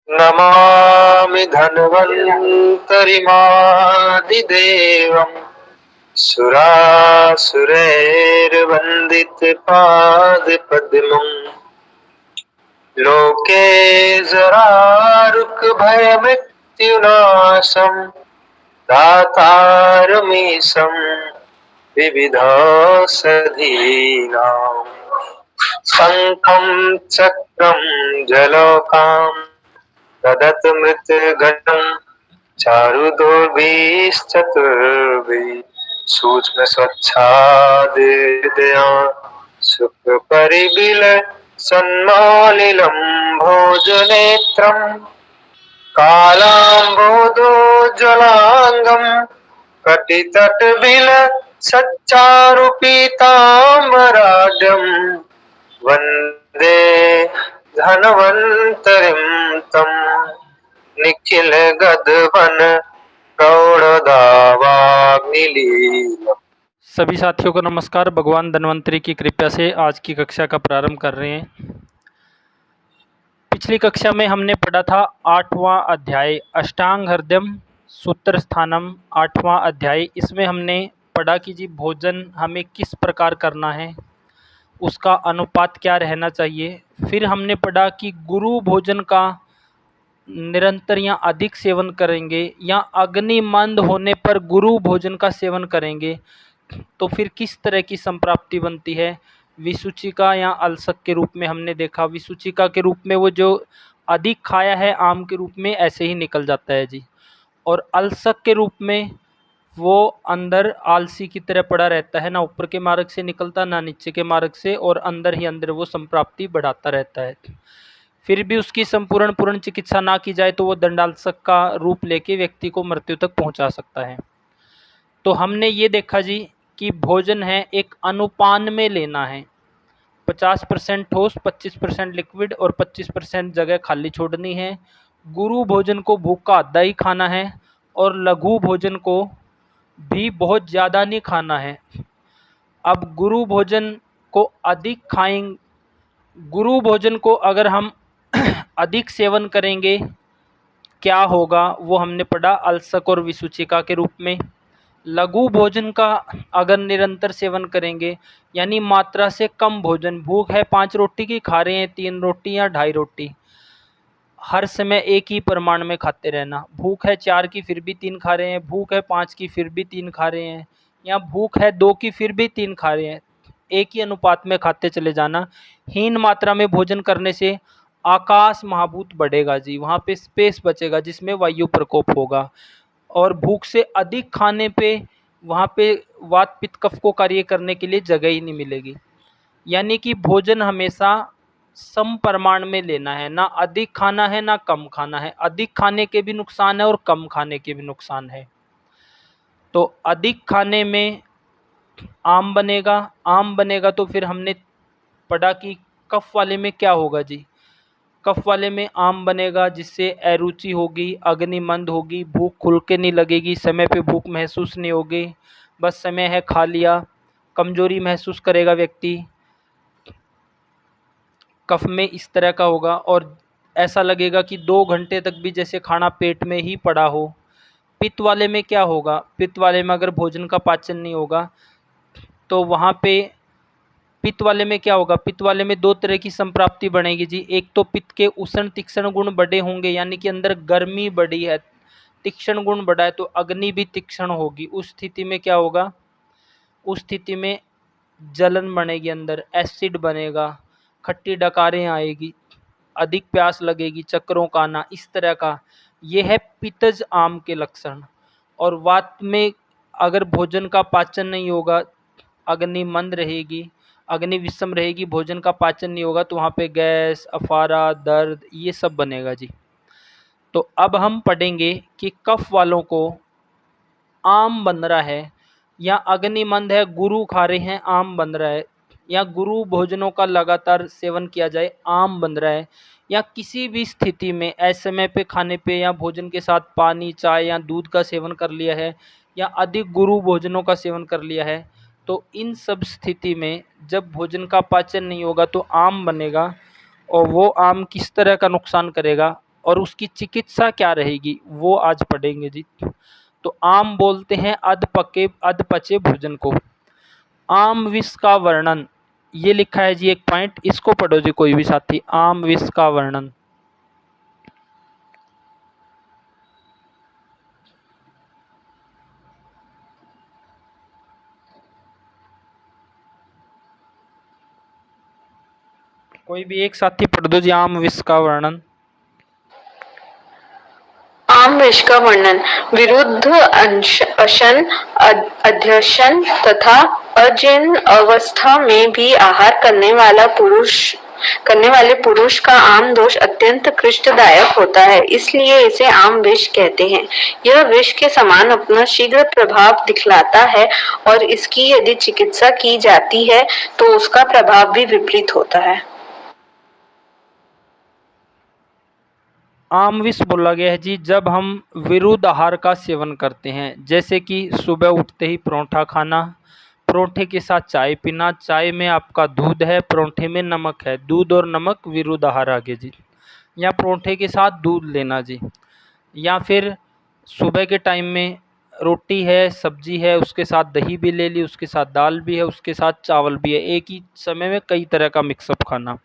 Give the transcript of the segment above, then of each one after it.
नमामि धन्वन्तरिमादिदेवम् सुरासुरैर्वन्दितपादपद्मम् लोके जरारुकभयमृत्युनाशम् दातारमीशं विविधौषधीनाम् शङ्खं चक्रं जलौकाम् ददत् मृत्युघटं चारुदोर्भिश्चतुर्भिः सूक्ष्मस्वच्छादिदया सुखपरिबिलसन्मालिलं भोजनेत्रम् कालाम्बोदोज्ज्वलाङ्गं कटितटविलसच्चारुपीताम्बराढ्यं वन्दे धन्वन्तरिं तं निखिलगगन प्रौढ़दावाग्निलीलम्। सभी साथियों को नमस्कार। भगवान धन्वंतरी की कृपा से आज की कक्षा का प्रारंभ कर रहे हैं। पिछली कक्षा में हमने पढ़ा था 8वां अध्याय अष्टांग हृदयम सूत्र स्थानम 8वां अध्याय। इसमें हमने पढ़ा कि जी भोजन हमें किस प्रकार करना है, उसका अनुपात क्या रहना चाहिए। फिर हमने पढ़ा कि गुरु भोजन का निरंतर या अधिक सेवन करेंगे या अग्निमंद होने पर गुरु भोजन का सेवन करेंगे तो फिर किस तरह की संप्राप्ति बनती है। विसूचिका या अल्सक के रूप में हमने देखा। विसूचिका के रूप में वो जो अधिक खाया है आम के रूप में ऐसे ही निकल जाता है जी, और अल्सक के रूप में वो अंदर आलसी की तरह पड़ा रहता है, ना ऊपर के मार्ग से निकलता ना नीचे के मार्ग से, और अंदर ही अंदर वो संप्राप्ति बढ़ाता रहता है। फिर भी उसकी पूर्ण चिकित्सा ना की जाए तो वो दंडाल्सक का रूप लेके व्यक्ति को मृत्यु तक पहुंचा सकता है। तो हमने ये देखा जी कि भोजन है एक अनुपान में लेना है। 50% ठोस, 25% लिक्विड और 25% जगह खाली छोड़नी है। गुरु भोजन को भूखा आधा ही खाना है और लघु भोजन को भी बहुत ज़्यादा नहीं खाना है। अब गुरु भोजन को अधिक खाएंगे, गुरु भोजन को अगर हम अधिक सेवन करेंगे क्या होगा वो हमने पढ़ा अल्सक और विसूचिका के रूप में। लघु भोजन का अगर निरंतर सेवन करेंगे यानी मात्रा से कम भोजन, भूख है 5 रोटी की, खा रहे हैं 3 रोटी या 2.5 रोटी, हर समय एक ही परिमाण में खाते रहना। भूख है 4 की फिर भी 3 खा रहे हैं, भूख है 5 की फिर भी 3 खा रहे हैं, या भूख है 2 की फिर भी 3 खा रहे हैं, एक ही अनुपात में खाते चले जाना। हीन मात्रा में भोजन करने से आकाश महाभूत बढ़ेगा जी, वहाँ पे स्पेस बचेगा जिसमें वायु प्रकोप होगा, और भूख से अधिक खाने पे वहाँ पे वात पित्त कफ को कार्य करने के लिए जगह ही नहीं मिलेगी। यानी कि भोजन हमेशा सम परिमाण में लेना है, ना अधिक खाना है ना कम खाना है। अधिक खाने के भी नुकसान है और कम खाने के भी नुकसान है। तो अधिक खाने में आम बनेगा, आम बनेगा तो फिर हमने पढ़ा कि कफ वाले में क्या होगा जी। कफ वाले में आम बनेगा जिससे अरुचि होगी, अग्निमंद होगी, भूख खुल के नहीं लगेगी, समय पे भूख महसूस नहीं होगी, बस समय है खा लिया, कमजोरी महसूस करेगा व्यक्ति। कफ में इस तरह का होगा और ऐसा लगेगा कि 2 घंटे तक भी जैसे खाना पेट में ही पड़ा हो। पित्त वाले में क्या होगा, पित्त वाले में अगर भोजन का पाचन नहीं होगा तो वहाँ पे पित्त वाले में क्या होगा, पित्त वाले में 2 तरह की संप्राप्ति बनेगी जी। एक तो पित्त के उष्ण तीक्ष्ण गुण बढ़े होंगे, यानी कि अंदर गर्मी बढ़ी है, तीक्ष्ण गुण बढ़ा है तो अग्नि भी तीक्ष्ण होगी। उस स्थिति में क्या होगा, उस स्थिति में जलन बनेगी, अंदर एसिड बनेगा, खट्टी डकारें आएगी, अधिक प्यास लगेगी, चक्करों का आना, इस तरह का। ये है पित्तज आम के लक्षण। और वात में अगर भोजन का पाचन नहीं होगा, अग्नि मंद रहेगी, अग्नि विषम रहेगी, भोजन का पाचन नहीं होगा तो वहाँ पे गैस, अफारा, दर्द ये सब बनेगा जी। तो अब हम पढ़ेंगे कि कफ वालों को आम बन रहा है या अग्निमंद है, गुरु खा रहे हैं आम बन रहा है, या गुरु भोजनों का लगातार सेवन किया जाए आम बन रहा है, या किसी भी स्थिति में असमय पे खाने पे या भोजन के साथ पानी, चाय या दूध का सेवन कर लिया है, या अधिक गुरु भोजनों का सेवन कर लिया है, तो इन सब स्थिति में जब भोजन का पाचन नहीं होगा तो आम बनेगा। और वो आम किस तरह का नुकसान करेगा और उसकी चिकित्सा क्या रहेगी वो आज पढ़ेंगे जी। तो आम बोलते हैं अध पचे भोजन को। आम विष का वर्णन, ये लिखा है जी एक पॉइंट, इसको पढ़ो जी कोई भी साथी। आम विष का वर्णन। कोई भी एक साथी पढ़ दो जी आम विष का वर्णन। आम विष का वर्णन विरुद्ध अशन, अध्यशन तथा अजीर्ण अवस्था में भी आहार करने वाले पुरुष का आम दोष अत्यंत कष्टदायक होता है, इसलिए इसे आम विष कहते हैं। यह विष के समान अपना शीघ्र प्रभाव दिखलाता है और इसकी यदि चिकित्सा की जाती है तो उसका प्रभाव भी विपरीत होता है। आम विष बोला गया है जी जब हम विरुद्ध आहार का सेवन करते हैं, जैसे कि सुबह उठते ही परोठा खाना, परोठे के साथ चाय पीना, चाय में आपका दूध है, परोठे में नमक है, दूध और नमक विरुद्ध आहार आगे जी, या परोठे के साथ दूध लेना जी, या फिर सुबह के टाइम में रोटी है, सब्जी है, उसके साथ दही भी ले ली, उसके साथ दाल भी है, उसके साथ चावल भी है, एक ही समय में कई तरह का मिक्सअप खाना।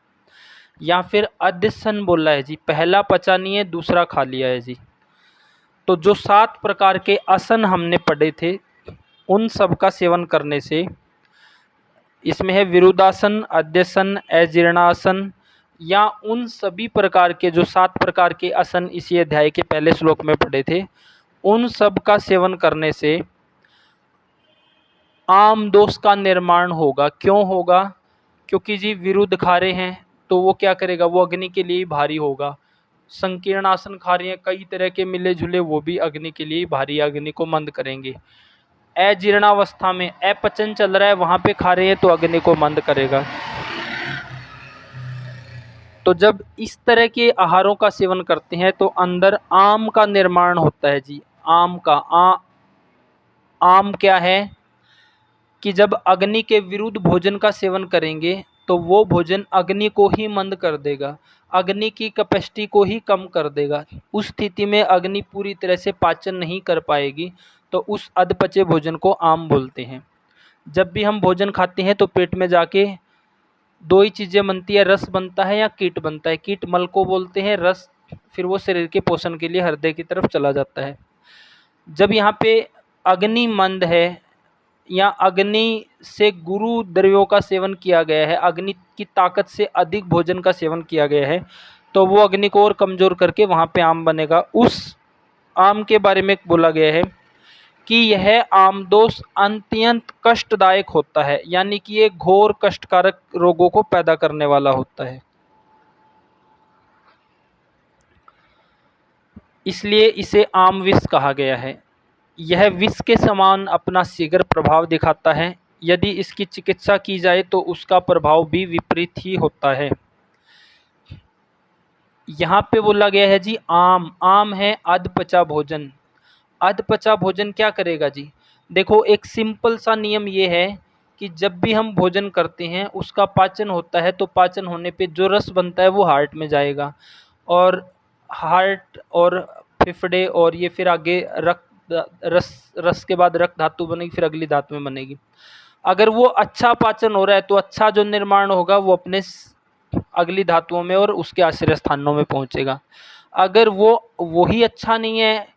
या फिर अध्यसन बोला है जी, पहला पचा नहीं है दूसरा खा लिया है जी। तो जो 7 प्रकार के आसन हमने पढ़े थे उन सब का सेवन करने से, इसमें है विरुद्धासन, अध्यसन, अजीर्णासन, या उन सभी प्रकार के जो 7 प्रकार के आसन इसी अध्याय के पहले श्लोक में पढ़े थे, उन सब का सेवन करने से आम दोष का निर्माण होगा। क्यों होगा? क्योंकि जी विरुद्ध खा रहे हैं तो वो क्या करेगा, वो अग्नि के लिए भारी होगा। संकीर्ण आसन खा रहे हैं कई तरह के मिले जुले, वो भी अग्नि के लिए भारी, अग्नि को मंद करेंगे। अजीर्णावस्था में अपचन चल रहा है, वहां पे खा रहे हैं तो अग्नि को मंद करेगा। तो जब इस तरह के आहारों का सेवन करते हैं तो अंदर आम का निर्माण होता है जी। आम का आम क्या है कि जब अग्नि के विरुद्ध भोजन का सेवन करेंगे तो वो भोजन अग्नि को ही मंद कर देगा, अग्नि की कैपेसिटी को ही कम कर देगा। उस स्थिति में अग्नि पूरी तरह से पाचन नहीं कर पाएगी, तो उस अधपचे भोजन को आम बोलते हैं। जब भी हम भोजन खाते हैं तो पेट में जाके 2 ही चीज़ें बनती है, रस बनता है या कीट बनता है। कीट मल को बोलते हैं, रस फिर वो शरीर के पोषण के लिए हृदय की तरफ चला जाता है। जब यहाँ पे अग्नि मंद है या अग्नि से गुरु द्रव्यों का सेवन किया गया है, अग्नि की ताकत से अधिक भोजन का सेवन किया गया है, तो वो अग्नि को और कमज़ोर करके वहाँ पे आम बनेगा। उस आम के बारे में बोला गया है कि यह आम दोष अत्यंत कष्टदायक होता है, यानी कि ये घोर कष्टकारक रोगों को पैदा करने वाला होता है, इसलिए इसे आम विष कहा गया है। यह विष के समान अपना शीघ्र प्रभाव दिखाता है, यदि इसकी चिकित्सा की जाए तो उसका प्रभाव भी विपरीत ही होता है। यहाँ पे बोला गया है जी आम है अधपचा भोजन। अधपचा भोजन क्या करेगा जी? देखो एक सिंपल सा नियम ये है कि जब भी हम भोजन करते हैं उसका पाचन होता है, तो पाचन होने पे जो रस बनता है वो हार्ट में जाएगा, और हार्ट और फेफड़े और ये फिर आगे रस के बाद रक्त धातु बनेगी, फिर अगली धातु में बनेगी। अगर वो अच्छा पाचन हो रहा है तो अच्छा जो निर्माण होगा वो अपने अगली धातुओं में और उसके आश्रय स्थानों में पहुंचेगा। अगर वही अच्छा नहीं है,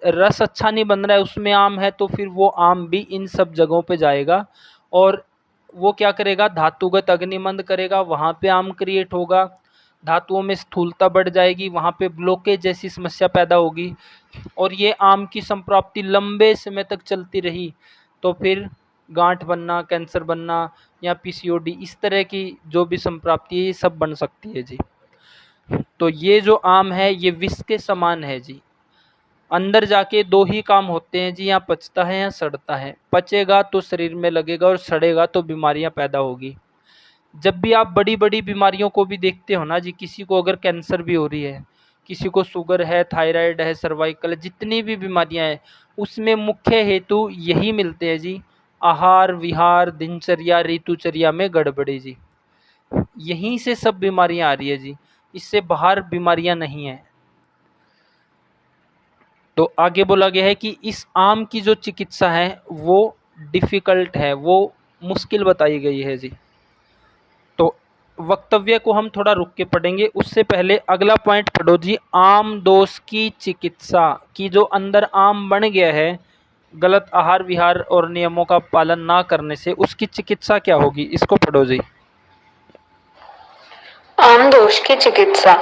रस अच्छा नहीं बन रहा है, उसमें आम है, तो फिर वो आम भी इन सब जगहों पे जाएगा और वो क्या करेगा, धातुगत अग्निमंद करेगा, वहाँ पे आम क्रिएट होगा, धातुओं में स्थूलता बढ़ जाएगी, वहाँ पे ब्लॉकेज जैसी समस्या पैदा होगी, और ये आम की संप्राप्ति लंबे समय तक चलती रही तो फिर गांठ बनना, कैंसर बनना या पीसीओडी, इस तरह की जो भी संप्राप्ति है ये सब बन सकती है जी। तो ये जो आम है ये विष के समान है जी। अंदर जाके 2 ही काम होते हैं जी, या पचता है या सड़ता है। पचेगा तो शरीर में लगेगा और सड़ेगा तो बीमारियां पैदा होगी। जब भी आप बड़ी बड़ी बीमारियों को भी देखते हो ना जी, किसी को अगर कैंसर भी हो रही है, किसी को शुगर है, थायराइड है, सर्वाइकल है, जितनी भी बीमारियां हैं उसमें मुख्य हेतु यही मिलते हैं जी, आहार विहार दिनचर्या ऋतुचर्या में गड़बड़ी जी। यहीं से सब बीमारियां आ रही है जी, इससे बाहर बीमारियां नहीं हैं। तो आगे बोला गया है कि इस आम की जो चिकित्सा है वो डिफ़िकल्ट है, वो मुश्किल बताई गई है जी। तो वक्तव्य को हम थोड़ा रुक के पढ़ेंगे, उससे पहले अगला पॉइंट पढ़ो जी। आम दोष की चिकित्सा की जो अंदर आम बन गया है गलत आहार विहार और नियमों का पालन ना करने से, उसकी चिकित्सा क्या होगी, इसको पढ़ो जी। आम दोष की चिकित्सा।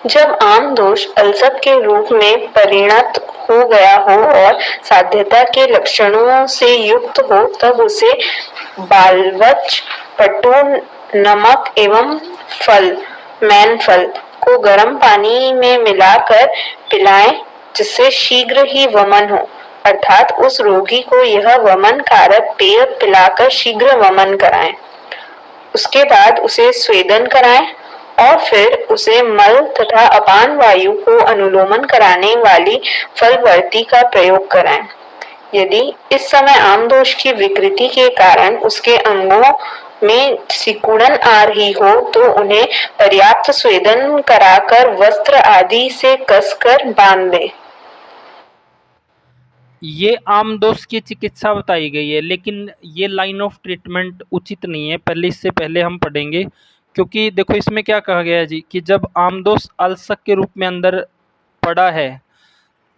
जब आम दोष अल्सर के रूप में परिणत हो गया हो और साध्यता के लक्षणों से युक्त हो, तब उसे बालवच, पटु, नमक एवं मैन फल को गर्म पानी में मिलाकर पिलाएं, जिससे शीघ्र ही वमन हो। अर्थात उस रोगी को यह वमन कारक पेय पिलाकर शीघ्र वमन कराएं। उसके बाद उसे स्वेदन कराएं और फिर उसे मल तथा अपान वायु को अनुलोमन कराने वाली फलवर्ती का प्रयोग कराएं। यदि इस समय आम दोष की विकृति के कारण उसके अंगों में सिकुड़न आ रही हो, तो उन्हें पर्याप्त स्वेदन कराकर वस्त्र आदि से कसकर बांध दे। ये आम दोष की चिकित्सा बताई गई है, लेकिन ये लाइन ऑफ ट्रीटमेंट उचित नहीं है। पहले इससे पहले हम पढ़ेंगे, क्योंकि देखो इसमें क्या कहा गया है जी कि जब आम दोष अल्सर के रूप में अंदर पड़ा है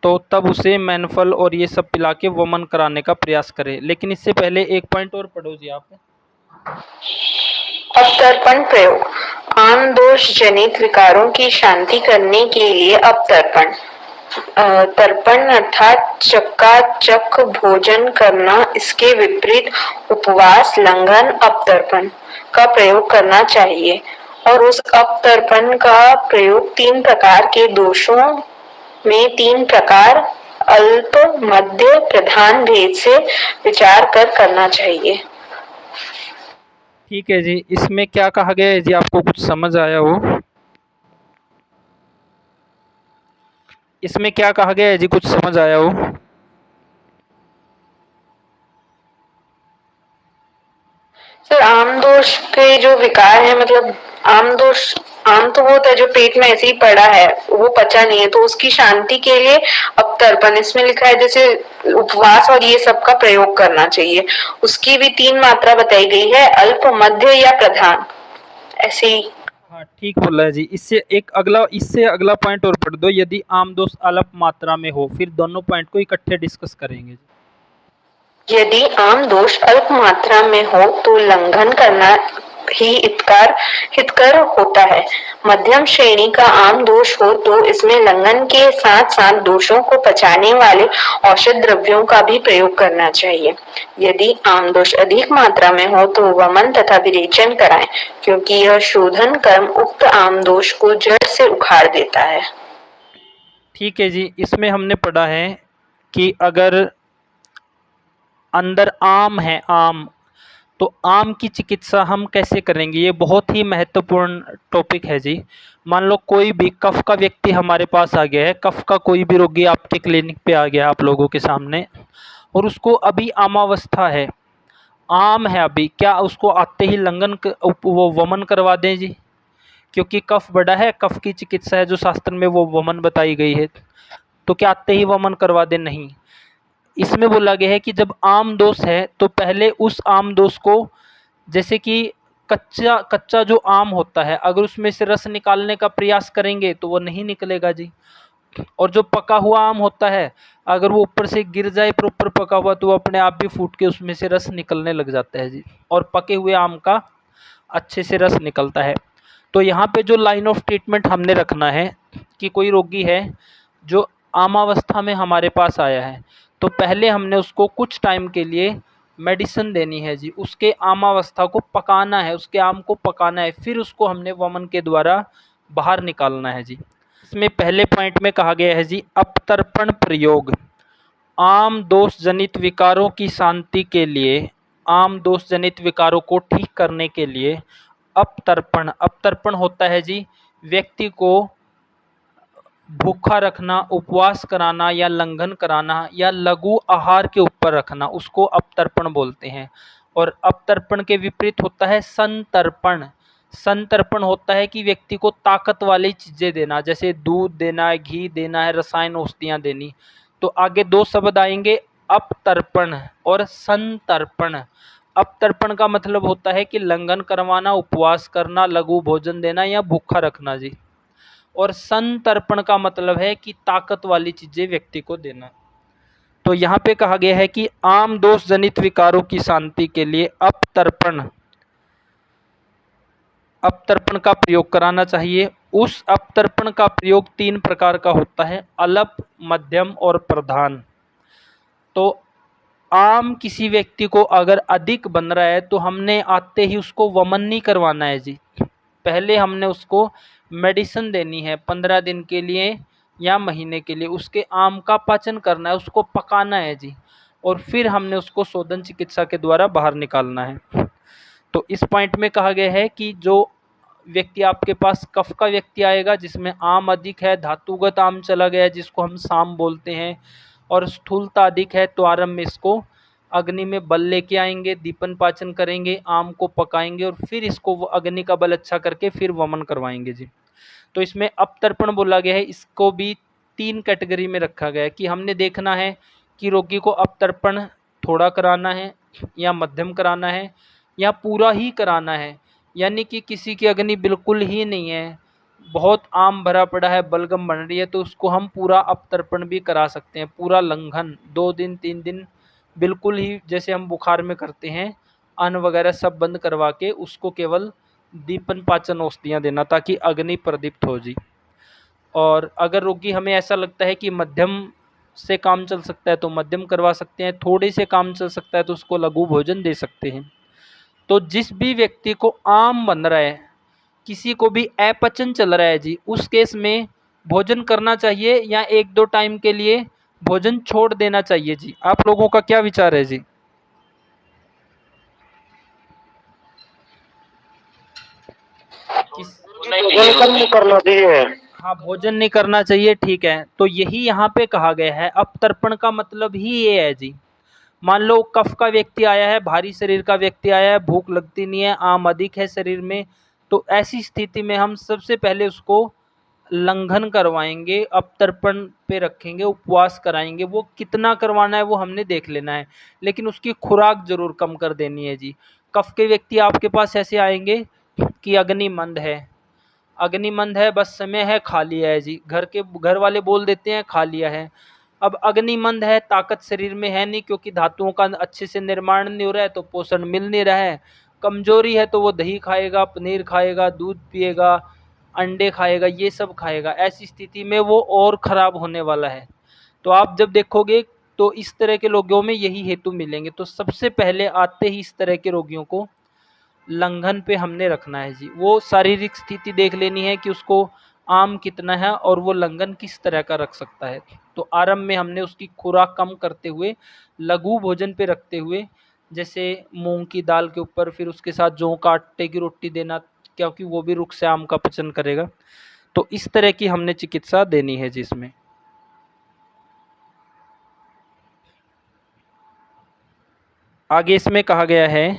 तो तब उसे मैनफल और ये सब पिला के वमन कराने का प्रयास करें। लेकिन इससे पहले एक पॉइंट और पढ़ो जी आप। अपतर्पण प्रयोग। आम दोष जनित विकारों की शांति करने के लिए अपतर्पण तर्पण अर्थात चकाचक भोजन करना, इसके विपरीत उपवास, लंघन, अपतर्पण का प्रयोग करना चाहिए। और उस अपतर्पण का प्रयोग 3 प्रकार के दोषों में 3 प्रकार अल्प, मध्य, प्रधान भेद से विचार कर करना चाहिए। ठीक है जी, इसमें क्या कहा गया है जी, आपको कुछ समझ आया हो? इसमें क्या कहा गया है जी, कुछ समझ आया हो? सर, आम दोष के जो विकार है, मतलब आम तो वो होता है जो पेट में ऐसे ही पड़ा है, वो पचा नहीं है, तो उसकी शांति के लिए अपतर्पण इसमें लिखा है, जैसे उपवास और ये सब का प्रयोग करना चाहिए। उसकी भी 3 मात्रा बताई गई है, अल्प, मध्य या प्रधान, ऐसे ही। हाँ ठीक बोला है जी। इससे अगला पॉइंट और पढ़ दो, यदि आम दोष अल्प मात्रा में हो। फिर दोनों पॉइंट को इकट्ठे डिस्कस करेंगे। यदि आम दोष अल्प मात्रा में हो तो लंघन करना ही हितकर होता है। मध्यम श्रेणी का आम दोष हो तो इसमें लंघन के साथ साथ दोषों को पचाने वाले औषध द्रव्यों का भी प्रयोग करना चाहिए। यदि आम दोष अधिक मात्रा में हो तो वमन तथा विरेचन कराएं, क्योंकि यह शोधन कर्म उक्त आम दोष को जड़ से उखाड़ देता है। ठीक है जी, इसमें हमने पढ़ा है कि अगर अंदर आम है, तो आम की चिकित्सा हम कैसे करेंगे, ये बहुत ही महत्वपूर्ण टॉपिक है जी। मान लो कोई भी कफ का व्यक्ति हमारे पास आ गया है, कफ का कोई भी रोगी आपके क्लिनिक पे आ गया आप लोगों के सामने, और उसको अभी आमावस्था है, आम है अभी, क्या उसको आते ही वो वमन करवा दें जी? क्योंकि कफ बड़ा है, कफ की चिकित्सा है जो शास्त्र में वो वमन बताई गई है, तो क्या आते ही वमन करवा दें? नहीं। इसमें बोला गया है कि जब आम दोष है तो पहले उस आम दोष को, जैसे कि कच्चा जो आम होता है, अगर उसमें से रस निकालने का प्रयास करेंगे तो वो नहीं निकलेगा जी। और जो पका हुआ आम होता है, अगर वो ऊपर से गिर जाए प्रॉपर पका हुआ, तो वो अपने आप भी फूट के उसमें से रस निकलने लग जाता है जी। और पके हुए आम का अच्छे से रस निकलता है। तो यहाँ पे जो लाइन ऑफ ट्रीटमेंट हमने रखना है कि कोई रोगी है जो आमावस्था में हमारे पास आया है, तो पहले हमने उसको कुछ टाइम के लिए मेडिसिन देनी है जी, उसके आमावस्था को पकाना है, उसके आम को पकाना है, फिर उसको हमने वमन के द्वारा बाहर निकालना है जी। इसमें पहले पॉइंट में कहा गया है जी, अपतर्पण प्रयोग। आम दोष जनित विकारों की शांति के लिए, आम दोष जनित विकारों को ठीक करने के लिए अपतर्पण होता है जी व्यक्ति को भूखा रखना, उपवास कराना या लंघन कराना या लघु आहार के ऊपर रखना, उसको अपतर्पण बोलते हैं। और अपतर्पण के विपरीत होता है संतर्पण। संतर्पण होता है कि व्यक्ति को ताकत वाली चीज़ें देना, जैसे दूध देना है, घी देना है, रसायन औषधियाँ देनी। तो आगे दो शब्द आएंगे, अपतर्पण और संतर्पण। अपतर्पण का मतलब होता है कि लंघन करवाना, उपवास करना, लघु भोजन देना या भूखा रखना जी। और संतर्पण का मतलब है कि ताकत वाली चीजें व्यक्ति को देना। तो यहाँ पे कहा गया है कि आम दोष जनित विकारों की शांति के लिए अपतर्पण का प्रयोग कराना चाहिए। उस अपतर्पण का प्रयोग 3 प्रकार का होता है, अल्प, मध्यम और प्रधान। तो आम किसी व्यक्ति को अगर अधिक बन रहा है तो हमने आते ही उसको वमन नहीं करवाना है जी। पहले हमने उसको मेडिसिन देनी है 15 दिन के लिए या महीने के लिए, उसके आम का पाचन करना है, उसको पकाना है जी, और फिर हमने उसको शोधन चिकित्सा के द्वारा बाहर निकालना है। तो इस पॉइंट में कहा गया है कि जो व्यक्ति आपके पास कफ का व्यक्ति आएगा जिसमें आम अधिक है, धातुगत आम चला गया है जिसको हम साम बोलते हैं, और स्थूलता अधिक है, तो आरंभ में इसको अग्नि में बल लेके आएंगे, दीपन पाचन करेंगे, आम को पकाएंगे और फिर इसको वो अग्नि का बल अच्छा करके फिर वमन करवाएंगे जी। तो इसमें अपतर्पण बोला गया है, इसको भी 3 कैटेगरी में रखा गया है कि हमने देखना है कि रोगी को अपतर्पण थोड़ा कराना है या मध्यम कराना है या पूरा ही कराना है। यानी कि किसी की अग्नि बिल्कुल ही नहीं है, बहुत आम भरा पड़ा है, बलगम बन रही है, तो उसको हम पूरा अपतर्पण भी करा सकते हैं। पूरा लंघन 2 दिन 3 दिन बिल्कुल ही जैसे हम बुखार में करते हैं, अन्न वगैरह सब बंद करवा के उसको केवल दीपन पाचन औषधियाँ देना ताकि अग्नि प्रदीप्त हो जी। और अगर रोगी हमें ऐसा लगता है कि मध्यम से काम चल सकता है तो मध्यम करवा सकते हैं, थोड़े से काम चल सकता है तो उसको लघु भोजन दे सकते हैं। तो जिस भी व्यक्ति को आम बन रहा है, किसी को भी अपचन चल रहा है जी, उस केस में भोजन करना चाहिए या 1-2 टाइम के लिए भोजन छोड़ देना चाहिए जी। आप लोगों का क्या विचार है जी? भोजन नहीं करना चाहिए। हाँ, भोजन नहीं करना चाहिए, ठीक है। तो यही यहाँ पे कहा गया है, अपतर्पण का मतलब ही ये है जी। मान लो कफ का व्यक्ति आया है, भारी शरीर का व्यक्ति आया है, भूख लगती नहीं है, आम अधिक है शरीर में, तो ऐसी स्थिति में हम सबसे पहले उसको लंघन करवाएंगे, अपतर्पण पे रखेंगे, उपवास कराएंगे। वो कितना करवाना है वो हमने देख लेना है, लेकिन उसकी खुराक जरूर कम कर देनी है जी। कफ के व्यक्ति आपके पास ऐसे आएंगे कि अग्निमंद है, बस समय है, खा लिया है जी, घर वाले बोल देते हैं खा लिया है। अब अग्निमंद है, ताकत शरीर में है नहीं क्योंकि धातुओं का अच्छे से निर्माण नहीं हो रहा है, तो पोषण मिल नहीं रहा है। कमजोरी है तो वो दही खाएगा, पनीर खाएगा, दूध पिएगा, अंडे खाएगा, ये सब खाएगा। ऐसी स्थिति में वो और खराब होने वाला है। तो आप जब देखोगे तो इस तरह के रोगियों में यही हेतु मिलेंगे। तो सबसे पहले आते ही इस तरह के रोगियों को लंघन पे हमने रखना है जी। वो शारीरिक स्थिति देख लेनी है कि उसको आम कितना है और वो लंघन किस तरह का रख सकता है। तो आरंभ में हमने उसकी खुराक कम करते हुए लघु भोजन पे रखते हुए, जैसे मूंग की दाल के ऊपर, फिर उसके साथ जौ का आटे की रोटी देना, क्योंकि वो भी रुख से आम का पचन करेगा। तो इस तरह की हमने चिकित्सा देनी है जिसमें आगे इसमें कहा गया है,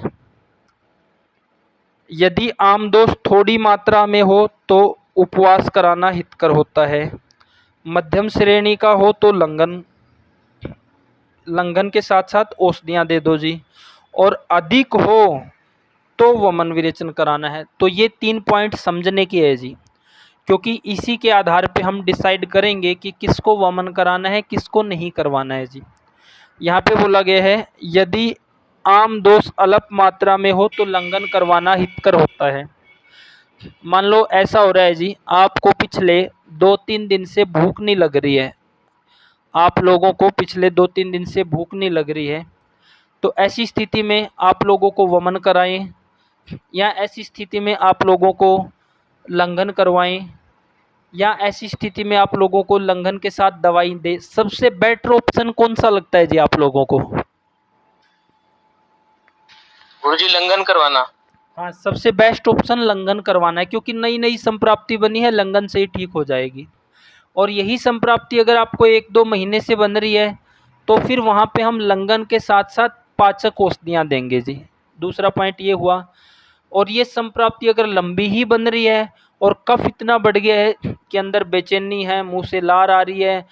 यदि आम दोष थोड़ी मात्रा में हो तो उपवास कराना हितकर होता है। मध्यम श्रेणी का हो तो लंघन के साथ साथ औषधियाँ दे दो जी, और अधिक हो तो वमन विरेचन कराना है। तो ये 3 पॉइंट समझने की है जी, क्योंकि इसी के आधार पे हम डिसाइड करेंगे कि किसको वमन कराना है, किसको नहीं करवाना है जी। यहाँ पे बोला गया है, यदि आम दोष अल्प मात्रा में हो तो लंघन करवाना हितकर होता है। मान लो ऐसा हो रहा है जी, आपको पिछले 2-3 दिन से भूख नहीं लग रही है, आप लोगों को पिछले 2-3 दिन से भूख नहीं लग रही है, तो ऐसी स्थिति में आप लोगों को वमन कराएं या ऐसी स्थिति में आप लोगों को लंघन करवाएं या ऐसी स्थिति में आप लोगों को लंघन के साथ दवाई दे। सबसे बेटर ऑप्शन कौन सा लगता है जी आप लोगों को? गुरुजी लंघन करवाना। हाँ, सबसे बेस्ट ऑप्शन लंघन करवाना है, क्योंकि नई नई संप्राप्ति बनी है, लंघन से ही ठीक हो जाएगी। और यही संप्राप्ति अगर आपको 1-2 महीने से बन रही है तो फिर वहाँ पे हम लंघन के साथ साथ पाचक औषधियाँ देंगे जी। दूसरा पॉइंट ये हुआ। और ये संप्राप्ति अगर लंबी ही बन रही है और कफ इतना बढ़ गया है कि अंदर बेचैनी है, मुंह से लार आ रही है,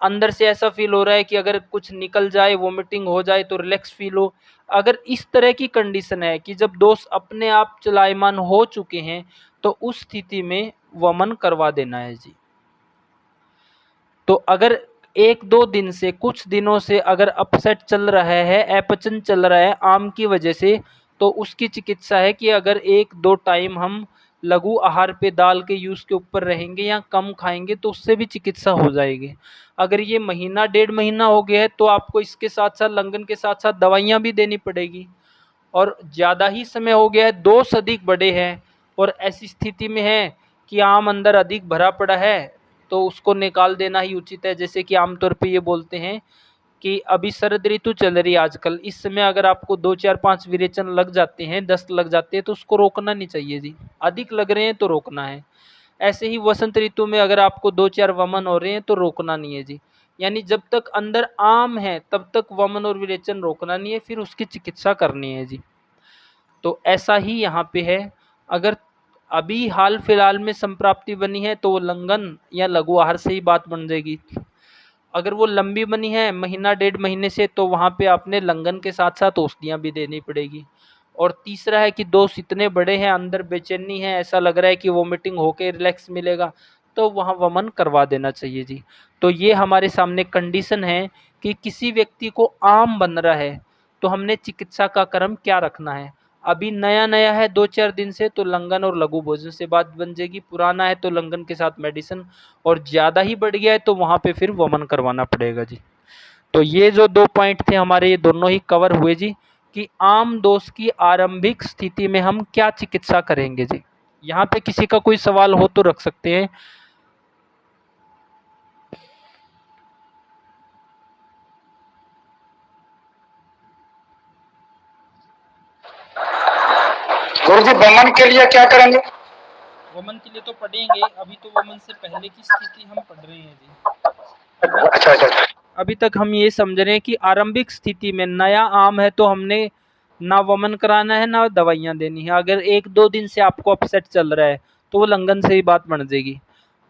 अंदर से ऐसा फील हो रहा है कि अगर कुछ निकल जाए, वोमिटिंग हो जाए तो रिलैक्स फील हो। अगर इस तरह की कंडीशन है कि जब दोष अपने आप चलायमान हो चुके हैं, तो उस स्थिति में वमन करवा देना है जी। तो अगर 1-2 दिन से, कुछ दिनों से अगर अपसेट चल रहा है, अपचन चल रहा है आम की वजह से, तो उसकी चिकित्सा है कि अगर 1-2 टाइम हम लघु आहार पे दाल के यूज़ के ऊपर रहेंगे या कम खाएंगे तो उससे भी चिकित्सा हो जाएगी। अगर ये महीना 1.5 महीना हो गया है तो आपको इसके साथ-साथ लंघन के साथ-साथ दवाइयाँ भी देनी पड़ेगी। और ज़्यादा ही समय हो गया है, दोष अधिक बड़े हैं और ऐसी स्थिति में है कि आम अंदर अधिक भरा पड़ा है, तो उसको निकाल देना ही उचित है। जैसे कि आमतौर पे ये बोलते हैं कि अभी शरद ऋतु चल रही है आजकल, इस समय अगर आपको 2, 4, 5 विरेचन लग जाते हैं, दस्त लग जाते हैं, तो उसको रोकना नहीं चाहिए जी। अधिक लग रहे हैं तो रोकना है। ऐसे ही वसंत ऋतु में अगर आपको 2-4 वमन हो रहे हैं तो रोकना नहीं है जी। यानी जब तक अंदर आम है तब तक वमन और विरेचन रोकना नहीं है, फिर उसकी चिकित्सा करनी है जी। तो ऐसा ही यहाँ पे है। अगर अभी हाल फिलहाल में संप्राप्ति बनी है तो वो लंघन या लघु आहार से ही बात बन जाएगी। अगर वो लंबी बनी है महीना 1.5 महीने से, तो वहाँ पे आपने लंघन के साथ साथ औषधियाँ भी देनी पड़ेगी। और तीसरा है कि दोष इतने बड़े हैं, अंदर बेचैनी है, ऐसा लग रहा है कि वोमिटिंग होके रिलैक्स मिलेगा, तो वहाँ वमन करवा देना चाहिए जी। तो ये हमारे सामने कंडीशन है कि किसी व्यक्ति को आम बन रहा है तो हमने चिकित्सा का क्रम क्या रखना है। अभी नया-नया है 2-4 दिन से, तो लंघन और लघु भोजन से बात बन जाएगी। पुराना है तो लंघन के साथ मेडिसिन, और ज़्यादा ही बढ़ गया है तो वहाँ पे फिर वमन करवाना पड़ेगा जी। तो ये जो 2 पॉइंट थे हमारे, ये दोनों ही कवर हुए जी कि आम दोष की आरंभिक स्थिति में हम क्या चिकित्सा करेंगे जी। यहाँ पे किसी का कोई सवाल हो तो रख सकते हैं। गुरुजी वमन के लिए क्या करेंगे? वमन के लिए तो पढ़ेंगे, अभी तो वमन से पहले की स्थिति हम पढ़ रहे हैं जी। अच्छा अच्छा अच्छा। अभी तक हम ये समझ रहे हैं कि आरंभिक स्थिति में नया आम है तो हमने ना वमन कराना है ना दवाइयाँ देनी है। अगर 1-2 दिन से आपको अपसेट चल रहा है तो वो लंघन से ही बात बन जाएगी,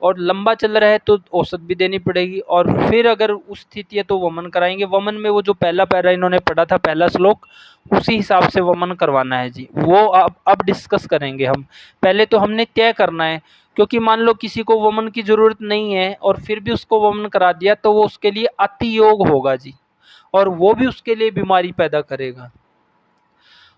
और लंबा चल रहा है तो औषध भी देनी पड़ेगी, और फिर अगर उस स्थिति है तो वमन कराएंगे। वमन में वो जो पहला पैरा इन्होंने पढ़ा था, पहला श्लोक, उसी हिसाब से वमन करवाना है जी। वो अब डिस्कस करेंगे हम। पहले तो हमने तय करना है, क्योंकि मान लो किसी को वमन की ज़रूरत नहीं है और फिर भी उसको वमन करा दिया तो वो उसके लिए अति योग होगा जी, और वो भी उसके लिए बीमारी पैदा करेगा।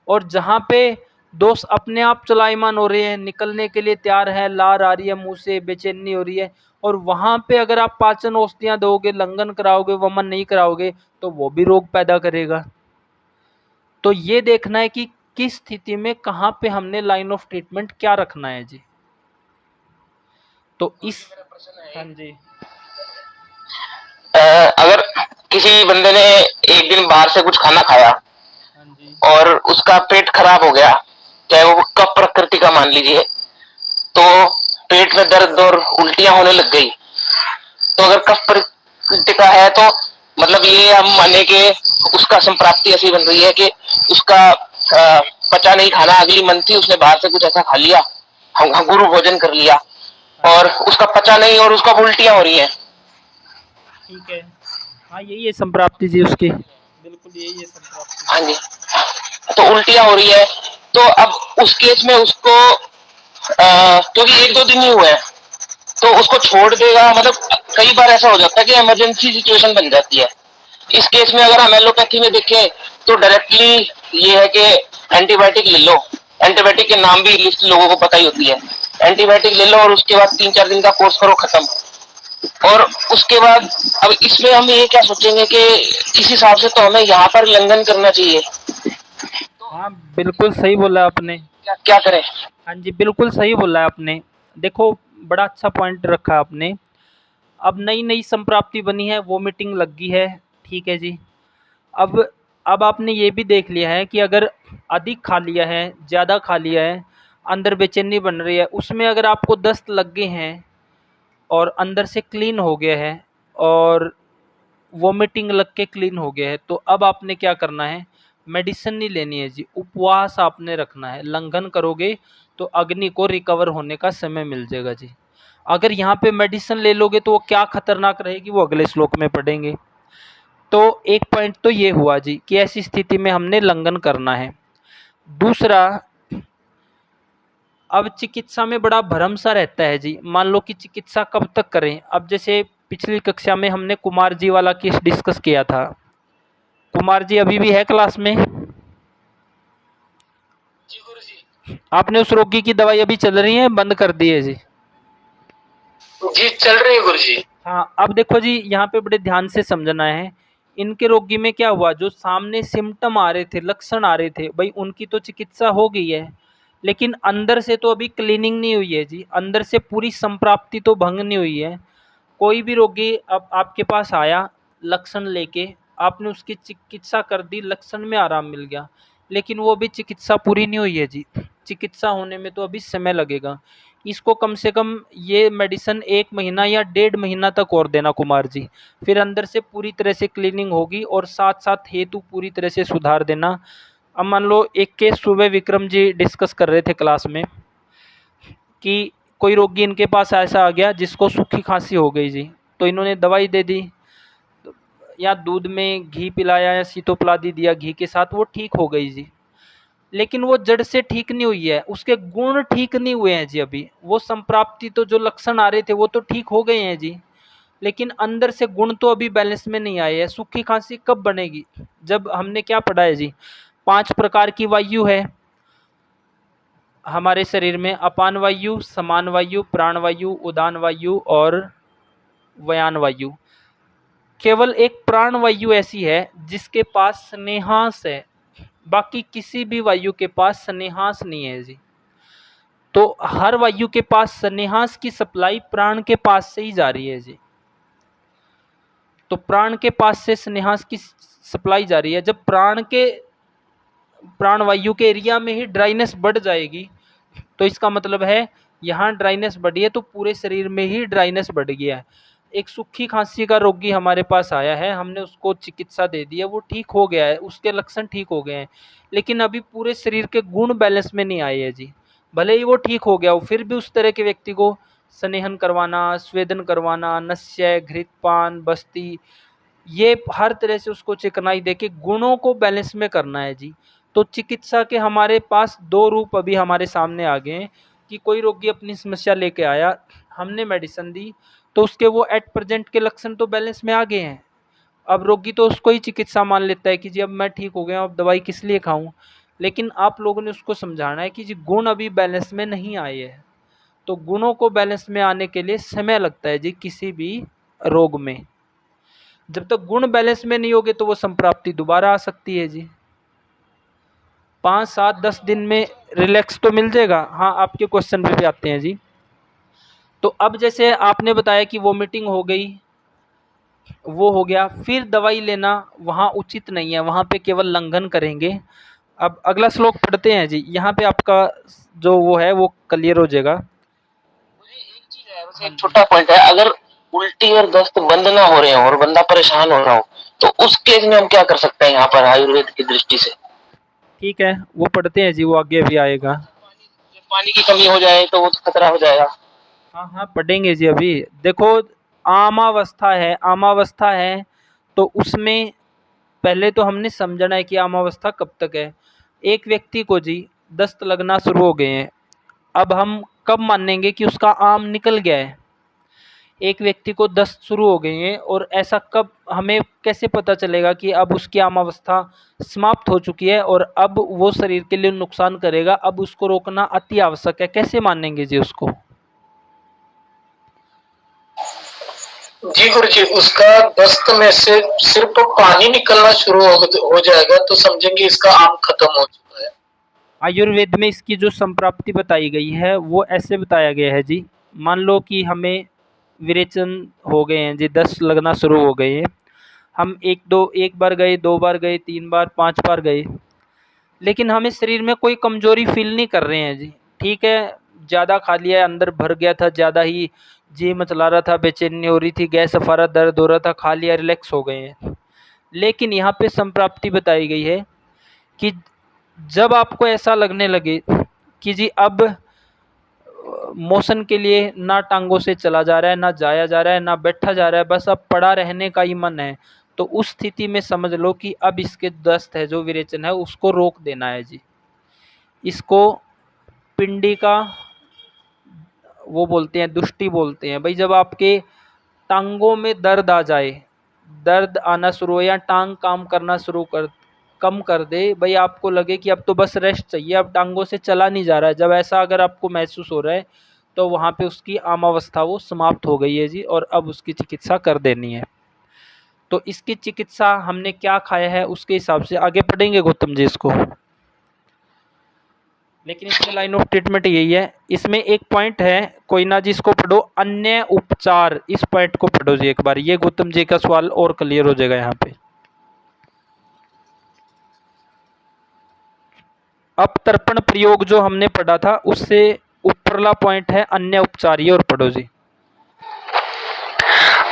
और जहाँ पे दोष अपने आप चलायमान हो रहे हैं, निकलने के लिए तैयार है, लार आ रही है मुँह से, बेचैनी हो रही है, और वहाँ पे अगर आप पाचन औषधियाँ दोगे, लंघन कराओगे, वमन नहीं कराओगे, तो वो भी रोग पैदा करेगा। तो ये देखना है कि किस स्थिति में कहाँ पे हमने लाइन ऑफ ट्रीटमेंट क्या रखना है जी। तो इस, हाँ जी, अगर किसी बंदे ने एक दिन बाहर से कुछ खाना खाया हाँ जी, और उसका पेट खराब हो गया, चाहे वो कफ प्रकृति का मान लीजिए, तो पेट में दर्द और उल्टियां होने लग गई, तो अगर कफ प्रकृति का है तो मतलब ये हम माने कि उसका संप्राप्ति ऐसी बन रही है कि उसका पचा नहीं खाना, अगली मंथी उसने बाहर से कुछ ऐसा खा लिया, हम गुरु भोजन कर लिया और उसका पचा नहीं और उसका उल्टियां हो रही है। ठीक है। हाँ, यही है संप्राप्ति जी उसकी, बिल्कुल यही है संप्राप्ति। हाँ जी, तो उल्टियां हो रही है, तो अब उस केस में उसको क्योंकि 1-2 दिन ही हुए हैं तो उसको छोड़ देगा। मतलब कई बार ऐसा हो जाता है कि इमरजेंसी सिचुएशन बन जाती है। इस केस में अगर हम एलोपैथी में देखें तो डायरेक्टली ये है कि एंटीबायोटिक ले लो। एंटीबायोटिक के नाम भी लिस्ट लोगों को पता ही होती है। एंटीबायोटिक ले लो और उसके बाद 3-4 दिन का कोर्स करो, खत्म। और उसके बाद अब इसमें हम ये क्या सोचेंगे कि इस हिसाब से तो हमें यहाँ पर लंघन करना चाहिए। हाँ, बिल्कुल सही बोला आपने। क्या क्या करें? हाँ जी, बिल्कुल सही बोला है आपने। देखो, बड़ा अच्छा पॉइंट रखा आपने। अब नई-नई संप्राप्ति बनी है, वोमिटिंग लग गई है, ठीक है जी। अब आपने ये भी देख लिया है कि अगर अधिक खा लिया है, ज़्यादा खा लिया है, अंदर बेचैनी बन रही है, उसमें अगर आपको दस्त लग गए हैं और अंदर से क्लीन हो गया है और वोमिटिंग लग के क्लीन हो गया है, तो अब आपने क्या करना है, मेडिसिन नहीं लेनी है जी, उपवास आपने रखना है। लंघन करोगे तो अग्नि को रिकवर होने का समय मिल जाएगा जी। अगर यहाँ पे मेडिसिन ले लोगे तो वो क्या खतरनाक रहेगी, वो अगले श्लोक में पढ़ेंगे। तो एक पॉइंट तो ये हुआ जी कि ऐसी स्थिति में हमने लंघन करना है। दूसरा, अब चिकित्सा में बड़ा भ्रम सा रहता है जी। मान लो कि चिकित्सा कब तक करें। अब जैसे पिछली कक्षा में हमने कुमार जी वाला केस डिस्कस किया था। कुमार जी अभी भी है क्लास में? जी गुरुजी। आपने उस रोगी की दवाई अभी चल रही है, बंद कर दी है जी? जी चल रही है गुरुजी। हाँ, अब देखो जी, यहाँ पे बड़े ध्यान से समझना है। इनके रोगी में क्या हुआ, जो सामने सिम्टम आ रहे थे, लक्षण आ रहे थे, भाई उनकी तो चिकित्सा हो गई है, लेकिन अंदर से तो अभी क्लीनिंग नहीं हुई है जी। अंदर से पूरी संप्राप्ति तो भंग नहीं हुई है। कोई भी रोगी अब आपके पास आया लक्षण लेके, आपने उसकी चिकित्सा कर दी, लक्षण में आराम मिल गया, लेकिन वो अभी चिकित्सा पूरी नहीं हुई है जी। चिकित्सा होने में तो अभी समय लगेगा। इसको कम से कम ये मेडिसिन 1 महीना या 1.5 महीना तक और देना कुमार जी। फिर अंदर से पूरी तरह से क्लीनिंग होगी और साथ साथ हेतु पूरी तरह से सुधार देना। अब मान लो एक केस सुबह विक्रम जी डिस्कस कर रहे थे क्लास में कि कोई रोगी इनके पास ऐसा आ गया जिसको सूखी खांसी हो गई जी। तो इन्होंने दवाई दे दी या दूध में घी पिलाया या सीतोपलादी दिया घी के साथ, वो ठीक हो गई जी। लेकिन वो जड़ से ठीक नहीं हुई है, उसके गुण ठीक नहीं हुए हैं जी। अभी वो संप्राप्ति तो जो लक्षण आ रहे थे वो तो ठीक हो गए हैं जी, लेकिन अंदर से गुण तो अभी बैलेंस में नहीं आए हैं। सूखी खांसी कब बनेगी? जब हमने क्या पढ़ा है जी, 5 प्रकार की वायु है हमारे शरीर में। अपान वायु, समान वायु, प्राण वायु, उदान वायु और व्यान वायु। केवल एक प्राण वायु ऐसी है जिसके पास स्नेहांश है, बाकी किसी भी वायु के पास स्नेहांश नहीं है जी। तो हर वायु के पास स्नेहांश की सप्लाई प्राण के पास से ही जा रही है जी। तो प्राण के पास से स्नेहांश की सप्लाई जा रही है। जब प्राण वायु के एरिया में ही ड्राइनेस बढ़ जाएगी, तो इसका मतलब है यहाँ ड्राइनेस बढ़ी है तो पूरे शरीर में ही ड्राइनेस बढ़ गया है। एक सूखी खांसी का रोगी हमारे पास आया है, हमने उसको चिकित्सा दे दी है, वो ठीक हो गया है, उसके लक्षण ठीक हो गए हैं, लेकिन अभी पूरे शरीर के गुण बैलेंस में नहीं आए हैं जी। भले ही वो ठीक हो गया हो, फिर भी उस तरह के व्यक्ति को स्नेहन करवाना, स्वेदन करवाना, नस्य, घृतपान, बस्ती, ये हर तरह से उसको चिकनाई देके गुणों को बैलेंस में करना है जी। तो चिकित्सा के हमारे पास 2 रूप अभी हमारे सामने आ गए हैं कि कोई रोगी अपनी समस्या लेके आया, हमने मेडिसिन दी, तो उसके वो एट प्रेजेंट के लक्षण तो बैलेंस में आ गए हैं। अब रोगी तो उसको ही चिकित्सा मान लेता है कि जी अब मैं ठीक हो गया, अब दवाई किस लिए खाऊं। लेकिन आप लोगों ने उसको समझाना है कि जी गुण अभी बैलेंस में नहीं आए हैं। तो गुणों को बैलेंस में आने के लिए समय लगता है जी किसी भी रोग में। जब तक गुण बैलेंस में नहीं होगे तो वो संप्राप्ति दोबारा आ सकती है जी। 5, 7, 10 दिन में रिलैक्स तो मिल जाएगा। हाँ, आपके क्वेश्चन पे भी आते हैं जी। तो अब जैसे आपने बताया कि वोमिटिंग हो गई, वो हो गया, फिर दवाई लेना वहाँ उचित नहीं है, वहाँ पे केवल लंघन करेंगे। अब अगला श्लोक पढ़ते हैं जी, यहाँ पे आपका जो वो है वो क्लियर हो जाएगा। मुझे एक चीज है, बस एक छोटा पॉइंट है। अगर उल्टी और दस्त बंद ना हो रहे हो और बंदा परेशान हो रहा हो, तो उस केस में हम क्या कर सकते हैं यहाँ पर आयुर्वेद की दृष्टि से? ठीक है, वो पढ़ते हैं जी, वो आगे भी आएगा। पानी की कमी हो जाए तो वो खतरा हो जाएगा। हाँ हाँ, पढ़ेंगे जी। अभी देखो, आमावस्था है तो उसमें पहले तो हमने समझना है कि आमावस्था कब तक है। एक व्यक्ति को जी दस्त लगना शुरू हो गए हैं, अब हम कब मानेंगे कि उसका आम निकल गया है? एक व्यक्ति को दस्त शुरू हो गए हैं और ऐसा कब, हमें कैसे पता चलेगा कि अब उसकी आमावस्था समाप्त हो चुकी है और अब वो शरीर के लिए नुकसान करेगा, अब उसको रोकना अति आवश्यक है? कैसे मानेंगे जी उसको? जी गुरुजी, उसका दस्त में से सिर्फ पानी निकलना शुरू हो जाएगा तो समझेंगे इसका आम खत्म हो चुका है। आयुर्वेद में इसकी जो संप्राप्ति बताई गई है वो ऐसे बताया गया है जी। मान लो कि हमें विरेचन हो गए हैं जी, दस्त लगना शुरू हो गए हैं, हम एक बार गए, 2 बार गए, 3 बार, 5 बार गए, लेकिन हमें शरीर में कोई कमजोरी फील नहीं कर रहे हैं जी। ठीक है, ज़्यादा खा लिया है, अंदर भर गया था, ज़्यादा ही जी मचला रहा था, बेचैनी हो रही थी, गैस सफारा दर्द हो रहा था, खा लिया, रिलैक्स हो गए हैं। लेकिन यहाँ पे संप्राप्ति बताई गई है कि जब आपको ऐसा लगने लगे कि जी अब मोशन के लिए ना टांगों से चला जा रहा है, ना जाया जा रहा है, ना बैठा जा रहा है, बस अब पड़ा रहने का ही मन है, तो उस स्थिति में समझ लो कि अब इसके दस्त है जो विरेचन है उसको रोक देना है जी। इसको पिंडी का वो बोलते हैं, दुष्टि बोलते हैं। भाई जब आपके टांगों में दर्द आ जाए, दर्द आना शुरू हो या टांग काम करना कम कर दे, भाई आपको लगे कि अब तो बस रेस्ट चाहिए, अब टांगों से चला नहीं जा रहा है, जब ऐसा अगर आपको महसूस हो रहा है तो वहाँ पे उसकी आमावस्था वो समाप्त हो गई है जी, और अब उसकी चिकित्सा कर देनी है। तो इसकी चिकित्सा हमने क्या खाया है उसके हिसाब से आगे पढ़ेंगे गौतम जी इसको, लेकिन इसमें लाइन ऑफ ट्रीटमेंट यही है। इसमें एक पॉइंट है, कोई ना जी इसको पढ़ो, अन्य उपचार, इस पॉइंट को पढ़ो जी एक बार, ये गौतम जी का सवाल और क्लियर हो जाएगा यहाँ पे। अब तर्पण प्रयोग जो हमने पढ़ा था उससे ऊपरला पॉइंट है अन्य उपचार, ये और पढ़ो जी।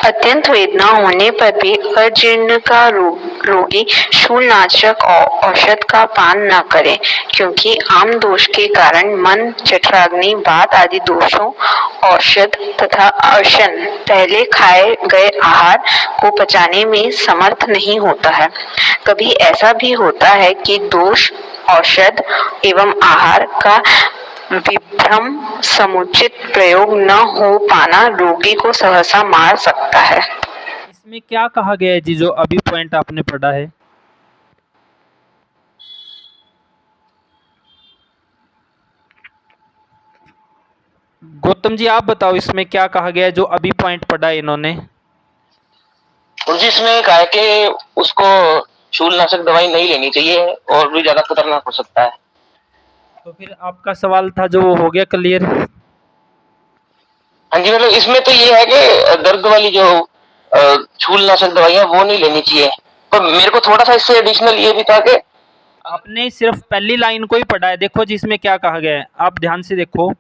अत्यंत वेदना होने पर भी अजीर्ण का रोगी शूलनाशक औषध का पान न करे, क्योंकि आम दोष के कारण मन, जठराग्नि, वात आदि दोषों औषध तथा अशन पहले खाए गए आहार को पचाने में समर्थ नहीं होता है। कभी ऐसा भी होता है कि दोष औषध एवं आहार का विभ्रम समुचित प्रयोग न हो पाना रोगी को सहसा मार सकता है। इसमें क्या कहा गया है जी जो अभी पॉइंट आपने पढ़ा है? गौतम जी आप बताओ इसमें क्या कहा गया है जो अभी पॉइंट पढ़ा है इन्होंने? जी इसमें कहा है कि उसको शूलनाशक दवाई नहीं लेनी चाहिए और भी ज्यादा खतरनाक हो सकता है। तो फिर आपका सवाल था जो वो हो गया क्लियर? हाँ जी, मतलब इसमें तो ये है कि दर्द वाली जो शूलनाशक दवाई है वो नहीं लेनी चाहिए, पर मेरे को थोड़ा सा इससे एडिशनल ये भी था कि आपने सिर्फ पहली लाइन को ही पढ़ा है, देखो जी इसमें क्या कहा गया है, आप ध्यान से देखो।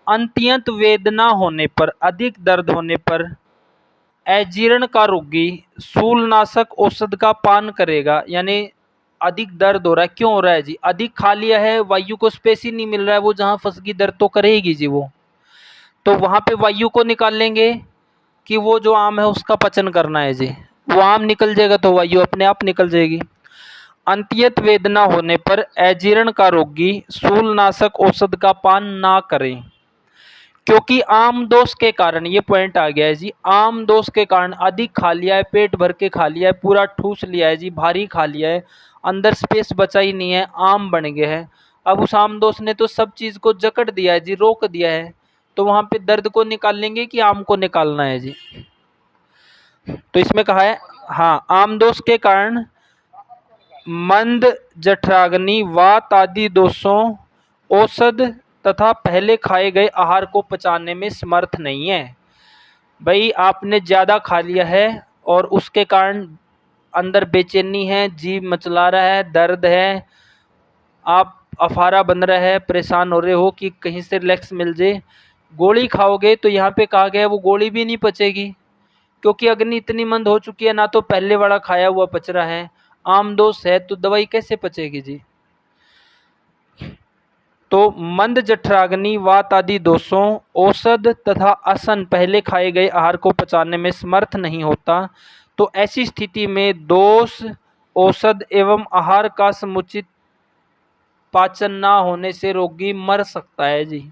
अत्यंत वेदना होने पर, अधिक दर्द होने पर अजीर्ण का रोगी शूलनाशक औषध का पान करेगा, यानी अधिक दर्द हो रहा है, क्यों हो रहा है जी? अधिक खा लिया है, वायु को स्पेस ही नहीं मिल रहा है, वो जहाँ फंस गई दर्द तो करेगी जी वो, तो वहाँ पे वायु को निकाल लेंगे कि वो जो आम है उसका पचन करना है जी, वो आम निकल जाएगा तो वायु अपने आप निकल जाएगी। अत्यंत वेदना होने पर अजीर्ण का रोगी शूलनाशक औषध का पान ना करें, क्योंकि आम दोष के कारण, ये पॉइंट आ गया है जी, आम दोष के कारण अधिक खा लिया है, पेट भर के खा लिया है, पूरा ठूस लिया है जी, भारी खा लिया है, अंदर स्पेस बचा ही नहीं है, आम बन गया है। अब उस आम दोष ने तो सब चीज़ को जकड़ दिया है जी, रोक दिया है, तो वहाँ पे दर्द को निकाल लेंगे कि आम को निकालना है जी? तो इसमें कहा है हाँ, आम दोष के कारण मंद, जठराग्नि, वात आदि दोषों औषध तथा पहले खाए गए आहार को पचाने में समर्थ नहीं है। भाई आपने ज़्यादा खा लिया है और उसके कारण अंदर बेचैनी है, जीव मचला रहा है, दर्द है, आप अफारा बन रहा है, परेशान हो रहे हो कि कहीं से रिलैक्स मिल जाए, गोली खाओगे तो यहाँ पे कहा गया है वो गोली भी नहीं पचेगी, क्योंकि अग्नि इतनी मंद हो चुकी है, ना तो पहले वाला खाया हुआ पच रहा है, आम दोष है, तो दवाई कैसे पचेगी जी? तो मंद, जठराग्नि, वात आदि दोषों औषध तथा असन पहले खाए गए आहार को पचाने में समर्थ नहीं होता, तो ऐसी स्थिति में दोष, औषध एवं आहार का समुचित पाचन ना होने से रोगी मर सकता है जी।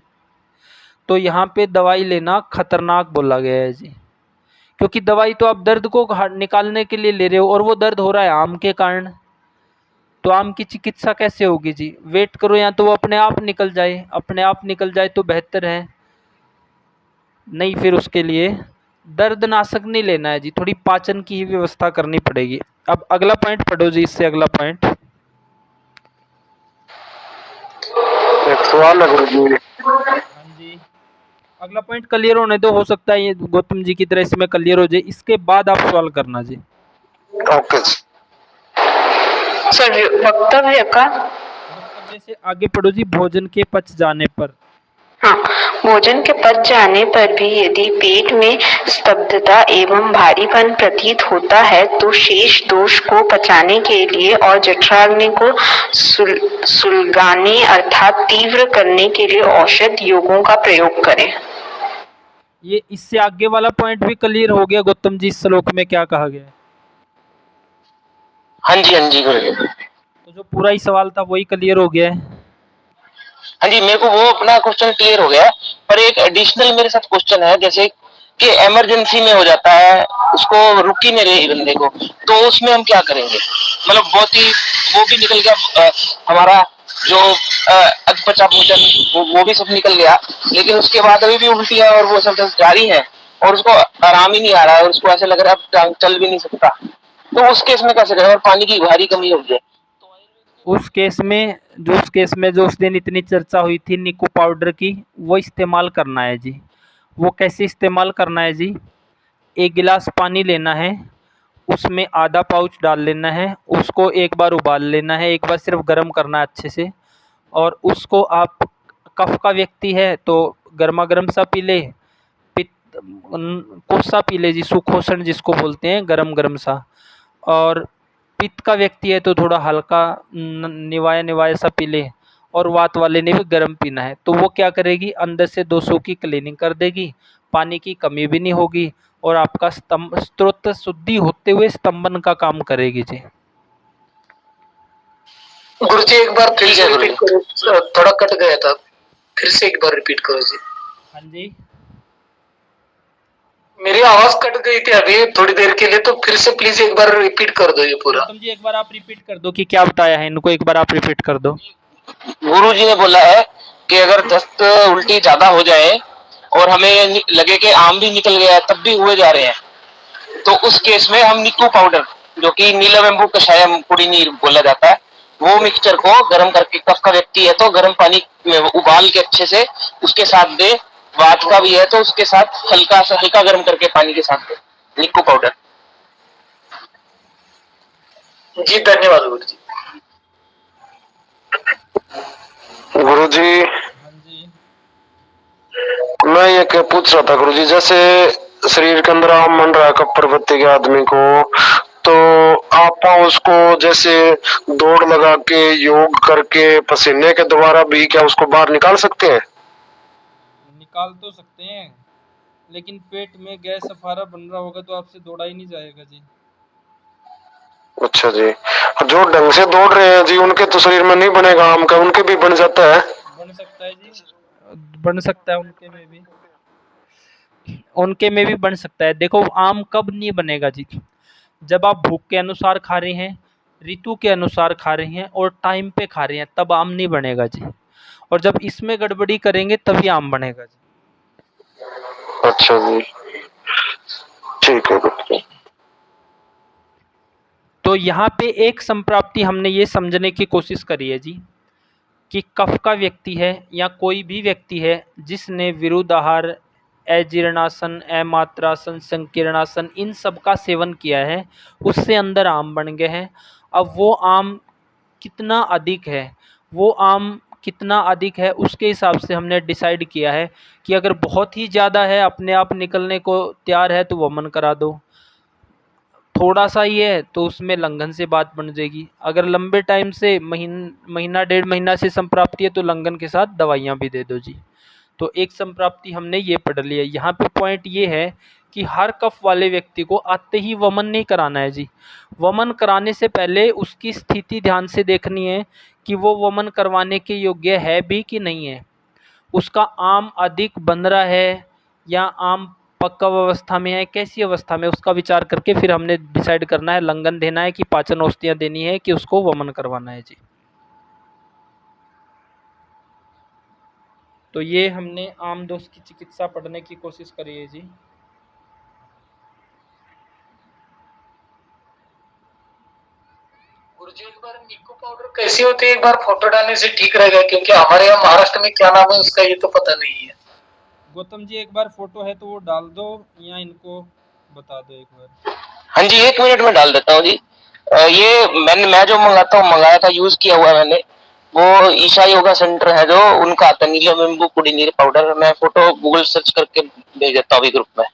तो यहाँ पे दवाई लेना खतरनाक बोला गया है जी, क्योंकि दवाई तो आप दर्द को निकालने के लिए ले रहे हो और वो दर्द हो रहा है आम के कारण, तो आम की चिकित्सा कैसे होगी जी? वेट करो या तो वो अपने आप निकल जाए, अपने आप निकल जाए तो बेहतर है, नहीं फिर उसके लिए दर्दनाशक नहीं लेना है जी, थोड़ी पाचन की ही व्यवस्था करनी पड़ेगी। अब अगला पॉइंट पढ़ो जी, इससे अगला पॉइंट। एक सवाल है गुरुजी। हाँ जी, अगला पॉइंट क्लियर होने दो, हो सकता है ये गौतम जी की तरह इसमें क्लियर हो जाए, इसके बाद आप सवाल करना जी। ओके सर वक्तव्य का वक्तव्य से आगे पढ़ो जी, भोजन के पच जाने पर। हाँ, भोजन के पच जाने पर भी यदि पेट में स्तब्धता एवं भारीपन प्रतीत होता है तो शेष दोष को पचाने के लिए और जठराग्नि को सुलगाने अर्थात तीव्र करने के लिए औषध योगों का प्रयोग करें। ये इससे आगे वाला पॉइंट भी क्लियर हो गया गौतम जी, इस श्लोक में क्या कहा गया है? हाँ जी गुरुजी। तो जो पूरा ही सवाल था वही क्लियर हो गया है। हाँ जी, मेरे को वो अपना क्वेश्चन क्लियर हो गया, पर एक एडिशनल मेरे साथ क्वेश्चन है, जैसे कि इमरजेंसी में हो जाता है, उसको रुक ही नहीं रही बंदे को, तो उसमें हम क्या करेंगे? मतलब बहुत ही वो भी निकल गया हमारा जो अधपचा भोजन, वो भी सब निकल गया, लेकिन उसके बाद अभी भी उल्टियां और वो सब जारी है और उसको आराम ही नहीं आ रहा है और उसको ऐसे लग रहा है अब चल भी नहीं सकता, तो उस केस में कैसे करें? और पानी की भारी कमी हो गई है। उस केस में जो उस दिन इतनी चर्चा हुई थी निको पाउडर की, वो इस्तेमाल करना है जी। वो कैसे इस्तेमाल करना है जी? 1 गिलास पानी लेना है, उसमें आधा पाउच डाल लेना है, उसको एक बार उबाल लेना है, एक बार सिर्फ गर्म करना है अच्छे से, और उसको आप कफ का व्यक्ति है तो गर्मा गर्म सा पी ले, कोसा पी ले जी, सुखोषण जिसको बोलते हैं, गरम गरम सा। और पित्त का व्यक्ति है तो थोड़ा हल्का निवाया सा पी ले, और वात वाले ने भी गर्म पीना है। तो वो क्या करेगी, अंदर से दोषों की क्लीनिंग कर देगी, पानी की कमी भी नहीं होगी और आपका स्त्रोत शुद्धि होते हुए स्तंभन का काम करेगी जी। गुरुजी एक बार फिर से रिपीट करो, थोड़ा कट गया था, फिर से एक बार रिपीट करो जी। हाँ जी, मेरी आवाज कट गई थी अभी थोड़ी देर के लिए, तो फिर से प्लीज एक बार रिपीट कर दो ये पूरा। गौतम जी एक बार आप रिपीट कर दो कि क्या बताया है इनको, एक बार आप रिपीट कर दो। गुरु जी ने बोला है कि अगर दस्त उल्टी ज्यादा हो जाए और हमें लगे कि आम भी निकल गया है तब भी हुए जा रहे हैं, तो उस केस में हम निक्कू पाउडर, जो कि नीलबेम्बू कषायम पुड़ी नीर बोला जाता है, वो मिक्सचर को गर्म करके, कफ का व्यक्ति है तो गर्म पानी में उबाल के अच्छे से उसके साथ दे, वात का भी है तो उसके साथ हल्का गर्म करके पानी के साथ दे निक्कू पाउडर। जी धन्यवाद गुरु जी। गुरु जी हाँ जी, मैं ये क्या पूछ रहा था गुरु जी, जैसे शरीर के अंदर आम बन रहा है कप प्रवृत्ति के आदमी को, तो आप उसको जैसे दौड़ लगा के योग करके पसीने के द्वारा भी क्या उसको बाहर निकाल सकते हैं? निकाल तो सकते हैं, लेकिन पेट में गैस अफारा बन रहा होगा तो आपसे दौड़ा ही नहीं जाएगा जी। अच्छा जी, जो ढंग से दौड़ रहे हैं जी उनके तो शरीर में नहीं बनेगा आम का, उनके भी बन जाता है? बन सकता है जी, बन सकता है, उनके में भी बन सकता है। देखो आम कब नहीं बनेगा जी, जब आप भूख के अनुसार खा रहे हैं, ऋतु के अनुसार खा रहे हैं और टाइम पे खा रहे हैं, तब आम नहीं बनेगा जी। और जब इसमें गड़बड़ी करेंगे तभी आम बनेगा जी। अच्छा जी, ठीक है गुरु जी। तो यहाँ पे एक संप्राप्ति हमने ये समझने की कोशिश करी है जी कि कफ का व्यक्ति है या कोई भी व्यक्ति है जिसने विरुद्ध आहार, अजीर्णासन, अमात्रासन, संकीर्णासन, इन सब का सेवन किया है, उससे अंदर आम बन गए हैं। अब वो आम कितना अधिक है, वो आम कितना अधिक है उसके हिसाब से हमने डिसाइड किया है कि अगर बहुत ही ज़्यादा है, अपने आप निकलने को तैयार है, तो वमन करा दो। थोड़ा सा ही है तो उसमें लंघन से बात बन जाएगी। अगर लंबे टाइम से महीना 1.5 महीना से संप्राप्ति है तो लंघन के साथ दवाइयाँ भी दे दो जी। तो एक संप्राप्ति हमने ये पढ़ लिया। यहाँ पे पॉइंट ये है कि हर कफ वाले व्यक्ति को आते ही वमन नहीं कराना है जी। वमन कराने से पहले उसकी स्थिति ध्यान से देखनी है कि वो वमन करवाने के योग्य है भी कि नहीं है, उसका आम अधिक बन रहा है या आम पक्का अवस्था में है, कैसी अवस्था में, उसका विचार करके फिर हमने डिसाइड करना है लंघन देना है कि पाचन औषधियाँ देनी है कि उसको वमन करवाना है जी। तो ये हमने आम दोष की चिकित्सा पढ़ने की कोशिश करी है जी। गुरुजी एक बार निको पाउडर कैसी होती है, एक बार फोटो डालने से ठीक रहेगा, क्योंकि हमारे यहाँ महाराष्ट्र में क्या नाम है उसका ये तो पता नहीं है। गौतम जी एक बार फोटो है तो वो डाल दो या इनको बता दो एक बार। हाँ जी, 1 मिनट में डाल देता हूँ जी। ये मैं जो मंगाया था यूज किया हुआ है मैंने, वो ईशा योगा सेंटर है जो, उनका आता है नीलम नींबू कुड़ीनीर पाउडर। मैं फोटो गूगल सर्च करके भेज देता हूँ अभी ग्रुप में।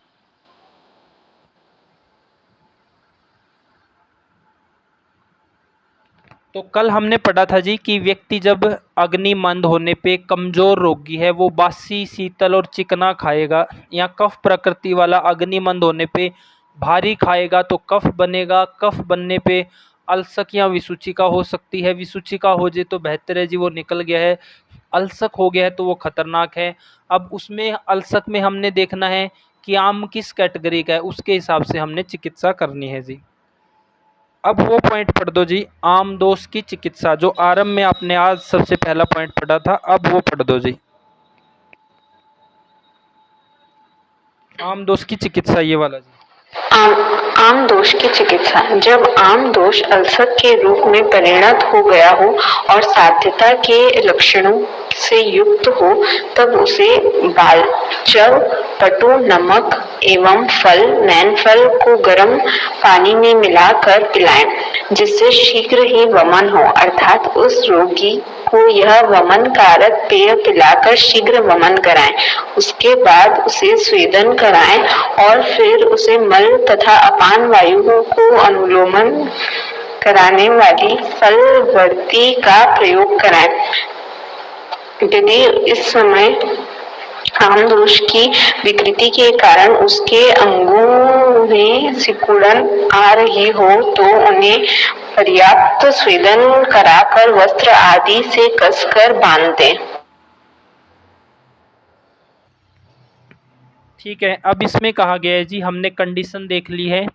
तो कल हमने पढ़ा था जी कि व्यक्ति जब अग्नि मंद होने पे कमजोर रोगी है वो बासी शीतल और चिकना खाएगा, या कफ प्रकृति वाला अग्नि मंद होने पे भारी खाएगा तो कफ बनेगा। कफ बनने पे अल्सक या विसूचिका हो सकती है। विसूचिका हो जाए तो बेहतर है जी, वो निकल गया है। अल्सक हो गया है तो वो खतरनाक है। अब उसमें अल्सक में हमने देखना है कि आम किस कैटेगरी का है, उसके हिसाब से हमने चिकित्सा करनी है जी। अब वो पॉइंट पढ़ दो जी, आम दोष की चिकित्सा, जो आरंभ में आपने आज सबसे पहला पॉइंट पढ़ा था, अब वो पढ़ दो जी। आम दोष की चिकित्सा ये वाला जी। आम दोष की चिकित्सा। जब आम दोष अल्सर के रूप में परिणत हो गया हो और साध्यता के लक्षणों से युक्त हो, तब उसे बालचव, पटु, नमक एवं फल, नैन फल को गर्म पानी में मिलाकर पिलाएं, जिससे शीघ्र ही वमन हो। अर्थात उस रोगी को यह वमन कारक पेय पिलाकर शीघ्र वमन कराएं। उसके बाद उसे स्वेदन कराएं और फिर उसे मल तथा अपान वायुओं को अनुलोमन कराने वाली फलवर्ती का प्रयोग कराएं। यदि इस समय आम दोष की विकृति के कारण उसके अंगों में सिकुड़न आ रही हो तो उन्हें पर्याप्त स्वेदन कराकर वस्त्र आदि से कसकर बांध दें। ठीक है, अब इसमें कहा गया है जी, हमने कंडीशन देख ली है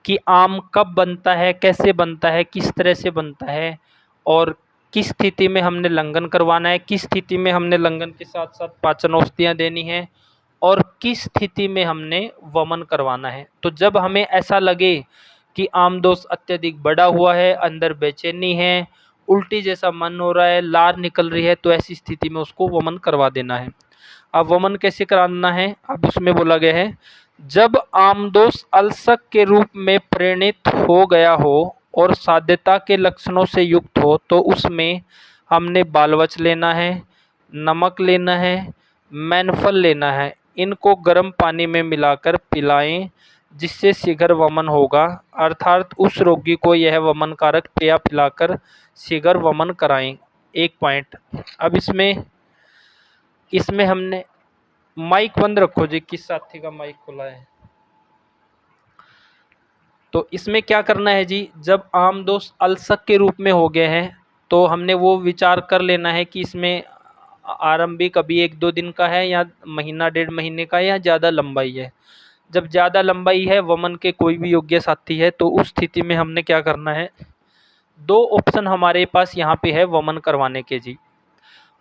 कि आम कब बनता है, कैसे बनता है, किस तरह से बनता है, और किस स्थिति में हमने लंघन करवाना है, किस स्थिति में हमने लंघन के साथ साथ पाचन औषधियाँ देनी है, और किस स्थिति में हमने वमन करवाना है। तो जब हमें ऐसा लगे कि आम दोष अत्यधिक बढ़ा हुआ है, अंदर बेचैनी है, उल्टी जैसा मन हो रहा है, लार निकल रही है, तो ऐसी स्थिति में उसको वमन करवा देना है। अब वमन कैसे कराना है, अब उसमें बोला गया है, जब आमदोष अल्सक के रूप में परिणित हो गया हो और साध्यता के लक्षणों से युक्त हो, तो उसमें हमने बालवच लेना है, नमक लेना है, मैनफल लेना है। इनको गर्म पानी में मिलाकर पिलाएं, जिससे शीघ्र वमन होगा। अर्थात उस रोगी को यह वमन कारक पेय पिलाकर शीघ्र वमन कराएं। एक पॉइंट। अब इसमें हमने माइक बंद रखो जी, किस साथी का माइक खुला है। तो इसमें क्या करना है जी, जब आम दोष अल्सक के रूप में हो गए हैं तो हमने वो विचार कर लेना है कि इसमें आरंभिक अभी 1-2 दिन का है या महीना 1.5 महीने का है या ज़्यादा लंबाई है। जब ज़्यादा लंबाई है, वमन के कोई भी योग्य साथी है, तो उस स्थिति में हमने क्या करना है, 2 ऑप्शन हमारे पास यहाँ पे है वमन करवाने के जी।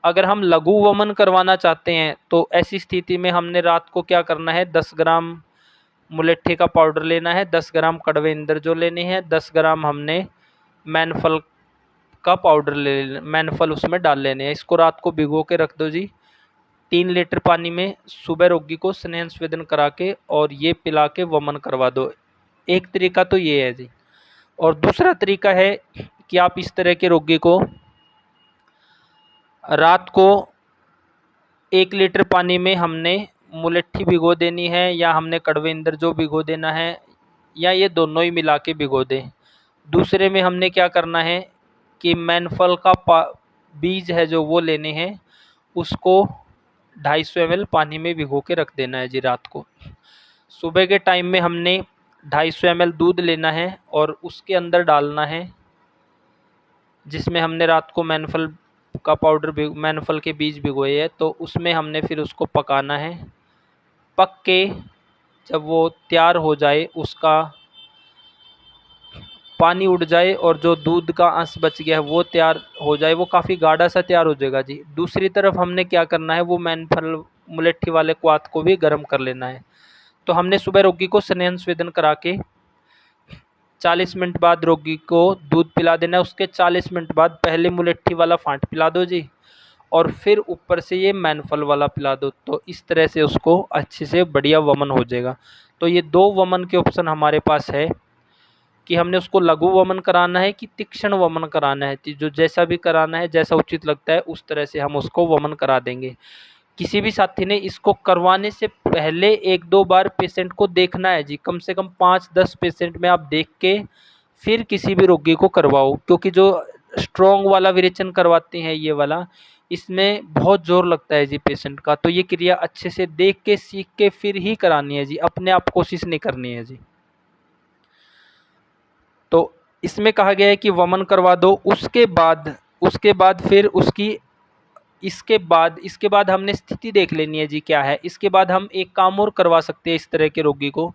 अगर हम लघु वमन करवाना चाहते हैं तो ऐसी स्थिति में हमने रात को क्या करना है, 10 ग्राम मुलेट्ठी का पाउडर लेना है, 10 ग्राम कड़वे इंद्रजो लेने हैं, 10 ग्राम हमने मैनफल का पाउडर मैनफल उसमें डाल लेने हैं। इसको रात को भिगो के रख दो जी 3 लीटर पानी में। सुबह रोगी को स्नेह स्वेदन करा के और ये पिला के वमन करवा दो। एक तरीका तो ये है जी। और दूसरा तरीका है कि आप इस तरह के रोगी को रात को 1 लीटर पानी में हमने मुलेट्ठी भिगो देनी है, या हमने कड़वे इंद्रजो भिगो देना है, या ये दोनों ही मिला के भिगो दें। दूसरे में हमने क्या करना है कि मैनफल का बीज है जो वो लेने हैं, उसको 250 ml पानी में भिगो के रख देना है जी रात को। सुबह के टाइम में हमने 250 ml दूध लेना है और उसके अंदर डालना है जिसमें हमने रात को मैनफल का पाउडर मैनफल के बीज भिगोए हैं, तो उसमें हमने फिर उसको पकाना है। पक के जब वो तैयार हो जाए, उसका पानी उड़ जाए और जो दूध का अंश बच गया है वो तैयार हो जाए, वो काफ़ी गाढ़ा सा तैयार हो जाएगा जी। दूसरी तरफ हमने क्या करना है, वो मैनफल मुलेट्ठी वाले क्वाथ को भी गर्म कर लेना है। तो हमने सुबह रोगी को स्नेह स्वेदन करा के 40 मिनट बाद रोगी को दूध पिला देना है। उसके 40 मिनट बाद पहले मुलेट्ठी वाला फांट पिला दो जी, और फिर ऊपर से ये मैनफल वाला पिला दो। तो इस तरह से उसको अच्छे से बढ़िया वमन हो जाएगा। तो ये 2 वमन के ऑप्शन हमारे पास है। कि हमने उसको लघु वमन कराना है कि तीक्ष्ण वमन कराना है। जो जैसा भी कराना है, जैसा उचित लगता है उस तरह से हम उसको वमन करा देंगे। किसी भी साथी ने इसको करवाने से पहले 1-2 बार पेशेंट को देखना है जी। कम से कम 5-10 पेशेंट में आप देख के फिर किसी भी रोगी को करवाओ, क्योंकि जो स्ट्रॉन्ग वाला विरेचन करवाते हैं ये वाला, इसमें बहुत ज़ोर लगता है जी पेशेंट का। तो ये क्रिया अच्छे से देख के सीख के फिर ही करानी है जी, अपने आप कोशिश नहीं करनी है जी। तो इसमें कहा गया है कि वमन करवा दो, उसके बाद फिर उसकी इसके बाद हमने स्थिति देख लेनी है जी क्या है। इसके बाद हम एक काम और करवा सकते हैं इस तरह के रोगी को।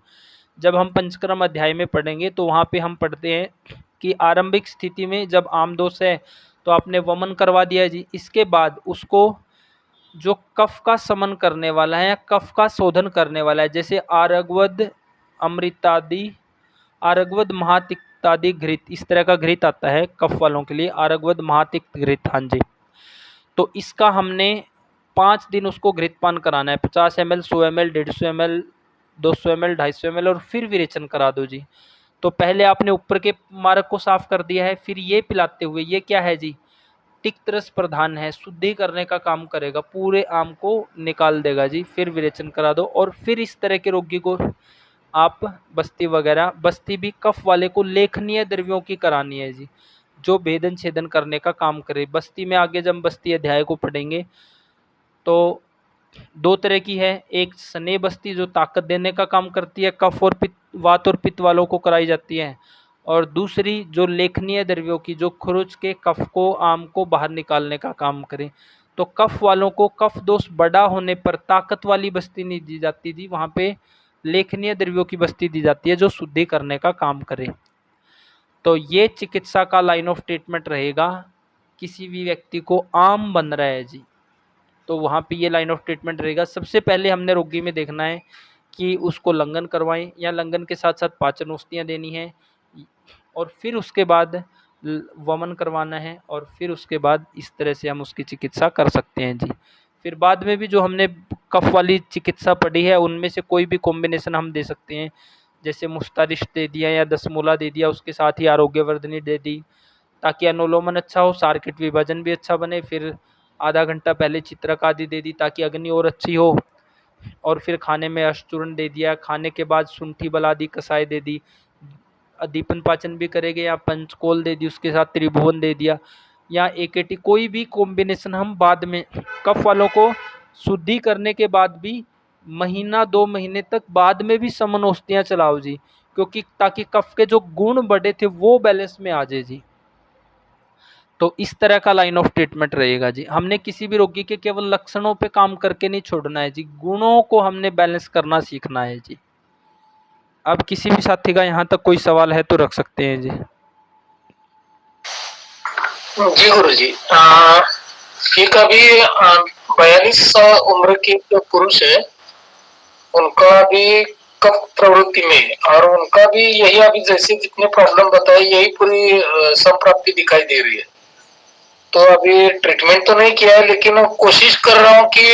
जब हम पंचकर्म अध्याय में पढ़ेंगे तो वहाँ पे हम पढ़ते हैं कि आरंभिक स्थिति में जब आमदोष है तो आपने वमन करवा दिया जी। इसके बाद उसको जो कफ का शमन करने वाला है या कफ का शोधन करने वाला है, जैसे आरगवद अमृतादि, आरगवद महातिक्तादि घृत, इस तरह का घृत आता है कफ वालों के लिए, आरगवद महातिक्त घृत। हाँ जी, तो इसका हमने 5 दिन उसको घृतपान कराना है। 50 ml, 100 ml, 150 ml, 200 ml, 250 ml और फिर विरेचन करा दो जी। तो पहले आपने ऊपर के मार्ग को साफ कर दिया है, फिर ये पिलाते हुए, ये क्या है जी, तिक्त रस प्रधान है, शुद्धि करने का काम करेगा, पूरे आम को निकाल देगा जी। फिर विरेचन करा दो और फिर इस तरह के रोगी को आप बस्ती वगैरह, बस्ती भी कफ वाले को लेखनीय द्रव्यों की करानी है जी, जो भेदन छेदन करने का काम करे। बस्ती में आगे जब बस्ती अध्याय को पढ़ेंगे तो 2 तरह की है, एक स्नेह बस्ती जो ताकत देने का काम करती है, कफ और पित्त, वात और पित्त वालों को कराई जाती है, और दूसरी जो लेखनीय द्रव्यों की, जो खुरुच के कफ को, आम को बाहर निकालने का काम करे। तो कफ वालों को कफ दोष बड़ा होने पर ताकत वाली बस्ती नहीं दी जाती थी, वहाँ पे लेखनीय द्रव्यों की बस्ती दी जाती है जो शुद्धि करने का काम करे। तो ये चिकित्सा का लाइन ऑफ ट्रीटमेंट रहेगा। किसी भी व्यक्ति को आम बन रहा है जी, तो वहाँ पे ये लाइन ऑफ ट्रीटमेंट रहेगा। सबसे पहले हमने रोगी में देखना है कि उसको लंघन करवाएं या लंघन के साथ साथ पाचन औषधियाँ देनी है, और फिर उसके बाद वमन करवाना है, और फिर उसके बाद इस तरह से हम उसकी चिकित्सा कर सकते हैं जी। फिर बाद में भी जो हमने कफ वाली चिकित्सा पढ़ी है उनमें से कोई भी कॉम्बिनेशन हम दे सकते हैं, जैसे मुस्तारिश दे दिया या दसमूला दे दिया, उसके साथ ही आरोग्यवर्धनी दे दी, ताकि अनुलोमन अच्छा हो, सार्किट विभाजन भी अच्छा बने। फिर आधा घंटा पहले चित्रक आदि दे दी ताकि अग्नि और अच्छी हो, और फिर खाने में अष्टचूर्ण दे दिया, खाने के बाद शुंठी बल आदि कषाय दे दी, दीपन पाचन भी करेंगे, या पंचकोल दे दी, उसके साथ त्रिभुवन दे दिया, या एकेटी, कोई भी कॉम्बिनेशन हम बाद में कफ वालों को शुद्धि करने के बाद भी महीना 2 महीने तक बाद में भी समन औषधियाँ चलाओ जी, क्योंकि ताकि कफ के जो गुण बढ़े थे वो बैलेंस में आ जाए जी। तो इस तरह का लाइन ऑफ ट्रीटमेंट रहेगा जी। हमने किसी भी रोगी के केवल लक्षणों पे काम करके नहीं छोड़ना है जी, गुणों को हमने बैलेंस करना सीखना है जी। अब किसी भी साथी का यहाँ तक कोई सवाल है तो रख सकते हैं जी। जी गुरु जी, एक अभी 42 उम्र के जो पुरुष है, उनका भी कफ प्रवृत्ति में है, और उनका भी यही अभी जैसे जितने प्रॉब्लम बताए यही पूरी संप्राप्ति दिखाई दे रही है। तो अभी ट्रीटमेंट तो नहीं किया है, लेकिन मैं कोशिश कर रहा हूँ कि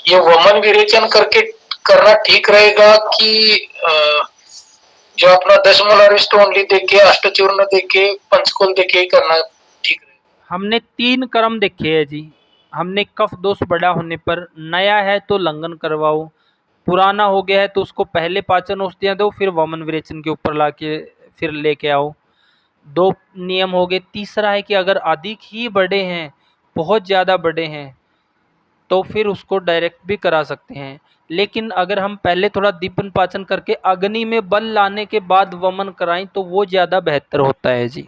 ये वमन विरेचन करके करना ठीक रहेगा कि जो अपना 10 मोलारिस्ट ओनली देके, अष्टचूर्ण देके, पंचकोल देके करना ठीक रहेगा। हमने 3 क्रम देखे हैं जी। हमने कफ दोष बड़ा होने पर, नया है तो लंघन करवाओ, पुराना हो गया है तो उसको पहले पाचन औषधियाँ दो, फिर वमन विरेचन के ऊपर लाके फिर लेके आओ। 2 नियम हो गए। तीसरा है कि अगर अधिक ही बड़े हैं, बहुत ज़्यादा बड़े हैं, तो फिर उसको डायरेक्ट भी करा सकते हैं। लेकिन अगर हम पहले थोड़ा दीपन पाचन करके अग्नि में बल लाने के बाद वमन कराएं तो वो ज़्यादा बेहतर होता है जी।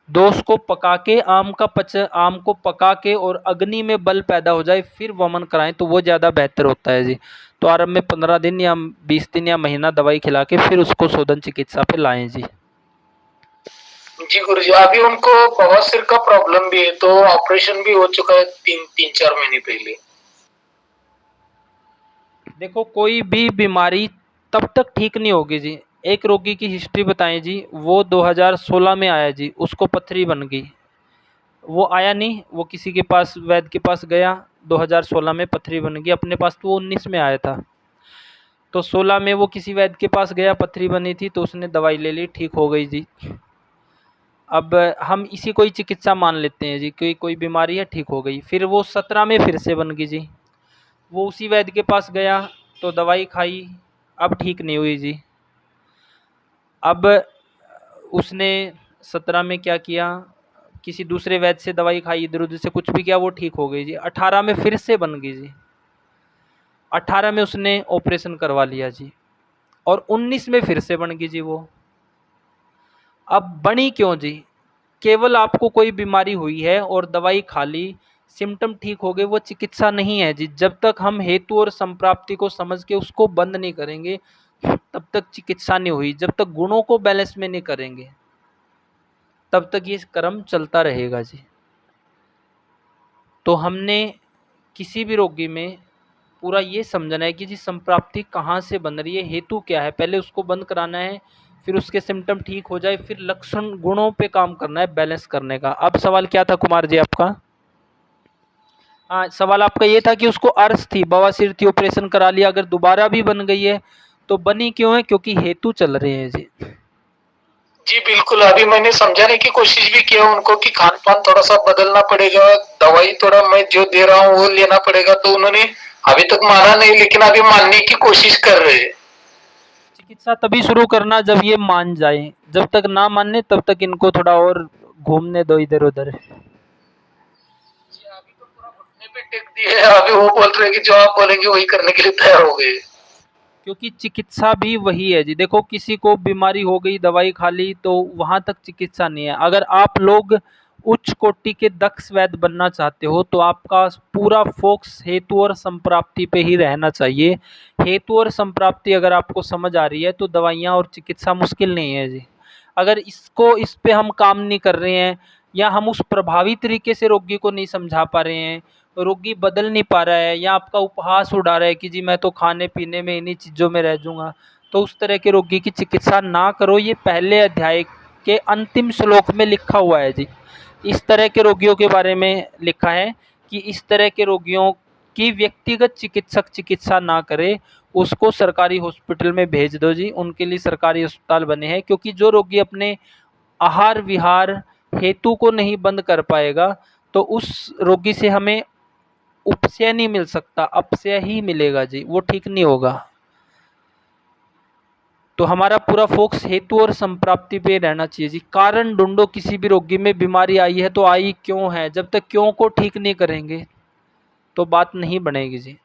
दोष को पका के, आम को पका के और अग्नि में बल पैदा हो जाए फिर वमन कराएं तो वो ज़्यादा बेहतर होता है जी। तो आरंभ में 15 दिन या 20 दिन या महीना दवाई खिला के फिर उसको शोधन चिकित्सा पे लाएं जी। जी गुरु जी, अभी उनको बवासीर का प्रॉब्लम भी है, तो ऑपरेशन भी हो चुका है 3-4 महीने पहले। देखो, कोई भी बीमारी तब तक ठीक नहीं होगी जी। एक रोगी की हिस्ट्री बताएं जी, वो 2016 में आया जी, उसको पथरी बन गई। वो आया नहीं, वो किसी के पास, वैद्य के पास गया, 2016 में पथरी बन गई। अपने पास तो वो 19 में आया था। तो 16 में वो किसी वैद्य के पास गया, पथरी बनी थी तो उसने दवाई ले ली, ठीक हो गई जी। अब हम इसी को ही चिकित्सा मान लेते हैं जी, कोई बीमारी है, ठीक हो गई। फिर वो 17 में फिर से बन गई जी। वो उसी वैद्य के पास गया तो दवाई खाई, अब ठीक नहीं हुई जी। अब उसने 17 में क्या किया, किसी दूसरे वैद्य से दवाई खाई, इधर उधर से कुछ भी किया, वो ठीक हो गई जी। 18 में फिर से बन गई जी। 18 में उसने ऑपरेशन करवा लिया जी, और 19 में फिर से बन गई जी वो। अब बनी क्यों जी? केवल आपको कोई बीमारी हुई है और दवाई खा ली, सिम्टम ठीक हो गए, वो चिकित्सा नहीं है जी। जब तक हम हेतु और संप्राप्ति को समझ के उसको बंद नहीं करेंगे तब तक चिकित्सा नहीं हुई। जब तक गुणों को बैलेंस में नहीं करेंगे तब तक ये क्रम चलता रहेगा जी। तो हमने किसी भी रोगी में पूरा ये समझना है कि जी संप्राप्ति कहाँ से बन रही है, हेतु क्या है, पहले उसको बंद कराना है, फिर उसके सिम्टम ठीक हो जाए, फिर लक्षण गुणों पे काम करना है, बैलेंस करने का। अब सवाल क्या था कुमार जी आपका? हाँ, सवाल आपका ये था कि उसको अर्श थी, बवासीर थी, ऑपरेशन करा लिया, अगर दोबारा भी बन गई है तो बनी क्यों है? क्योंकि हेतु चल रहे हैं जी। जी बिल्कुल, अभी मैंने समझाने की कोशिश भी किया उनको कि खान पान थोड़ा सा बदलना पड़ेगा, दवाई थोड़ा मैं जो दे रहा हूँ वो लेना पड़ेगा, तो उन्होंने अभी तक माना नहीं, लेकिन अभी मानने की कोशिश कर रहे हैं। चिकित्सा तभी शुरू करना जब ये मान जाए, जब तक ना माने तब तक इनको थोड़ा और घूमने दो इधर उधर। जी, अभी तो पूरा घुटने पे टेक दिए है, अभी वो बोल रहे हैं कि जो आप बोलेंगे वही करने के लिए तैयार हो गए। क्योंकि चिकित्सा भी वही है जी। देखो, किसी को बीमारी हो गई, दवाई खा ली, तो वहां तक चिकित्सा नहीं है। अगर आप लोग उच्च कोटि के दक्ष वैद्य बनना चाहते हो तो आपका पूरा फोकस हेतु और संप्राप्ति पे ही रहना चाहिए। हेतु और संप्राप्ति अगर आपको समझ आ रही है तो दवाइयाँ और चिकित्सा मुश्किल नहीं है जी। अगर इस पे हम काम नहीं कर रहे हैं, या हम उस प्रभावी तरीके से रोगी को नहीं समझा पा रहे हैं, रोगी बदल नहीं पा रहा है, या आपका उपहास उड़ा रहा है कि जी मैं तो खाने पीने में इन्हीं चीज़ों में रह जाऊंगा, तो उस तरह के रोगी की चिकित्सा ना करो। ये पहले अध्याय के अंतिम श्लोक में लिखा हुआ है जी। इस तरह के रोगियों के बारे में लिखा है कि इस तरह के रोगियों की व्यक्तिगत चिकित्सक चिकित्सा ना करे, उसको सरकारी हॉस्पिटल में भेज दो जी। उनके लिए सरकारी अस्पताल बने हैं, क्योंकि जो रोगी अपने आहार विहार हेतु को नहीं बंद कर पाएगा तो उस रोगी से हमें उपशय नहीं मिल सकता, अपशय ही मिलेगा जी, वो ठीक नहीं होगा। तो हमारा पूरा फोकस हेतु और संप्राप्ति पे रहना चाहिए जी। कारण ढूंढो, किसी भी रोगी में बीमारी आई है तो आई क्यों है। जब तक क्यों को ठीक नहीं करेंगे तो बात नहीं बनेगी जी।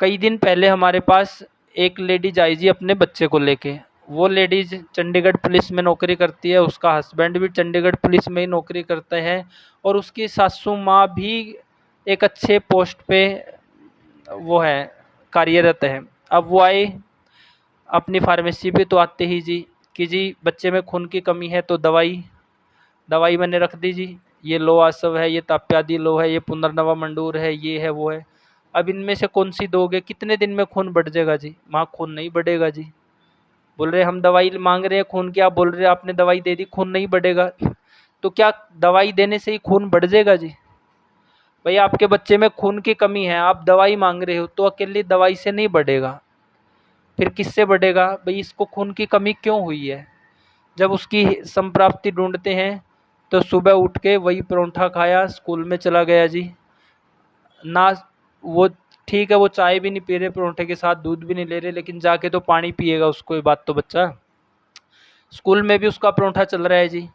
कई दिन पहले हमारे पास एक लेडीज आई जी अपने बच्चे को लेके। वो लेडीज चंडीगढ़ पुलिस में नौकरी करती है, उसका हस्बैंड भी चंडीगढ़ पुलिस में ही नौकरी करता है, और उसकी सासू माँ भी एक अच्छे पोस्ट पे वो है, कार्यरत है। अब वो आए अपनी फार्मेसी पे, तो आते ही जी कि जी बच्चे में खून की कमी है, तो दवाई मैंने रख दी जी, ये लो आसव है, ये ताप्यादि लो है, ये पुनर्नवा मंडूर है, ये है वो है। अब इनमें से कौन सी दोगे, कितने दिन में खून बढ़ जाएगा जी? वहाँ खून नहीं बढ़ेगा जी। बोल रहे हम दवाई मांग रहे हैं खून की, आप बोल रहे आपने दवाई दे दी, खून नहीं बढ़ेगा। तो क्या दवाई देने से ही खून बढ़ जाएगा जी? भाई आपके बच्चे में खून की कमी है, आप दवाई मांग रहे हो, तो अकेली दवाई से नहीं बढ़ेगा, फिर किससे बढ़ेगा? भाई इसको खून की कमी क्यों हुई है? जब उसकी संप्राप्ति ढूंढते हैं तो सुबह उठ के वही परोंठा खाया, स्कूल में चला गया जी। ना वो ठीक है, वो चाय भी नहीं पी रहे परोंठे के साथ, दूध भी नहीं ले रहे, लेकिन जाके तो पानी पिएगा उसको, ये बात तो बच्चा। स्कूल में भी उसका परोंठा चल रहा है जी।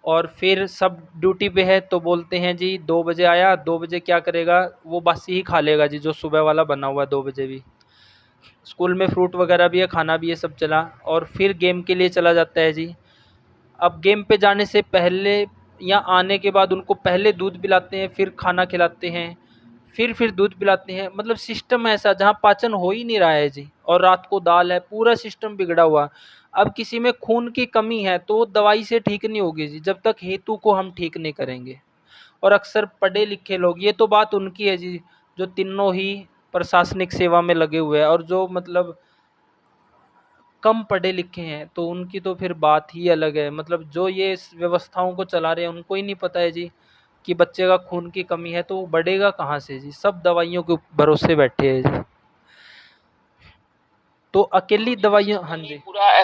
और फिर सब ड्यूटी पे है तो बोलते हैं जी 2 बजे आया, 2 बजे क्या करेगा? वो बासी ही खा लेगा जी, जो सुबह वाला बना हुआ है 2 बजे भी। स्कूल में फ्रूट वगैरह भी है, खाना भी है, सब चला, और फिर गेम के लिए चला जाता है जी। अब गेम पे जाने से पहले या आने के बाद उनको पहले दूध पिलाते हैं, फिर खाना खिलाते हैं, फिर दूध पिलाते हैं। मतलब सिस्टम ऐसा जहाँ पाचन हो ही नहीं रहा है जी, और रात को दाल है, पूरा सिस्टम बिगड़ा हुआ। अब किसी में खून की कमी है तो वो दवाई से ठीक नहीं होगी जी, जब तक हेतु को हम ठीक नहीं करेंगे। और अक्सर पढ़े लिखे लोग, ये तो बात उनकी है जी जो तीनों ही प्रशासनिक सेवा में लगे हुए हैं, और जो मतलब कम पढ़े लिखे हैं तो उनकी तो फिर बात ही अलग है। मतलब जो ये इस व्यवस्थाओं को चला रहे हैं उनको ही नहीं पता है जी। कि बच्चे का खून की कमी है, तो वो बढ़ेगा कहाँ से जी? सब दवाइयों के भरोसे बैठे हैं जी। तो अकेली दवाइयाँ, हाँ जी। पूरा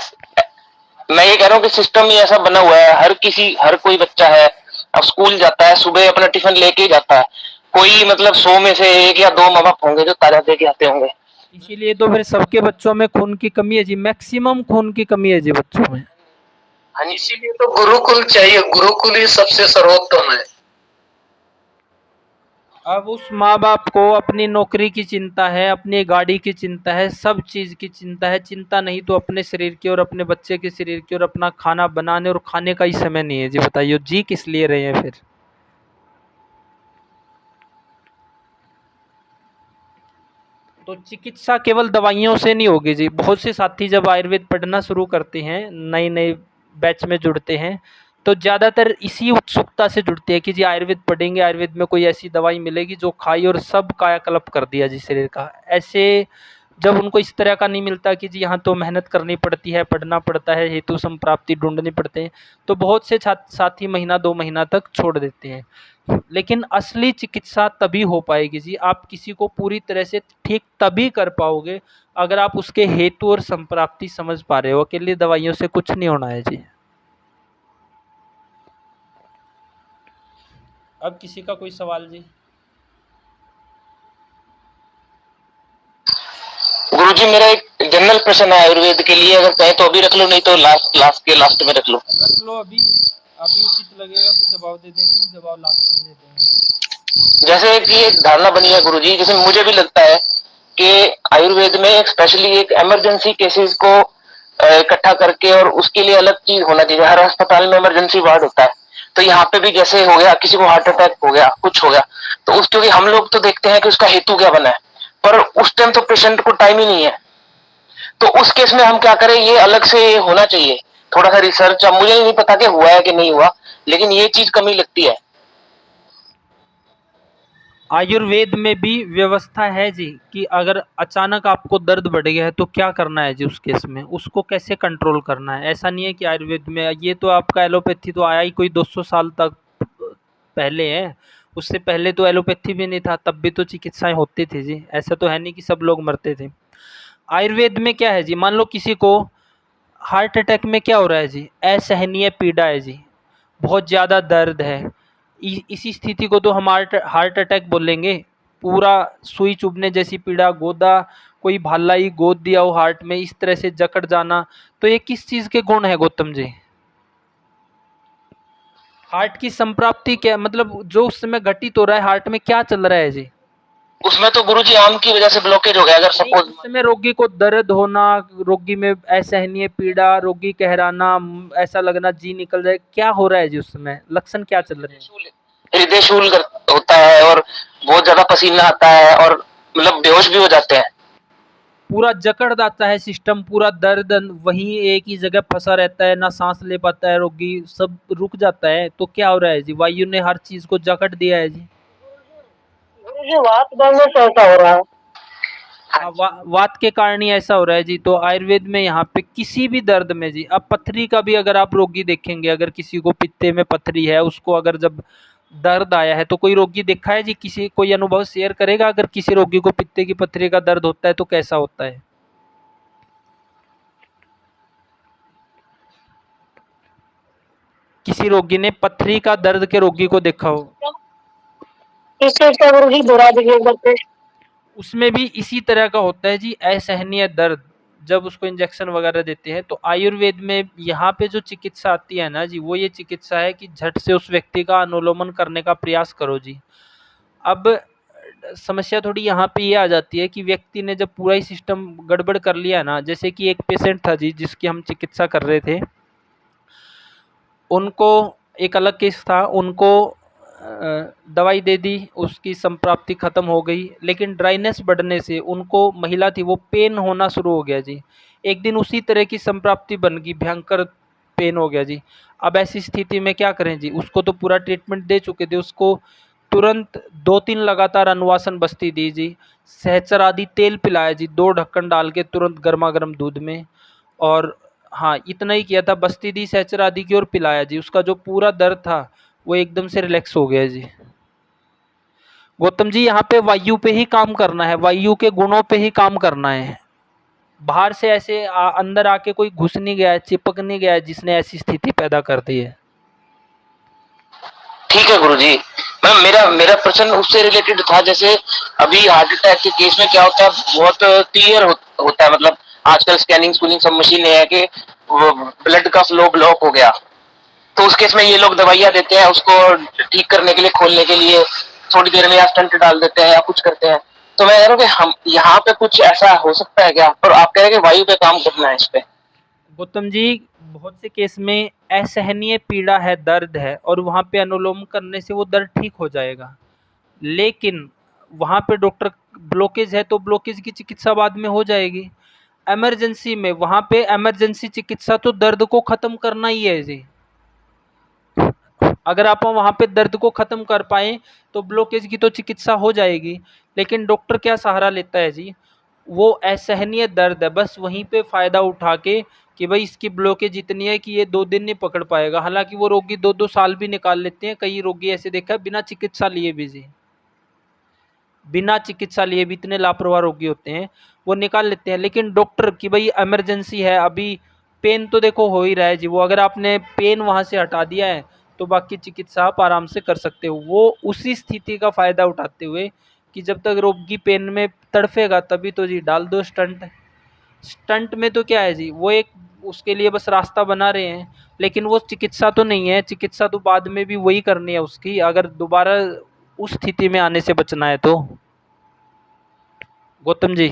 मैं ये कह रहा हूँ कि सिस्टम ही ऐसा बना हुआ है, हर कोई बच्चा है, अब स्कूल जाता है, सुबह अपना टिफिन लेके ही जाता है। कोई मतलब 100 में से 1 या 2 माँ बाप होंगे जो ताजा दे के आते होंगे। इसीलिए तो फिर सबके बच्चों में खून की कमी है जी, मैक्सिमम खून की कमी है जी बच्चों में। हाँ जी। इसीलिए तो गुरुकुल चाहिए, गुरुकुल ही सबसे सर्वोत्तम है। अब उस माँ बाप को अपनी नौकरी की चिंता है, अपनी गाड़ी की चिंता है, सब चीज़ की चिंता है। चिंता नहीं तो अपने शरीर की और अपने बच्चे के शरीर की, और अपना खाना बनाने और खाने का ही समय नहीं है जी। बताइए जी किस लिए रहे हैं फिर? तो चिकित्सा केवल दवाइयों से नहीं होगी जी। बहुत से साथी जब आयुर्वेद पढ़ना शुरू करते हैं, नए नए बैच में जुड़ते हैं, तो ज़्यादातर इसी उत्सुकता से जुड़ते हैं कि जी आयुर्वेद पढ़ेंगे, आयुर्वेद में कोई ऐसी दवाई मिलेगी जो खाई और सब कायाकल्प कर दिया जी शरीर का। ऐसे जब उनको इस तरह का नहीं मिलता कि जी यहाँ तो मेहनत करनी पड़ती है, पढ़ना पड़ता है, हेतु संप्राप्ति ढूंढने पड़ते हैं, तो बहुत से साथी महीना 2 महीना तक छोड़ देते हैं। लेकिन असली चिकित्सा तभी हो पाएगी जी, आप किसी को पूरी तरह से ठीक तभी कर पाओगे अगर आप उसके हेतु और संप्राप्ति समझ पा रहे हो। अकेली दवाइयों से कुछ नहीं होना है जी। अब किसी का कोई सवाल जी? गुरुजी मेरा एक जनरल प्रश्न है आयुर्वेद के लिए, अगर कहे तो अभी रख लो, नहीं तो लास्ट में रख लो। रख लो, अभी अभी उचित लगेगा तो जवाब दे देंगे, नहीं जवाब लास्ट में दे देंगे। जैसे कि एक धारणा बनी है गुरुजी, जैसे मुझे भी लगता है कि आयुर्वेद में स्पेशली एक इमरजेंसी केसेस को इकट्ठा करके और उसके लिए अलग चीज होना चाहिए। हर अस्पताल में इमरजेंसी वार्ड होता है, तो यहाँ पे भी जैसे हो गया, किसी को हार्ट अटैक हो गया, कुछ हो गया, तो उस क्योंकि हम लोग तो देखते हैं कि उसका हेतु क्या बना है, पर उस टाइम तो पेशेंट को टाइम ही नहीं है। तो उस केस में हम क्या करें, ये अलग से होना चाहिए थोड़ा सा रिसर्च। अब मुझे नहीं पता कि हुआ है कि नहीं हुआ, लेकिन ये चीज कमी लगती है। आयुर्वेद में भी व्यवस्था है जी कि अगर अचानक आपको दर्द बढ़ गया है तो क्या करना है जी, उस केस में उसको कैसे कंट्रोल करना है। ऐसा नहीं है कि आयुर्वेद में, ये तो आपका एलोपैथी तो आया ही कोई 200 साल तक पहले है। उससे पहले तो एलोपैथी भी नहीं था, तब भी तो चिकित्साएं होती थी जी। ऐसा तो है नहीं कि सब लोग मरते थे। आयुर्वेद में क्या है जी, मान लो किसी को हार्ट अटैक में क्या हो रहा है जी, असहनीय पीड़ा है जी, बहुत ज़्यादा दर्द है। इसी स्थिति को तो हम हार्ट अटैक बोलेंगे। पूरा सुई चुभने जैसी पीड़ा, गोदा कोई भाला ही गोद दिया हो हार्ट में, इस तरह से जकड़ जाना, तो ये किस चीज़ के गुण है गौतम जी? हार्ट की संप्राप्ति क्या, मतलब जो उस समय घटित हो रहा है हार्ट में, क्या चल रहा है जी? उसमें तो गुरुजी आम की वजह से ब्लॉकेज हो गया, अगर नहीं, सपोज उस समय रोगी को दर्द होना, रोगी में असहनीय पीड़ा, रोगी कहराना, ऐसा लगना जी निकल जाए, क्या हो रहा है जी? उस समय लक्षण क्या चल रहे हैं? हृदय शूल होता है और बहुत ज्यादा पसीना आता है और मतलब बेहोश भी हो जाते हैं। पूरा जकड़ जाता है सिस्टम, पूरा दर्द वहीं एक ही जगह फंसा रहता है, ना सांस ले पाता है रोगी, सब रुक जाता है। तो क्या हो रहा है जी, वायु ने हर चीज को जकड़ दिया है जी। गुरुजी वात बनने से ऐसा हो रहा है। वात के कारण ही ऐसा हो रहा है जी। तो आयुर्वेद में यहाँ पे किसी भी दर्द में जी, अब पथरी का भी अगर आप रोगी देखेंगे, अगर किसी को पित्ते में पथरी है, उसको अगर जब दर्द आया है तो कोई रोगी देखा है जी, किसी कोई अनुभव शेयर करेगा? अगर किसी रोगी को पित्ते की पथरी का दर्द होता है तो कैसा होता है? किसी रोगी ने पथरी का दर्द के रोगी को देखा हो? इस चीज का गुरुजी दोहरा दीजिए एक बार फिर। उसमें भी इसी तरह का होता है जी, असहनीय दर्द। जब उसको इंजेक्शन वगैरह देते हैं, तो आयुर्वेद में यहाँ पे जो चिकित्सा आती है ना जी, वो ये चिकित्सा है कि झट से उस व्यक्ति का अनुलोमन करने का प्रयास करो जी। अब समस्या थोड़ी यहाँ पे ये आ जाती है कि व्यक्ति ने जब पूरा ही सिस्टम गड़बड़ कर लिया ना, जैसे कि एक पेशेंट था जी जिसकी हम चिकित्सा कर रहे थे, उनको एक अलग केस था, उनको दवाई दे दी, उसकी संप्राप्ति ख़त्म हो गई, लेकिन ड्राइनेस बढ़ने से उनको, महिला थी वो, पेन होना शुरू हो गया जी। एक दिन उसी तरह की संप्राप्ति बन गई, भयंकर पेन हो गया जी। अब ऐसी स्थिति में क्या करें जी, उसको तो पूरा ट्रीटमेंट दे चुके थे, उसको तुरंत 2-3 लगातार अनुवासन बस्ती दी जी, सहचर आदि तेल पिलाया जी, 2 ढक्कन डाल के तुरंत गर्मा गर्म दूध में, और हाँ इतना ही किया था, बस्ती दी सहचर आदि की, और पिलाया जी। उसका जो पूरा दर्द था वो एकदम से रिलैक्स हो गया जी। गौतम जी यहाँ पे वायु पे ही काम करना है, वायु के गुणों पे ही काम करना है। बाहर से ऐसे अंदर आके कोई घुस नहीं गया है, चिपक नहीं गया है जिसने ऐसी स्थिति पैदा कर दी है। ठीक है गुरुजी। मैम मेरा मेरा प्रश्न उससे रिलेटेड था, जैसे अभी हार्ट अटैक के केस में क्या होता है, बहुत क्लियर होता है, मतलब आजकल स्कैनिंग स्कूलिंग सब मशीनें है कि ब्लड का फ्लो ब्लॉक हो गया, तो उस केस में ये लोग दवाइयां देते हैं उसको ठीक करने के लिए, खोलने के लिए थोड़ी देर में या स्टंट डाल देते हैं या कुछ करते हैं। तो मैं कह रहा हूँ कि हम यहाँ पे कुछ ऐसा हो सकता है क्या, और आप कह रहे हैं कि वायु पे काम करना है इस पे। गौतम जी बहुत से केस में असहनीय पीड़ा है, दर्द है, और वहाँ पे अनुलोम करने से वो दर्द ठीक हो जाएगा, लेकिन वहाँ पे डॉक्टर ब्लॉकेज है तो ब्लॉकेज की चिकित्सा बाद में हो जाएगी। इमरजेंसी में वहाँ पे इमरजेंसी चिकित्सा तो दर्द को ख़त्म करना ही है जी। अगर आप वहाँ पे दर्द को ख़त्म कर पाएँ तो ब्लॉकेज की तो चिकित्सा हो जाएगी, लेकिन डॉक्टर क्या सहारा लेता है जी, वो असहनीय दर्द है, बस वहीं पे फ़ायदा उठा के कि भाई इसकी ब्लॉकेज इतनी है कि ये 2 दिन नहीं पकड़ पाएगा। हालांकि वो रोगी 2-2 साल भी निकाल लेते हैं, कई रोगी ऐसे देखा है बिना चिकित्सा लिए भी जी, बिना चिकित्सा लिए भी इतने लापरवाह रोगी होते हैं, वो निकाल लेते हैं। लेकिन डॉक्टर की भाई इमरजेंसी है, अभी पेन तो देखो हो ही रहा है जी, वो अगर आपने पेन वहाँ से हटा दिया है तो बाकी चिकित्सा आप आराम से कर सकते हो। वो उसी स्थिति का फ़ायदा उठाते हुए कि जब तक रोगी पेन में तड़फेगा तभी तो जी डाल दो स्टंट। स्टंट में तो क्या है जी, वो एक उसके लिए बस रास्ता बना रहे हैं, लेकिन वो चिकित्सा तो नहीं है, चिकित्सा तो बाद में भी वही करनी है उसकी, अगर दोबारा उस स्थिति में आने से बचना है तो। गौतम जी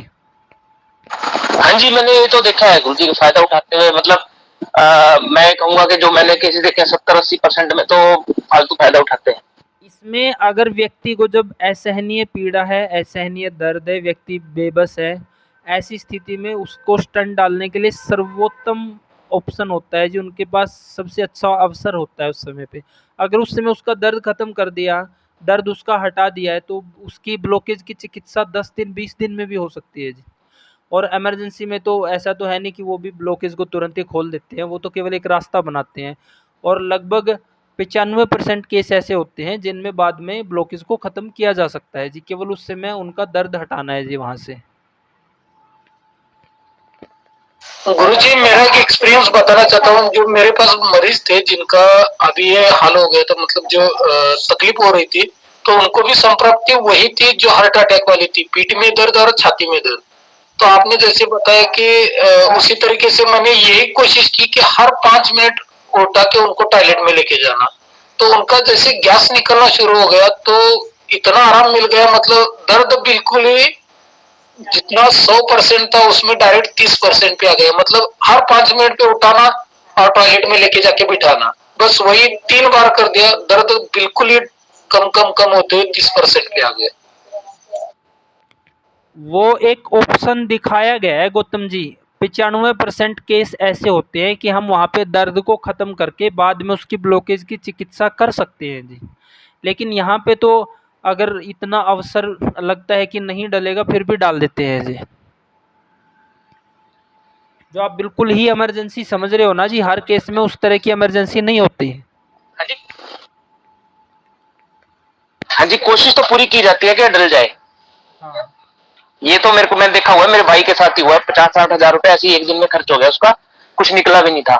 हाँ जी, मैंने ये तो देखा है गुरुजी का फायदा उठाते हुए, मतलब मैं कहूंगा कि जो मैंने केसेस देखे 70-80% में तो फालतू फायदा उठाते हैं। इसमें अगर व्यक्ति को जब असहनीय पीड़ा है, असहनीय दर्द है, व्यक्ति बेबस है, ऐसी स्थिति में उसको स्टंट डालने के लिए सर्वोत्तम ऑप्शन होता है जी, उनके पास सबसे अच्छा अवसर होता है उस समय पे। अगर उस समय उसका दर्द ख़त्म कर दिया, दर्द उसका हटा दिया है, तो उसकी ब्लॉकेज की चिकित्सा 10 दिन 20 दिन में भी हो सकती है जी। और इमरजेंसी में तो ऐसा तो है नहीं कि वो भी ब्लॉकेज को तुरंत ही खोल देते हैं, वो तो केवल एक रास्ता बनाते हैं। और लगभग 95% केस ऐसे होते हैं जिनमें बाद में ब्लॉकेज को ख़त्म किया जा सकता है जी, केवल उस समय उनका दर्द हटाना है जी वहाँ से। गुरुजी मेरा एक एक्सपीरियंस बताना चाहता हूँ। जो मेरे पास मरीज थे जिनका अभी ये हाल हो गया था, मतलब जो तकलीफ हो रही थी, तो उनको भी संप्राप्ति वही थी जो हार्ट अटैक वाली थी, पीठ में दर्द और छाती में दर्द। तो आपने जैसे बताया कि उसी तरीके से मैंने यही कोशिश की कि हर 5 मिनट उठा के उनको टॉयलेट में लेके जाना, तो उनका जैसे गैस निकलना शुरू हो गया तो इतना आराम मिल गया, मतलब दर्द बिल्कुल ही जितना 100% था उसमें डायरेक्ट 30% पे आ गया। मतलब हर 5 मिनट पे उठाना और टॉयलेट में लेके जाके बिठाना, बस वही 3 बार कर दिया, दर्द बिल्कुल ही कम कम कम होते हुए 30% पे आ गया। वो एक ऑप्शन दिखाया गया है गौतम जी। 95% केस ऐसे होते हैं कि हम वहाँ पे दर्द को ख़त्म करके बाद में उसकी ब्लॉकेज की चिकित्सा कर सकते हैं जी। लेकिन यहाँ पे तो अगर इतना अवसर लगता है कि नहीं डलेगा फिर भी डाल देते हैं जी। जो आप बिल्कुल ही इमरजेंसी समझ रहे हो ना जी, हर केस में उस तरह की इमरजेंसी नहीं होती है। हाँ जी, हाँ जी, कोशिश तो पूरी की जाती है कि डल जाए। हाँ ये तो मेरे को, मैंने देखा हुआ है, मेरे भाई के साथ ही हुआ है, 50-60 हजार रुपए ऐसे ही एक दिन में खर्च हो गया उसका, कुछ निकला भी नहीं था।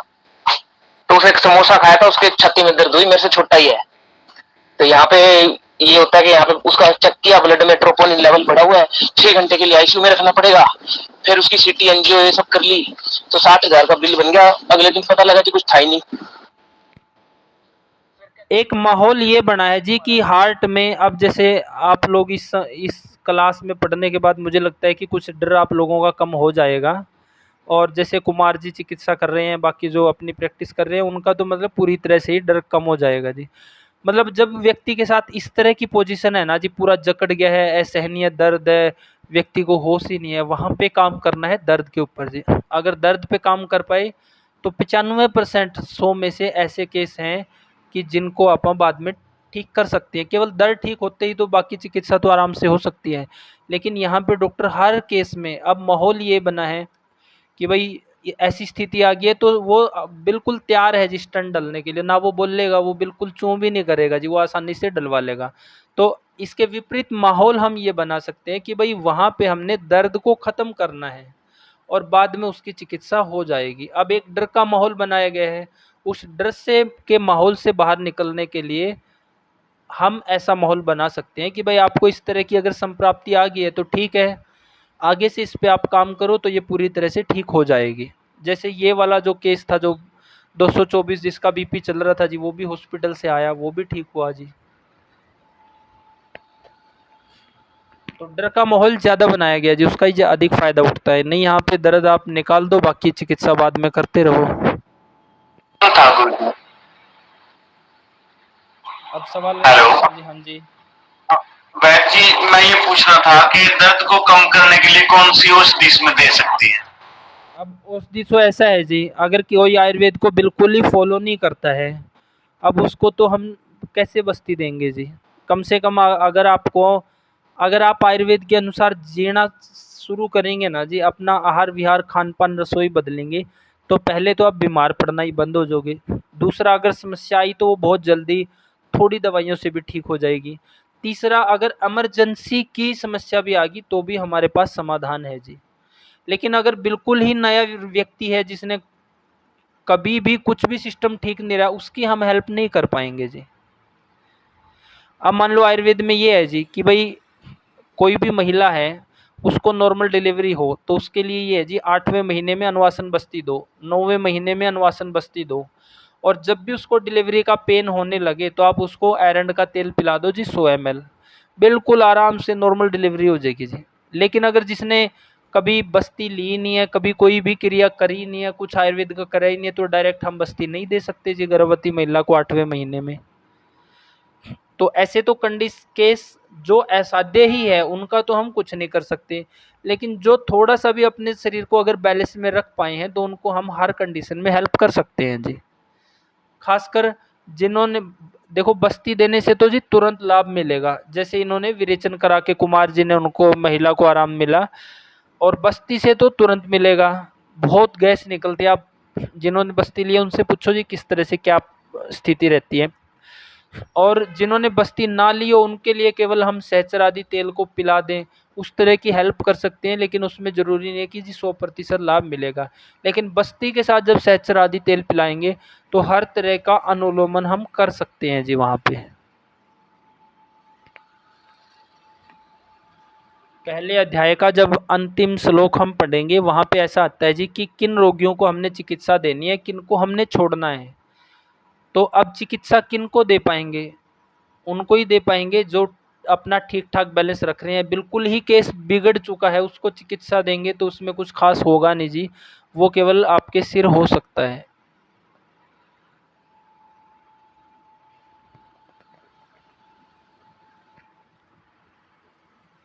तो उसे एक समोसा खाया था, उसके छाती में दर्द हुई, मेरे से छोटा ही है। तो यहाँ पे ये होता है कि यहाँ पे उसका चेक किया, ब्लड में ट्रोपोनिन लेवल बढ़ा हुआ है, 6 घंटे के लिए आईसीयू में रखना पड़ेगा। फिर उसकी सीटी एनजीओ ये सब कर ली, तो 60,000 का बिल बन गया। अगले दिन पता लगा कि कुछ था ही नहीं। एक माहौल ये बना है जी कि हार्ट में, अब जैसे आप लोग इस क्लास में पढ़ने के बाद मुझे लगता है कि कुछ डर आप लोगों का कम हो जाएगा। और जैसे कुमार जी चिकित्सा कर रहे हैं, बाकी जो अपनी प्रैक्टिस कर रहे हैं, उनका तो मतलब पूरी तरह से ही डर कम हो जाएगा जी। मतलब जब व्यक्ति के साथ इस तरह की पोजीशन है ना जी, पूरा जकड़ गया है, असहनीय दर्द है, व्यक्ति को होश ही नहीं है, वहाँ पे काम करना है दर्द के ऊपर जी। अगर दर्द पे काम कर पाए तो 95% 100 में से ऐसे केस हैं कि जिनको आप बाद में ठीक कर सकते हैं। केवल दर्द ठीक होते ही तो बाकी चिकित्सा तो आराम से हो सकती है। लेकिन यहाँ पे डॉक्टर हर केस में, अब माहौल ये बना है कि भाई ऐसी स्थिति आ गई है तो वो बिल्कुल तैयार है जी स्टंट डलने के लिए, ना वो बोलेगा, वो बिल्कुल चूं भी नहीं करेगा जी, वो आसानी से डलवा लेगा। तो इसके विपरीत माहौल हम ये बना सकते हैं कि भाई वहाँ पे हमने दर्द को ख़त्म करना है और बाद में उसकी चिकित्सा हो जाएगी। अब एक डर का माहौल बनाया गया है, उस डर से के माहौल से बाहर निकलने के लिए हम ऐसा माहौल बना सकते हैं कि भाई आपको इस तरह की अगर संप्राप्ति आ गई है तो ठीक है, आगे से इस पे आप काम करो तो ये पूरी तरह से ठीक हो जाएगी। जैसे ये वाला जो केस था जो 224 जिसका बीपी चल रहा था जी, वो भी हॉस्पिटल से आया, वो भी ठीक हुआ जी। तो डर का माहौल ज़्यादा बनाया गया जी, उसका ही अधिक फ़ायदा उठता है। नहीं यहाँ पे दर्द आप निकाल दो, बाकी चिकित्सा बाद में करते रहो। अब सवाल हेलो जी। हाँ जी, वैद जी, मैं ये पूछ रहा था कि दर्द को कम करने के लिए कौन सी औषधि इसमें दे सकती है? अब औषधि तो ऐसा है जी, अगर कोई आयुर्वेद को बिल्कुल ही फॉलो नहीं करता है, अब उसको तो हम कैसे बस्ती देंगे जी। कम से कम अगर आप आयुर्वेद के अनुसार जीना शुरू करेंगे ना जी, अपना आहार विहार खान पान रसोई बदलेंगे, तो पहले तो आप बीमार पड़ना ही बंद हो जाओगे। दूसरा, अगर समस्या आई तो वो बहुत जल्दी थोड़ी दवाइयों से भी ठीक हो जाएगी। तीसरा, अगर इमरजेंसी की समस्या भी आ गई तो भी हमारे पास समाधान है जी। लेकिन अगर बिल्कुल ही नया व्यक्ति है जिसने कभी भी कुछ भी सिस्टम ठीक नहीं रहा, उसकी हम हेल्प नहीं कर पाएंगे जी। अब मान लो आयुर्वेद में ये है जी कि भाई कोई भी महिला है, उसको नॉर्मल डिलीवरी हो तो उसके लिए ये है जी 8वें महीने में अनुवासन बस्ती दो, 9वें महीने में अनुवासन बस्ती दो, और जब भी उसको डिलीवरी का पेन होने लगे तो आप उसको एरंड का तेल पिला दो जी 100 ml, बिल्कुल आराम से नॉर्मल डिलीवरी हो जाएगी जी। लेकिन अगर जिसने कभी बस्ती ली नहीं है, कभी कोई भी क्रिया करी नहीं है, कुछ आयुर्वेद का करा ही नहीं है, तो डायरेक्ट हम बस्ती नहीं दे सकते जी गर्भवती महिला को 8वें महीने में। तो ऐसे तो केस जो असाध्य ही है उनका तो हम कुछ नहीं कर सकते, लेकिन जो थोड़ा सा भी अपने शरीर को अगर बैलेंस में रख पाए हैं तो उनको हम हर कंडीशन में हेल्प कर सकते हैं जी। खासकर जिन्होंने देखो बस्ती देने से तो जी तुरंत लाभ मिलेगा, जैसे इन्होंने विरेचन करा के कुमार जी ने उनको महिला को आराम मिला, और बस्ती से तो तुरंत मिलेगा, बहुत गैस निकलती है। आप जिन्होंने बस्ती लिया उनसे पूछो जी किस तरह से क्या स्थिति रहती है। और जिन्होंने बस्ती ना ली हो उनके लिए केवल हम सहचर आदि तेल को पिला दें, उस तरह की हेल्प कर सकते हैं, लेकिन उसमें ज़रूरी नहीं है कि जी 100% लाभ मिलेगा। लेकिन बस्ती के साथ जब सहचर आदि तेल पिलाएंगे तो हर तरह का अनुलोमन हम कर सकते हैं जी। वहाँ पे पहले अध्याय का जब अंतिम श्लोक हम पढ़ेंगे वहाँ पे ऐसा आता है जी कि किन रोगियों को हमने चिकित्सा देनी है, किन को हमने छोड़ना है। तो अब चिकित्सा किन को दे पाएंगे? उनको ही दे पाएंगे जो अपना ठीक ठाक बैलेंस रख रहे हैं। बिल्कुल ही केस बिगड़ चुका है उसको चिकित्सा देंगे तो उसमें कुछ खास होगा नहीं जी, वो केवल आपके सिर हो सकता है।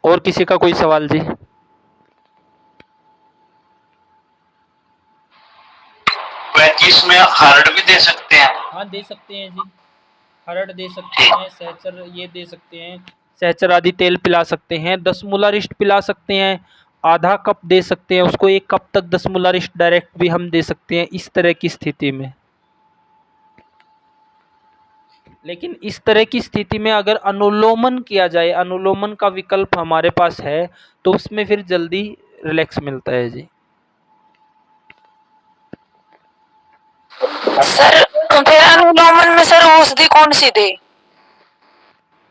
और किसी का कोई सवाल जी? वैद जी, इसमें हार्ड भी दे सकते हैं? हाँ दे सकते हैं जी, हरड़ दे सकते हैं, सहचर ये दे सकते हैं, सहचर आदि तेल पिला सकते हैं, 10 मूलारिष्ट पिला सकते हैं, आधा कप दे सकते हैं उसको, 1 कप तक 10 मूलारिष्ट डायरेक्ट भी हम दे सकते हैं इस तरह की स्थिति में। लेकिन इस तरह की स्थिति में अगर अनुलोमन किया जाए, अनुलोमन का विकल्प हमारे पास है तो उसमें फिर जल्दी रिलैक्स मिलता है जी। सर फिर अनुलोमन में सर औषधि कौन सी दे?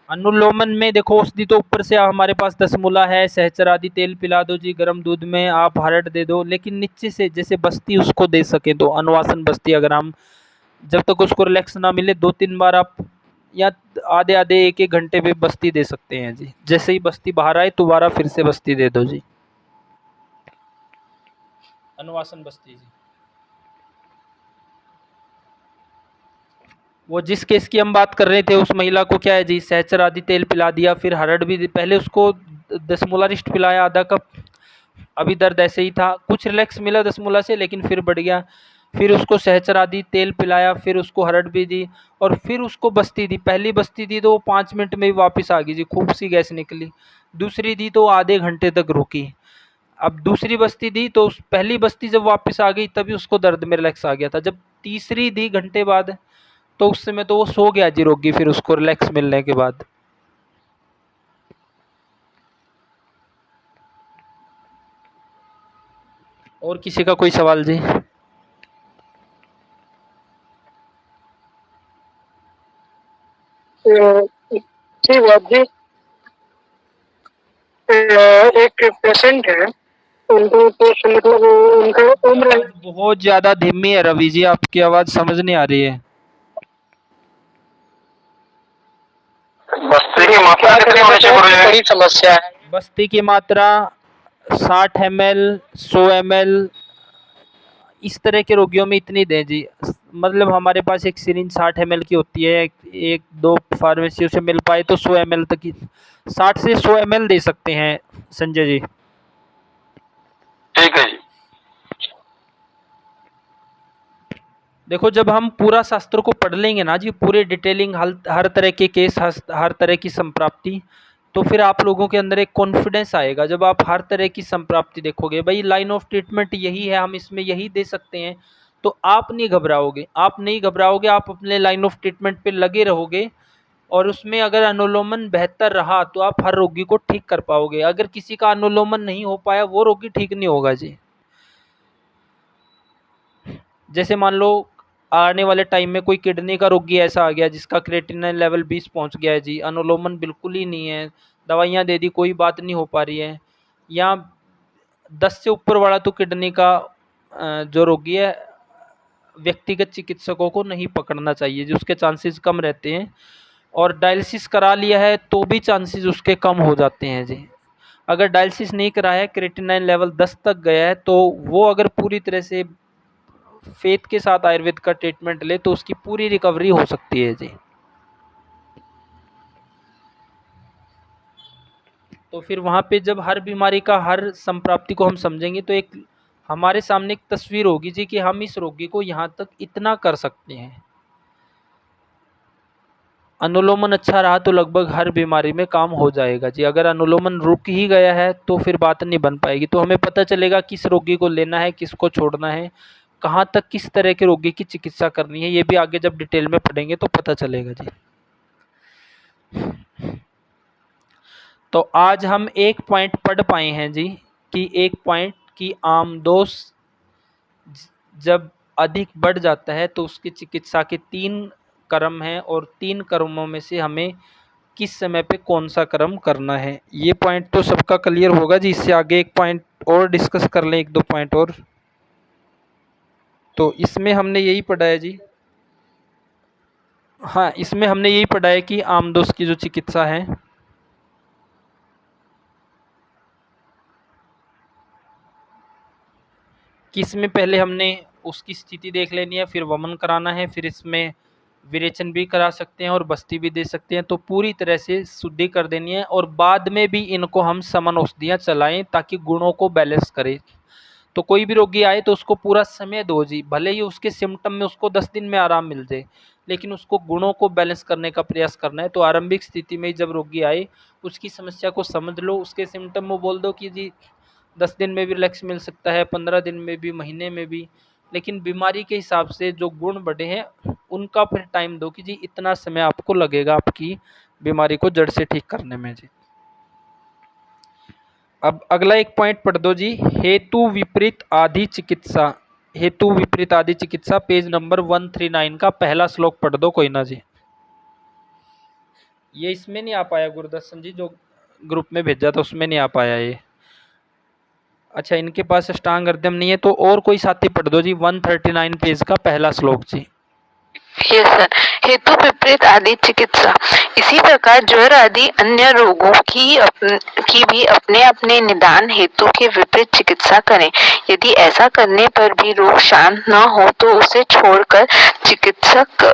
अनुलोमन में देखो औषधि तो ऊपर से हमारे पास 10 मूला है, सहचर आदि तेल पिला दो जी, गर्म दूध में आप हरड़ दे दो, लेकिन नीचे से जैसे बस्ती उसको दे सके तो अनुवासन बस्ती, अगर हम जब तक उसको रिलैक्स ना मिले 2-3 बार आप या आधे आधे 1-1 घंटे पे बस्ती दे सकते हैं जी। जैसे ही बस्ती बाहर आए दोबारा फिर से बस्ती दे दो जी, अनुवासन बस्ती जी। वो जिस केस की हम बात कर रहे थे उस महिला को क्या है जी, सहचर आदि तेल पिला दिया, फिर हरड़ भी पहले उसको 10 मूलारिष्ट पिलाया आधा कप, अभी दर्द ऐसे ही था, कुछ रिलैक्स मिला 10 मूला से लेकिन फिर बढ़ गया, फिर उसको सहचर आदि तेल पिलाया, फिर उसको हरड़ भी दी और फिर उसको बस्ती दी। पहली बस्ती दी तो वो 5 मिनट में ही वापस आ गई जी, खूब सी गैस निकली। दूसरी दी तो आधे घंटे तक रुकी। अब दूसरी बस्ती दी तो उस पहली बस्ती जब वापस आ गई तभी उसको दर्द में रिलैक्स आ गया था। जब तीसरी दी घंटे बाद तो उस समय तो वो सो गया जी रोगी, फिर उसको रिलैक्स मिलने के बाद। और किसी का कोई सवाल जी? जी बात जी, एक पेशेंट है, उनको तो मतलब उनका उम्र आवाज बहुत ज्यादा धीमी है रवि जी, आपकी आवाज समझ नहीं आ रही है। बस्ती की मात्रा कितनी होनी चाहिए गुरुजी? बड़ी समस्या है। बस्ती की मात्रा 60 ml 100 ml इस तरह के रोगियों में इतनी दें जी। मतलब हमारे पास एक सिरिंज 60 ml की होती है, एक दो फार्मेसियों से मिल पाए तो 100 ml तक की, 60 से 100 ml दे सकते हैं संजय जी। ठीक है जी। देखो जब हम पूरा शास्त्र को पढ़ लेंगे ना जी, पूरे डिटेलिंग हर तरह के केस, हर तरह की संप्राप्ति, तो फिर आप लोगों के अंदर एक कॉन्फिडेंस आएगा। जब आप हर तरह की संप्राप्ति देखोगे, भाई लाइन ऑफ ट्रीटमेंट यही है, हम इसमें यही दे सकते हैं, तो आप नहीं घबराओगे। आप नहीं घबराओगे, आप अपने लाइन ऑफ ट्रीटमेंट पे लगे रहोगे और उसमें अगर अनुलोमन बेहतर रहा तो आप हर रोगी को ठीक कर पाओगे। अगर किसी का अनुलोमन नहीं हो पाया वो रोगी ठीक नहीं होगा जी। जैसे मान लो आने वाले टाइम में कोई किडनी का रोगी ऐसा आ गया जिसका क्रिएटिनिन लेवल 20 पहुंच गया है जी, अनुलोमन बिल्कुल ही नहीं है, दवाइयाँ दे दी कोई बात नहीं हो पा रही है, या 10 से ऊपर वाला तो किडनी का जो रोगी है व्यक्तिगत चिकित्सकों को नहीं पकड़ना चाहिए जी, उसके चांसेस कम रहते हैं। और डायलिसिस करा लिया है तो भी चांसेस उसके कम हो जाते हैं जी। अगर डायलिसिस नहीं कराया है, क्रिएटिनिन लेवल 10 तक गया है, तो वो अगर पूरी तरह से फेथ के साथ आयुर्वेद का ट्रीटमेंट ले तो उसकी पूरी रिकवरी हो सकती है जी। तो फिर वहाँ पे जब हर बीमारी का, हर संप्राप्ति को हम समझेंगे तो एक हमारे सामने एक तस्वीर होगी जी कि हम इस रोगी को यहाँ तक इतना कर सकते हैं। अनुलोमन अच्छा रहा तो लगभग हर बीमारी में काम हो जाएगा जी। अगर अनुलोमन रुक ही गया है तो फिर बात नहीं बन पाएगी। तो हमें पता चलेगा किस रोगी को लेना है, किसको छोड़ना है, कहाँ तक किस तरह के रोगी की चिकित्सा करनी है, ये भी आगे जब डिटेल में पढ़ेंगे तो पता चलेगा जी। तो आज हम एक पॉइंट पढ़ पाए हैं जी कि एक पॉइंट की आम दोष जब अधिक बढ़ जाता है तो उसकी चिकित्सा के 3 कर्म हैं और 3 कर्मों में से हमें किस समय पे कौन सा कर्म करना है। ये पॉइंट तो सबका क्लियर होगा जी। इससे आगे एक पॉइंट और डिस्कस कर लें, 1-2 पॉइंट और। तो इसमें हमने यही पढ़ा है जी, हाँ इसमें हमने यही पढ़ा है कि आमदोष की जो चिकित्सा है कि इसमें पहले हमने उसकी स्थिति देख लेनी है, फिर वमन कराना है, फिर इसमें विरेचन भी करा सकते हैं और बस्ती भी दे सकते हैं। तो पूरी तरह से शुद्धि कर देनी है और बाद में भी इनको हम समन औषधियाँ चलाएं ताकि गुणों को बैलेंस करें। तो कोई भी रोगी आए तो उसको पूरा समय दो जी, भले ही उसके सिम्टम में उसको 10 दिन में आराम मिल जाए, लेकिन उसको गुणों को बैलेंस करने का प्रयास करना है। तो आरंभिक स्थिति में जब रोगी आए उसकी समस्या को समझ लो, उसके सिम्टम में बोल दो कि जी 10 दिन में भी रिलैक्स मिल सकता है, 15 दिन में भी, महीने में भी, लेकिन बीमारी के हिसाब से जो गुण बढ़े हैं उनका फिर टाइम दो कि जी इतना समय आपको लगेगा आपकी बीमारी को जड़ से ठीक करने में जी। अब अगला एक पॉइंट पढ़ दो जी, हेतु विपरीत आदि चिकित्सा। हेतु विपरीत आदि चिकित्सा पेज नंबर 139 का पहला श्लोक पढ़ दो कोई ना जी। ये इसमें नहीं आ पाया गुरदर्शन जी, जो ग्रुप में भेजा था उसमें नहीं आ पाया ये। अच्छा इनके पास अष्टांग हृदयम नहीं है तो और कोई साथी पढ़ दो जी, 139 पेज का पहला श्लोक जी। Yes sir. हेतु विपरीत आदि चिकित्सा। इसी प्रकार ज्वर आदि अन्य रोगों की भी अपने अपने निदान हेतु के विपरीत चिकित्सा करें। यदि ऐसा करने पर भी रोग शांत न हो तो उसे छोड़कर चिकित्सक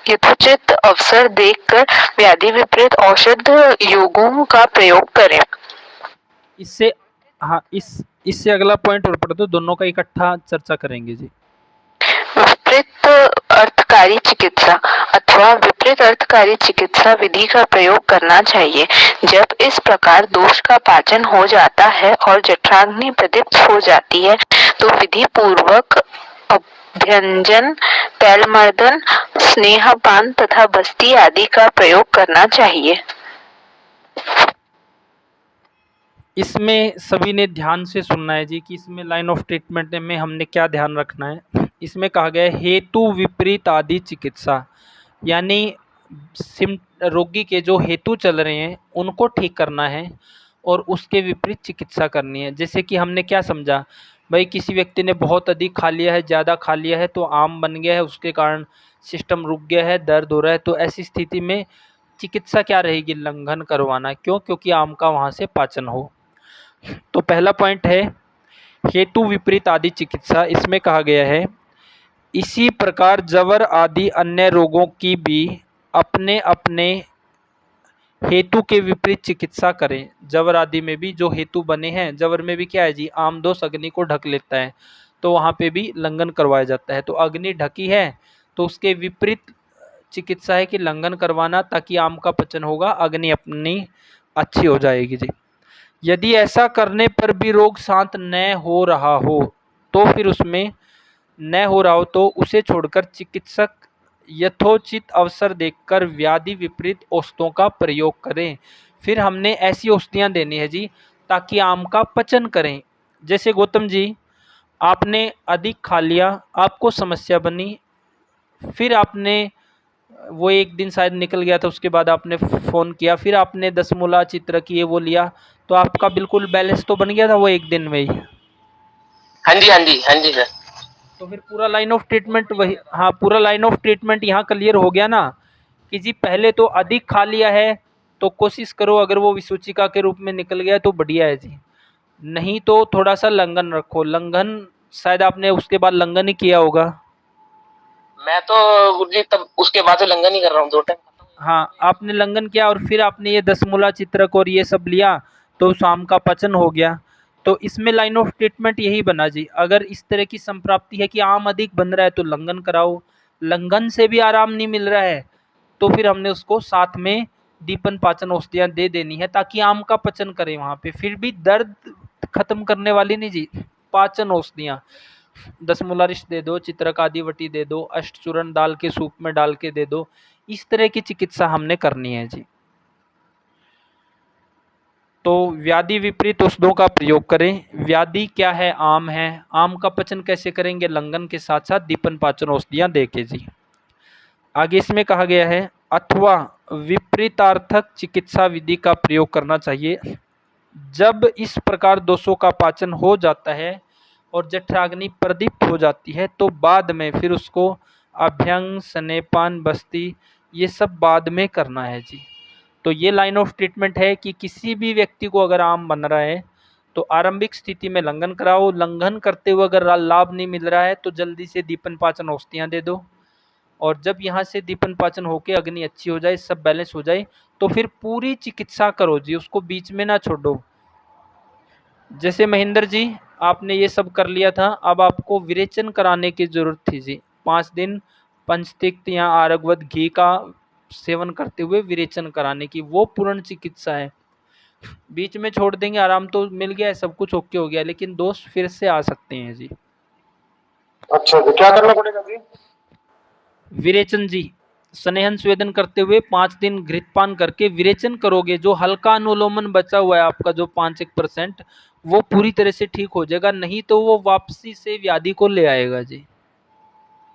यथोचित अवसर देखकर व्याधि विपरीत औषध योगों का प्रयोग करें। इससे हाँ इससे अगला पॉइंट और पढ़ दो, दोनों का इकट्ठा चर्चा करेंगे जी। विपरीत अर्थकारी चिकित्सा। अथवा विपरीत अर्थकारी चिकित्सा विधि का प्रयोग करना चाहिए। जब इस प्रकार दोष का पाचन हो जाता है और जठराग्नि प्रदीप्त हो जाती है तो विधि पूर्वक अभ्यंजन, तैलमर्दन, स्नेहपान तथा बस्ती आदि का प्रयोग करना चाहिए। इसमें सभी ने ध्यान से सुनना है जी कि इसमें लाइन ऑफ ट्रीटमेंट में हमने क्या ध्यान रखना है। इसमें कहा गया है हेतु विपरीत आदि चिकित्सा, यानी रोगी के जो हेतु चल रहे हैं उनको ठीक करना है और उसके विपरीत चिकित्सा करनी है। जैसे कि हमने क्या समझा, भाई किसी व्यक्ति ने बहुत अधिक खा लिया है, ज़्यादा खा लिया है तो आम बन गया है, उसके कारण सिस्टम रुक गया है, दर्द हो रहा है, तो ऐसी स्थिति में चिकित्सा क्या रहेगी, लंघन करवाना। क्यों? क्योंकि आम का वहाँ से पाचन हो। तो पहला पॉइंट है हेतु विपरीत आदि चिकित्सा। इसमें कहा गया है इसी प्रकार जवर आदि अन्य रोगों की भी अपने अपने हेतु के विपरीत चिकित्सा करें। जवर आदि में भी जो हेतु बने हैं, जवर में भी क्या है जी, आम दोष अग्नि को ढक लेता है, तो वहाँ पे भी लंघन करवाया जाता है। तो अग्नि ढकी है तो उसके विपरीत चिकित्सा है कि लंघन करवाना, ताकि आम का पचन होगा, अग्नि अपनी अच्छी हो जाएगी जी। यदि ऐसा करने पर भी रोग शांत न हो रहा हो तो फिर उसमें न हो रहा हो तो उसे छोड़कर चिकित्सक यथोचित अवसर देखकर व्याधि विपरीत औषधों का प्रयोग करें। फिर हमने ऐसी औषधियाँ देनी है जी ताकि आम का पचन करें। जैसे गौतम जी, आपने अधिक खा लिया, आपको समस्या बनी, फिर आपने वो एक दिन शायद निकल गया था, उसके बाद आपने फ़ोन किया, फिर आपने 10 मूला चित्र किए वो लिया, तो आपका बिल्कुल बैलेंस तो बन गया था वो एक दिन में ही। हाँ जी, हाँ जी, हाँ जी सर। तो फिर पूरा लाइन ऑफ ट्रीटमेंट वही, हाँ पूरा लाइन ऑफ ट्रीटमेंट यहाँ क्लियर हो गया ना कि जी पहले तो अधिक खा लिया है तो कोशिश करो, अगर वो विसूचिका के रूप में निकल गया है तो बढ़िया है जी, नहीं तो थोड़ा सा लंघन रखो। लंघन शायद आपने उसके बाद लंघन ही किया होगा। मैं तो गुरुजी तब उसके बाद से लंघन ही कर रहा हूँ 2 टाइम। हाँ, आपने लंघन किया और फिर आपने ये 10 मूला चित्रक और ये सब लिया तो शाम का पचन हो गया। तो इसमें लाइन ऑफ ट्रीटमेंट यही बना जी, अगर इस तरह की संप्राप्ति है कि आम अधिक बन रहा है तो लंघन कराओ, लंघन से भी आराम नहीं मिल रहा है तो फिर हमने उसको साथ में दीपन पाचन औषधियाँ दे देनी है ताकि आम का पचन करे वहाँ पे। फिर भी दर्द खत्म करने वाली नहीं जी, पाचन औषधियाँ 10 मूलारिष्ट दे दो, चित्रक आदि वटी दे दो, अष्टचूर्ण दाल के सूप में डाल के दे दो, इस तरह की चिकित्सा हमने करनी है जी। तो व्याधि विपरीत औषधों का प्रयोग करें। व्याधि क्या है? आम है। आम का पचन कैसे करेंगे? लंघन के साथ साथ दीपन पाचन औषधियाँ दे के जी। आगे इसमें कहा गया है अथवा विपरीतार्थक चिकित्सा विधि का प्रयोग करना चाहिए। जब इस प्रकार दोषों का पाचन हो जाता है और जठराग्नि प्रदीप्त हो जाती है तो बाद में फिर उसको अभ्यंग, स्नेहपान, बस्ती ये सब बाद में करना है जी। तो ये लाइन ऑफ ट्रीटमेंट है कि किसी भी व्यक्ति को अगर आम बन रहा है तो आरंभिक स्थिति में लंघन कराओ, लंघन करते हुए अगर लाभ नहीं मिल रहा है तो जल्दी से दीपन पाचन औषधियाँ दे दो, और जब यहाँ से दीपन पाचन होके अग्नि अच्छी हो जाए, सब बैलेंस हो जाए तो फिर पूरी चिकित्सा करो जी, उसको बीच में ना छोड़ो। जैसे महेंद्र जी, आपने ये सब कर लिया था, अब आपको विरेचन कराने की जरूरत थी जी। 5 दिन पंचतिक्त या आरगवत घी का सेवन करते हुए विरेचन कराने की, वो पूर्ण चिकित्सा है। बीच में छोड़ देंगे, आराम तो मिल गया है, सब कुछ ओके हो गया, लेकिन दोष फिर से आ सकते हैं जी। अच्छा जी, क्या करना पड़ेगा जी? विरेचन जी, स्नेहन स्वेदन करते हुए 5 दिन घृतपान करके विरेचन करोगे, जो हल्का अनुलोमन बचा हुआ है आपका जो 5-1%, वो पूरी तरह से ठीक हो जाएगा, नहीं तो वो वापसी से व्याधि को ले आएगा जी।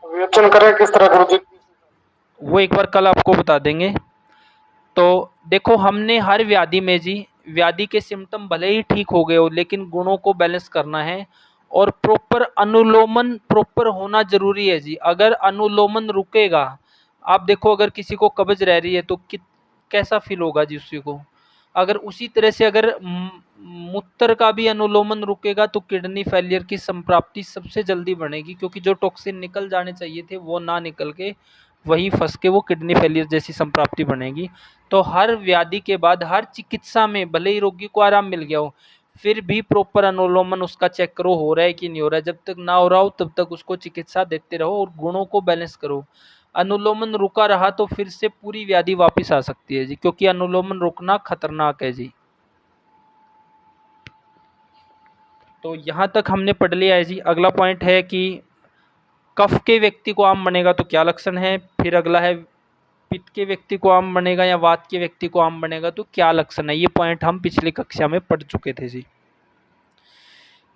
विवेचन करें किस तरह गुरुजी? वो एक बार कल आपको बता देंगे। तो देखो, हमने हर व्याधि में जी, व्याधि के सिम्टम भले ही ठीक हो गए हो लेकिन गुणों को बैलेंस करना है और प्रॉपर अनुलोमन प्रॉपर होना जरूरी है जी। अगर अनुलोमन रुकेगा, आप देखो अगर किसी को कब्ज रह रही है तो कैसा फील होगा जी उसी को। अगर उसी तरह से अगर मूत्र का भी अनुलोमन रुकेगा तो किडनी फेलियर की संप्राप्ति सबसे जल्दी बढ़ेगी, क्योंकि जो टॉक्सिन निकल जाने चाहिए थे वो ना निकल के वहीं फंस के वो किडनी फेलियर जैसी संप्राप्ति बनेगी। तो हर व्याधि के बाद हर चिकित्सा में भले ही रोगी को आराम मिल गया हो, फिर भी प्रॉपर अनुलोमन उसका चेक करो हो रहा है कि नहीं हो रहा है। जब तक ना हो रहा हो तब तक उसको चिकित्सा देते रहो और गुणों को बैलेंस करो। अनुलोमन रुका रहा तो फिर से पूरी व्याधि वापस आ सकती है जी, क्योंकि अनुलोमन रुकना खतरनाक है जी। तो यहाँ तक हमने पढ़ लिया है जी। अगला पॉइंट है कि कफ के व्यक्ति को आम बनेगा तो क्या लक्षण है। फिर अगला है पित्त के व्यक्ति को आम बनेगा या वात के व्यक्ति को आम बनेगा तो क्या लक्षण है। ये पॉइंट हम पिछली कक्षा में पढ़ चुके थे जी।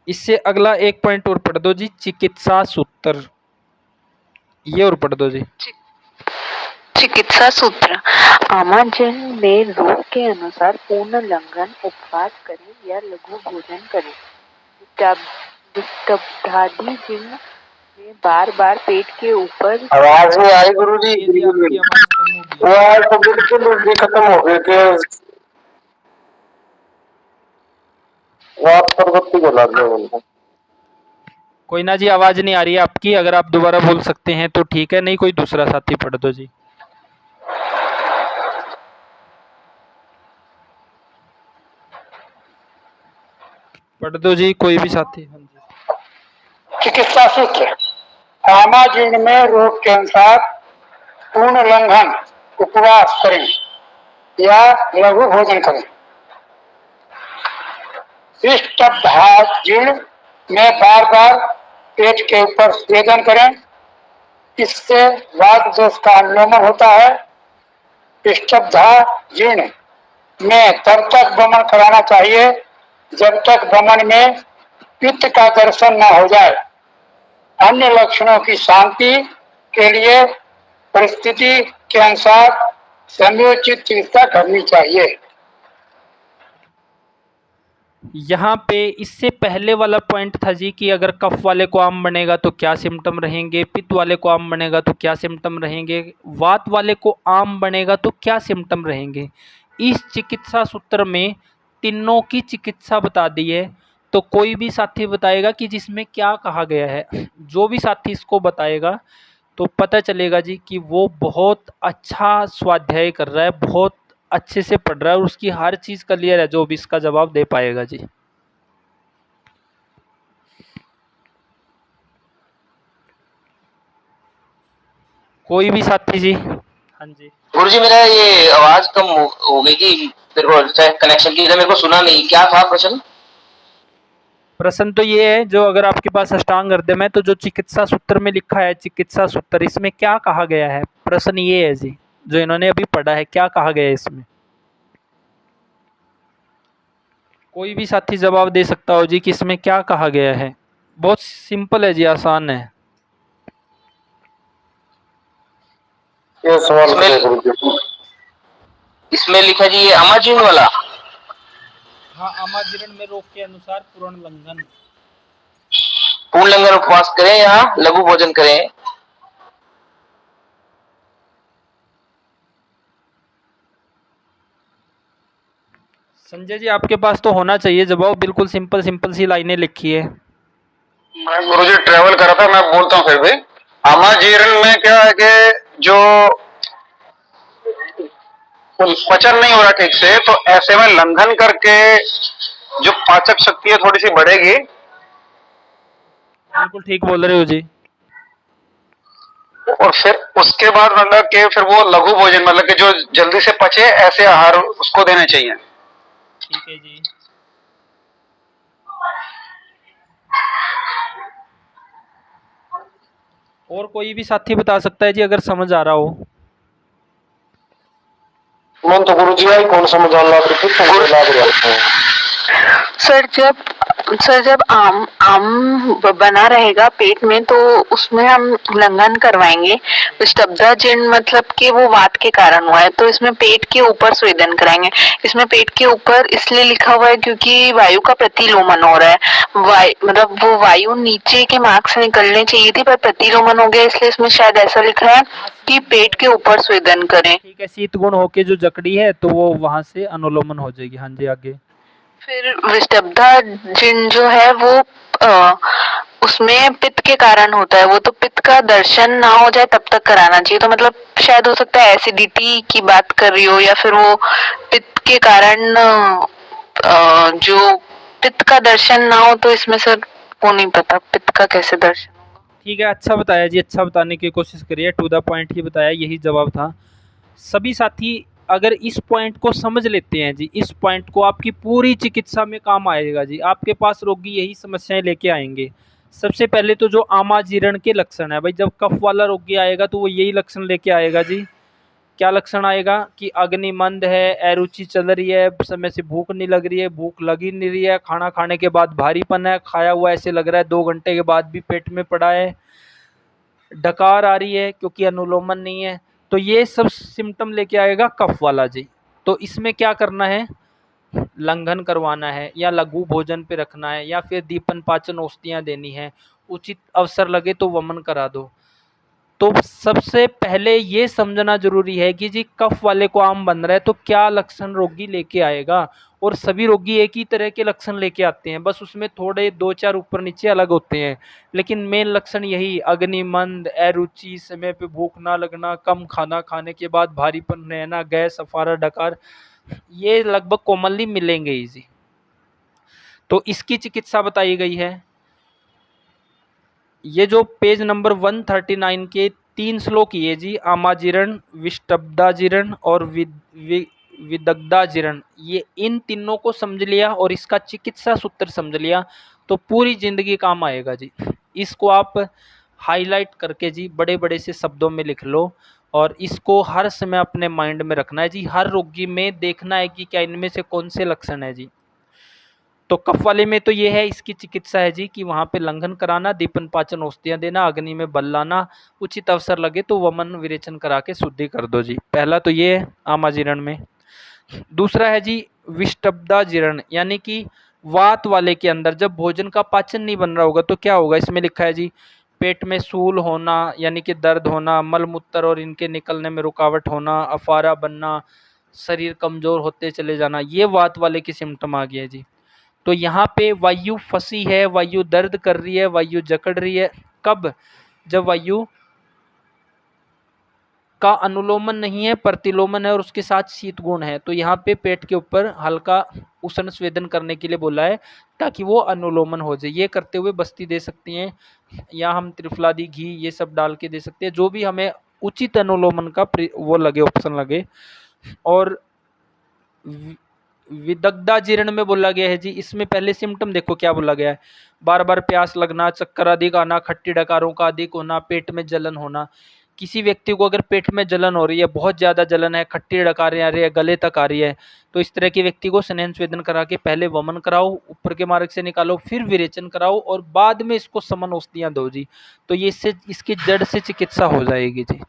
इससे अगला एक पॉइंट और पढ़ दो जी, चिकित्सा सूत्र। ये और पढ़ दो जी। चिकित्सा सूत्र। आमाजन में रोग के अनुसार पूर्ण लंघन, उपवास करें या लघु भोजन करें। विस्तृतादि जिन में बार बार पेट के ऊपर आवाज नहीं आई गुरु जी, ये जी आपकी आवाज कम हो गई। आवाज तो बिल्कुल भी खत्म हो गई कि वात प्रवृत्ति को लग गया। कोई ना जी, आवाज नहीं आ रही है आपकी। अगर आप दोबारा बोल सकते हैं तो ठीक है, नहीं कोई दूसरा साथी पढ़ दो जी। पढ़ दो जी, कोई भी साथी। हाँ जी। चिकित्सा सूत्र। आमाजीर्ण में रोग के अनुसार पूर्ण लंघन, उपवास करें या लघु भोजन करें। जीर्ण में बार बार पेट के ऊपर स्वेदन करें, इससे वात दोष का अनुलोमन होता है। जीर्ण में तब तक वमन कराना चाहिए जब तक वमन में पित्त का दर्शन न हो जाए। अन्य लक्षणों की शांति के लिए परिस्थिति के अनुसार समयोचित चिकित्सा करनी चाहिए। यहाँ पे इससे पहले वाला पॉइंट था जी कि अगर कफ वाले को आम बनेगा तो क्या सिम्टम रहेंगे, पित्त वाले को आम बनेगा तो क्या सिम्टम रहेंगे, वात वाले को आम बनेगा तो क्या सिम्टम रहेंगे। इस चिकित्सा सूत्र में तीनों की चिकित्सा बता दी है। तो कोई भी साथी बताएगा कि जिसमें क्या कहा गया है, जो भी साथी इसको बताएगा तो पता चलेगा जी कि वो बहुत अच्छा स्वाध्याय कर रहा है, बहुत अच्छे से पढ़ रहा है और उसकी हर चीज़ क्लियर है, जो भी इसका जवाब दे पाएगा जी। कोई भी साथी जी। हाँ जी गुरुजी, मेरा ये आवाज कम हो गई थी, मेरे को कनेक्शन की वजह मेरे को सुना नहीं। क्या था प्रश्न? प्रश्न तो ये है, जो अगर आपके पास अष्टांग हृदय है तो जो चिकित्सा सूत्र में लिखा है चिकित्सा सूत्र, इसमें क्या कहा गया है। प्रश्न ये है जी, जो इन्होंने अभी पढ़ा है, क्या कहा गया है इसमें। कोई भी साथी जवाब दे सकता हो जी कि इसमें क्या कहा गया है। बहुत सिंपल है जी, आसान है। ये सवाल इसमें लिखा जी ये अमाजीन वाला। हाँ, आमाजीर्ण में रोग के अनुसार पूर्ण लंघन। पूर्ण लंघन, उपवास करें या लघु भोजन करें। संजय जी, आपके पास तो होना चाहिए जवाब। बिल्कुल सिंपल सिंपल सी लाइनें लिखी है। मैं गुरुजी ट्रेवल कर रहा था, मैं बोलता हूँ फिर भी। आमाजीर्ण में क्या है कि जो पचन नहीं हो रहा ठीक से, तो ऐसे में लंघन करके जो पाचक शक्ति है थोड़ी सी बढ़ेगी। बिल्कुल ठीक बोल रहे हो जी। और फिर उसके बाद मतलब कि फिर वो लघु भोजन, मतलब कि जो जल्दी से पचे ऐसे आहार उसको देने चाहिए। ठीक है जी। और कोई भी साथी बता सकता है जी अगर समझ आ रहा हो। मन तो गुरु जी आई कौन समझ आ रहा। सर जब आम बना रहेगा पेट में तो उसमें हम लंघन करवाएंगे। विस्तृता जीर्ण मतलब कि वो वात के कारण हुआ है, तो इसमें पेट के ऊपर स्वेदन कराएंगे। इसमें पेट के ऊपर इसलिए लिखा हुआ है क्योंकि वायु का प्रतिलोमन हो रहा है। मतलब वो वायु नीचे के मार्ग से निकलनी चाहिए थी पर प्रतिलोमन हो गया, इसलिए इसमें शायद ऐसा लिखा है कि पेट के ऊपर स्वेदन करें। ठीक है, शीत गुण होके जो जकड़ी है तो वो वहां से अनुलोमन हो जाएगी। हाँ जी, आगे। फिर विस्तृता जीर्ण जो है वो उसमें पित्त के कारण होता है, वो तो पित्त का दर्शन ना हो जाए तब तक कराना चाहिए। तो मतलब शायद हो सकता है एसिडिटी की बात कर रही हो, या फिर वो पित्त के कारण जो पित्त का दर्शन ना हो। तो इसमें सर वो नहीं पता पित्त का कैसे दर्शन होगा। ठीक है, अच्छा बताया जी, अच्छा बताने की कोशिश करिए, टू द पॉइंट ही बताया, यही जवाब था। सभी साथी अगर इस पॉइंट को समझ लेते हैं जी, इस पॉइंट को आपकी पूरी चिकित्सा में काम आएगा जी। आपके पास रोगी यही समस्याएं लेके आएंगे। सबसे पहले तो जो आमाजीर्ण के लक्षण है भाई, जब कफ वाला रोगी आएगा तो वो यही लक्षण लेके आएगा जी। क्या लक्षण आएगा कि अग्नि मंद है, अरुचि चल रही है, समय से भूख नहीं लग रही है, भूख लग ही नहीं रही है, खाना खाने के बाद भारीपन है, खाया हुआ ऐसे लग रहा है 2 घंटे के बाद भी पेट में पड़ा है, डकार आ रही है क्योंकि अनुलोमन नहीं है। तो ये सब सिम्टम लेके आएगा कफ वाला जी। तो इसमें क्या करना है, लंघन करवाना है या लघु भोजन पे रखना है या फिर दीपन पाचन औषधियाँ देनी है, उचित अवसर लगे तो वमन करा दो। तो सबसे पहले ये समझना जरूरी है कि जी कफ वाले को आम बन रहा है तो क्या लक्षण रोगी लेके आएगा। और सभी रोगी एक ही तरह के लक्षण लेके आते हैं, बस उसमें थोड़े 2-4 ऊपर नीचे अलग होते हैं, लेकिन मेन लक्षण यही अग्निमंद, अरुचि, समय पे भूख ना लगना, कम खाना खाने के बाद भारीपन रहना, गैस, अफारा, डकार, ये लगभग कॉमनली मिलेंगे ही जी। तो इसकी चिकित्सा बताई गई है। ये जो पेज नंबर 139 के 3 श्लोक ये जी, आमाजीर्ण, विष्टब्दाजीर्ण और विदग्धाजीर्ण, ये इन तीनों को समझ लिया और इसका चिकित्सा सूत्र समझ लिया तो पूरी जिंदगी काम आएगा जी। इसको आप हाईलाइट करके जी बड़े बड़े से शब्दों में लिख लो और इसको हर समय अपने माइंड में रखना है जी। हर रोगी में देखना है कि क्या इनमें से कौन से लक्षण है जी। तो कफ वाले में तो ये है, इसकी चिकित्सा है जी कि वहाँ पे लंघन कराना, दीपन पाचन औषधियाँ देना, अग्नि में बल लाना, उचित अवसर लगे तो वमन विरेचन करा के शुद्धि कर दो जी। पहला तो ये है आमाजीर्ण में। दूसरा है जी विष्टब्दाजीर्ण, यानी कि वात वाले के अंदर जब भोजन का पाचन नहीं बन रहा होगा तो क्या होगा, इसमें लिखा है जी पेट में सूल होना यानी कि दर्द होना, मल मूत्र और इनके निकलने में रुकावट होना, अफारा बनना, शरीर कमजोर होते चले जाना, ये वात वाले की सिम्टम आ गया जी। तो यहाँ पे वायु फंसी है, वायु दर्द कर रही है, वायु जकड़ रही है, कब, जब वायु का अनुलोमन नहीं है, प्रतिलोमन है और उसके साथ शीत गुण है। तो यहाँ पे पेट के ऊपर हल्का उष्ण स्वेदन करने के लिए बोला है ताकि वो अनुलोमन हो जाए। ये करते हुए बस्ती दे सकती हैं या हम त्रिफलादी घी ये सब डाल के दे सकते हैं, जो भी हमें उचित अनुलोमन का वो लगे, ऑप्शन लगे। और विदग्धाजीर्ण में बोला गया है जी, इसमें पहले सिम्टम देखो क्या बोला गया है, बार बार प्यास लगना, चक्कर अधिक आना, खट्टी डकारों का अधिक होना, पेट में जलन होना। किसी व्यक्ति को अगर पेट में जलन हो रही है, बहुत ज़्यादा जलन है, खट्टी डकारें आ रही है, गले तक आ रही है, तो इस तरह के व्यक्ति को स्नेह स्वेदन करा के पहले वमन कराओ, ऊपर के मार्ग से निकालो, फिर विरेचन कराओ और बाद में इसको समन औषधियाँ दो जी। तो ये इससे इसकी जड़ से चिकित्सा हो जाएगी जी।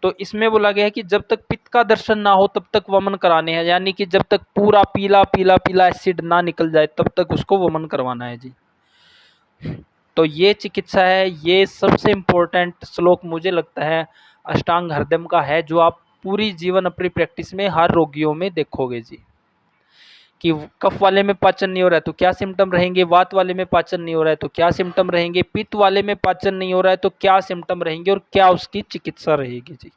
तो इसमें बोला गया है कि जब तक पित्त का दर्शन ना हो तब तक वमन कराने हैं, यानी कि जब तक पूरा पीला पीला पीला एसिड ना निकल जाए तब तक उसको वमन करवाना है जी। तो ये चिकित्सा है, ये सबसे इम्पोर्टेंट श्लोक मुझे लगता है अष्टांग हृदय का है, जो आप पूरी जीवन अपनी प्रैक्टिस में हर रोगियों में देखोगे जी। कि कफ वाले में पाचन नहीं हो रहा है तो क्या सिम्टम रहेंगे, वात वाले में पाचन नहीं हो रहा है तो क्या सिम्टम रहेंगे, पित्त वाले में पाचन नहीं हो रहा है तो क्या सिम्टम रहेंगे और क्या उसकी चिकित्सा रहेगी जी।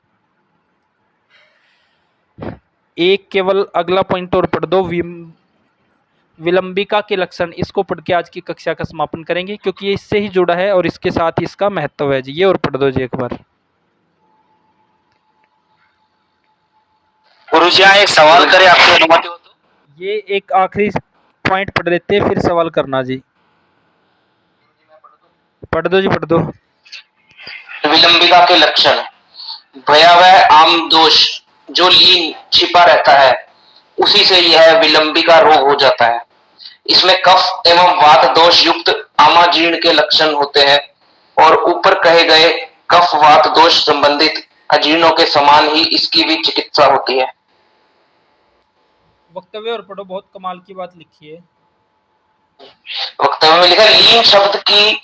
एक केवल अगला पॉइंट और पढ़ दो, विलंबिका के लक्षण, इसको पढ़ के आज की कक्षा का समापन करेंगे क्योंकि ये इससे ही जुड़ा है और इसके साथ ही इसका महत्व है जी। ये और पढ़ दो जी एक बार। गुरुजी यहाँ एक सवाल करें आपकी अनुमति हो तो? ये एक आखिरी पॉइंट पढ़ लेते हैं फिर सवाल करना जी। पढ़ दो जी, पढ़ दो। विलंबिका के लक्षण, भयावह आम दोष जो लीन छिपा रहता है उसी से यह विलंबिका रोग हो जाता है। इसमें कफ एवं वात दोष युक्त आमाजीर्ण के लक्षण होते हैं और ऊपर कहे गए कफ वात दोष संबंधित अजीर्णों के समान ही इसकी भी चिकित्सा होती है। वक्तव्य और पढ़ो, बहुत कमाल की बात लिखी है। वक्तव्य में लिखा, लीन शब्द की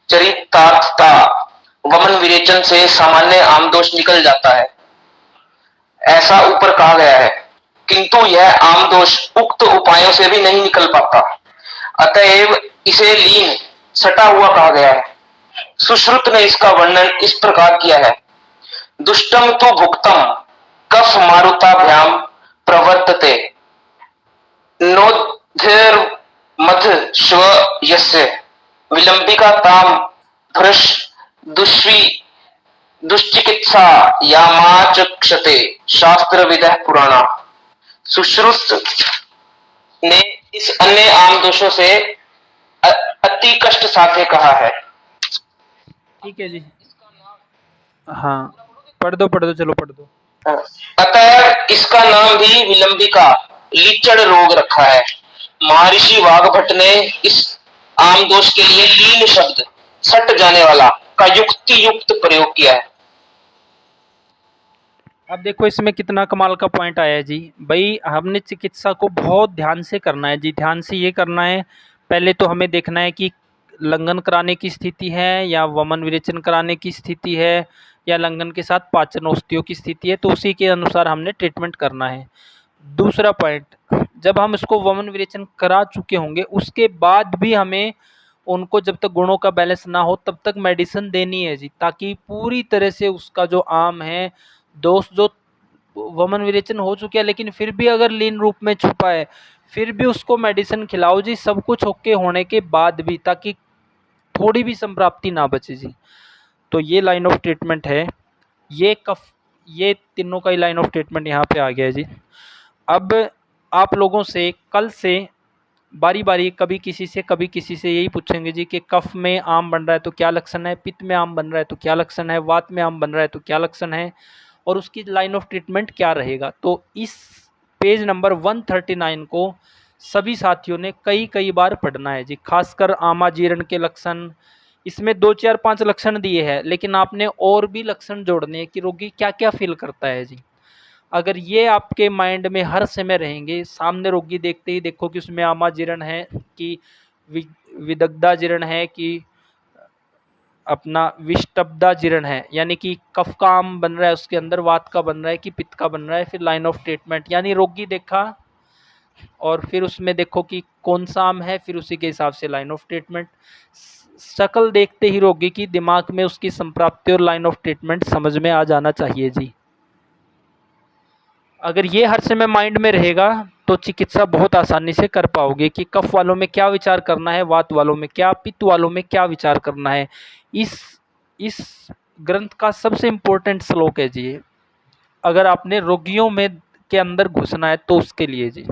चरितार्थता वमन विरेचन से सामान्य आम दोष निकल जाता है, ऐसा ऊपर कहा गया है, किंतु यह आम दोष उक्त उपायों से भी नहीं निकल पाता, अतएव इसे लीन सटा हुआ कहा गया है। सुश्रुत ने इसका वर्णन इस प्रकार किया है, दुष्टम तो भुक्तम कफ मारुताभ्याम प्रवर्तते नोद्धर मध श्व यस्य विलंबिका ताम दुष्वी दुष्चिकित्सा या मा चक्षते शास्त्र विदः पुराणा। सुश्रुत ने इस अन्य आम दोषों से अति कष्ट साध्य कहा है। ठीक है जी। हाँ, पढ़ दो, चलो पढ़ दो। अतः इसका नाम भी विलंबिका लीचड़ रोग रखा है। महर्षि वाघभट्ट ने इस आम दोष के लिए लीन शब्द सट जाने वाला का युक्ति युक्त प्रयोग किया है। अब देखो इसमें कितना कमाल का पॉइंट आया है जी। भाई हमने चिकित्सा को बहुत ध्यान से करना है जी। ध्यान से ये करना है, पहले तो हमें देखना है कि लंघन कराने की स्थिति है या वमन विरेचन कराने की स्थिति है या लंघन के साथ पाचन औषधियों की स्थिति है, तो उसी के अनुसार हमने ट्रीटमेंट करना है। दूसरा पॉइंट, जब हम इसको वमन विरेचन करा चुके होंगे उसके बाद भी हमें उनको जब तक गुणों का बैलेंस ना हो तब तक मेडिसिन देनी है जी, ताकि पूरी तरह से उसका जो आम है दोष जो वमन विरेचन हो चुके हैं लेकिन फिर भी अगर लीन रूप में छुपा है फिर भी उसको मेडिसिन खिलाओ जी, सब कुछ ओके होने के बाद भी, ताकि थोड़ी भी संप्राप्ति ना बचे जी। तो ये लाइन ऑफ ट्रीटमेंट है। ये तीनों का ही लाइन ऑफ ट्रीटमेंट यहाँ पे आ गया है जी। अब आप लोगों से कल से बारी बारी कभी किसी से यही पूछेंगे जी कि कफ में आम बन रहा है तो क्या लक्षण है, पित्त में आम बन रहा है तो क्या लक्षण है, वात में आम बन रहा है तो क्या लक्षण है और उसकी लाइन ऑफ ट्रीटमेंट क्या रहेगा। तो इस पेज नंबर 139 को सभी साथियों ने कई बार पढ़ना है जी। खासकर आमाजीर्ण के लक्षण, इसमें 2 4 5 लक्षण दिए हैं लेकिन आपने और भी लक्षण जोड़ने हैं कि रोगी क्या क्या फील करता है जी। अगर ये आपके माइंड में हर समय रहेंगे, सामने रोगी देखते ही देखो कि उसमें आमाजीर्ण है कि विदग्धाजीर्ण है कि अपना विष्टब्धाजीर्ण है, यानी कि कफ का आम बन रहा है उसके अंदर, वात का बन रहा है कि पित्त का बन रहा है। फिर लाइन ऑफ ट्रीटमेंट, यानी रोगी देखा और फिर उसमें देखो कि कौन सा आम है, फिर उसी के हिसाब से लाइन ऑफ ट्रीटमेंट। शक्ल देखते ही रोगी की दिमाग में उसकी संप्राप्ति और लाइन ऑफ ट्रीटमेंट समझ में आ जाना चाहिए जी। अगर ये हर समय माइंड में रहेगा तो चिकित्सा बहुत आसानी से कर पाओगे कि कफ वालों में क्या विचार करना है, वात वालों में क्या, पित्त वालों में क्या विचार करना है। इस ग्रंथ का सबसे इम्पोर्टेंट श्लोक है जी, अगर आपने रोगियों में के अंदर घुसना है तो उसके लिए जी।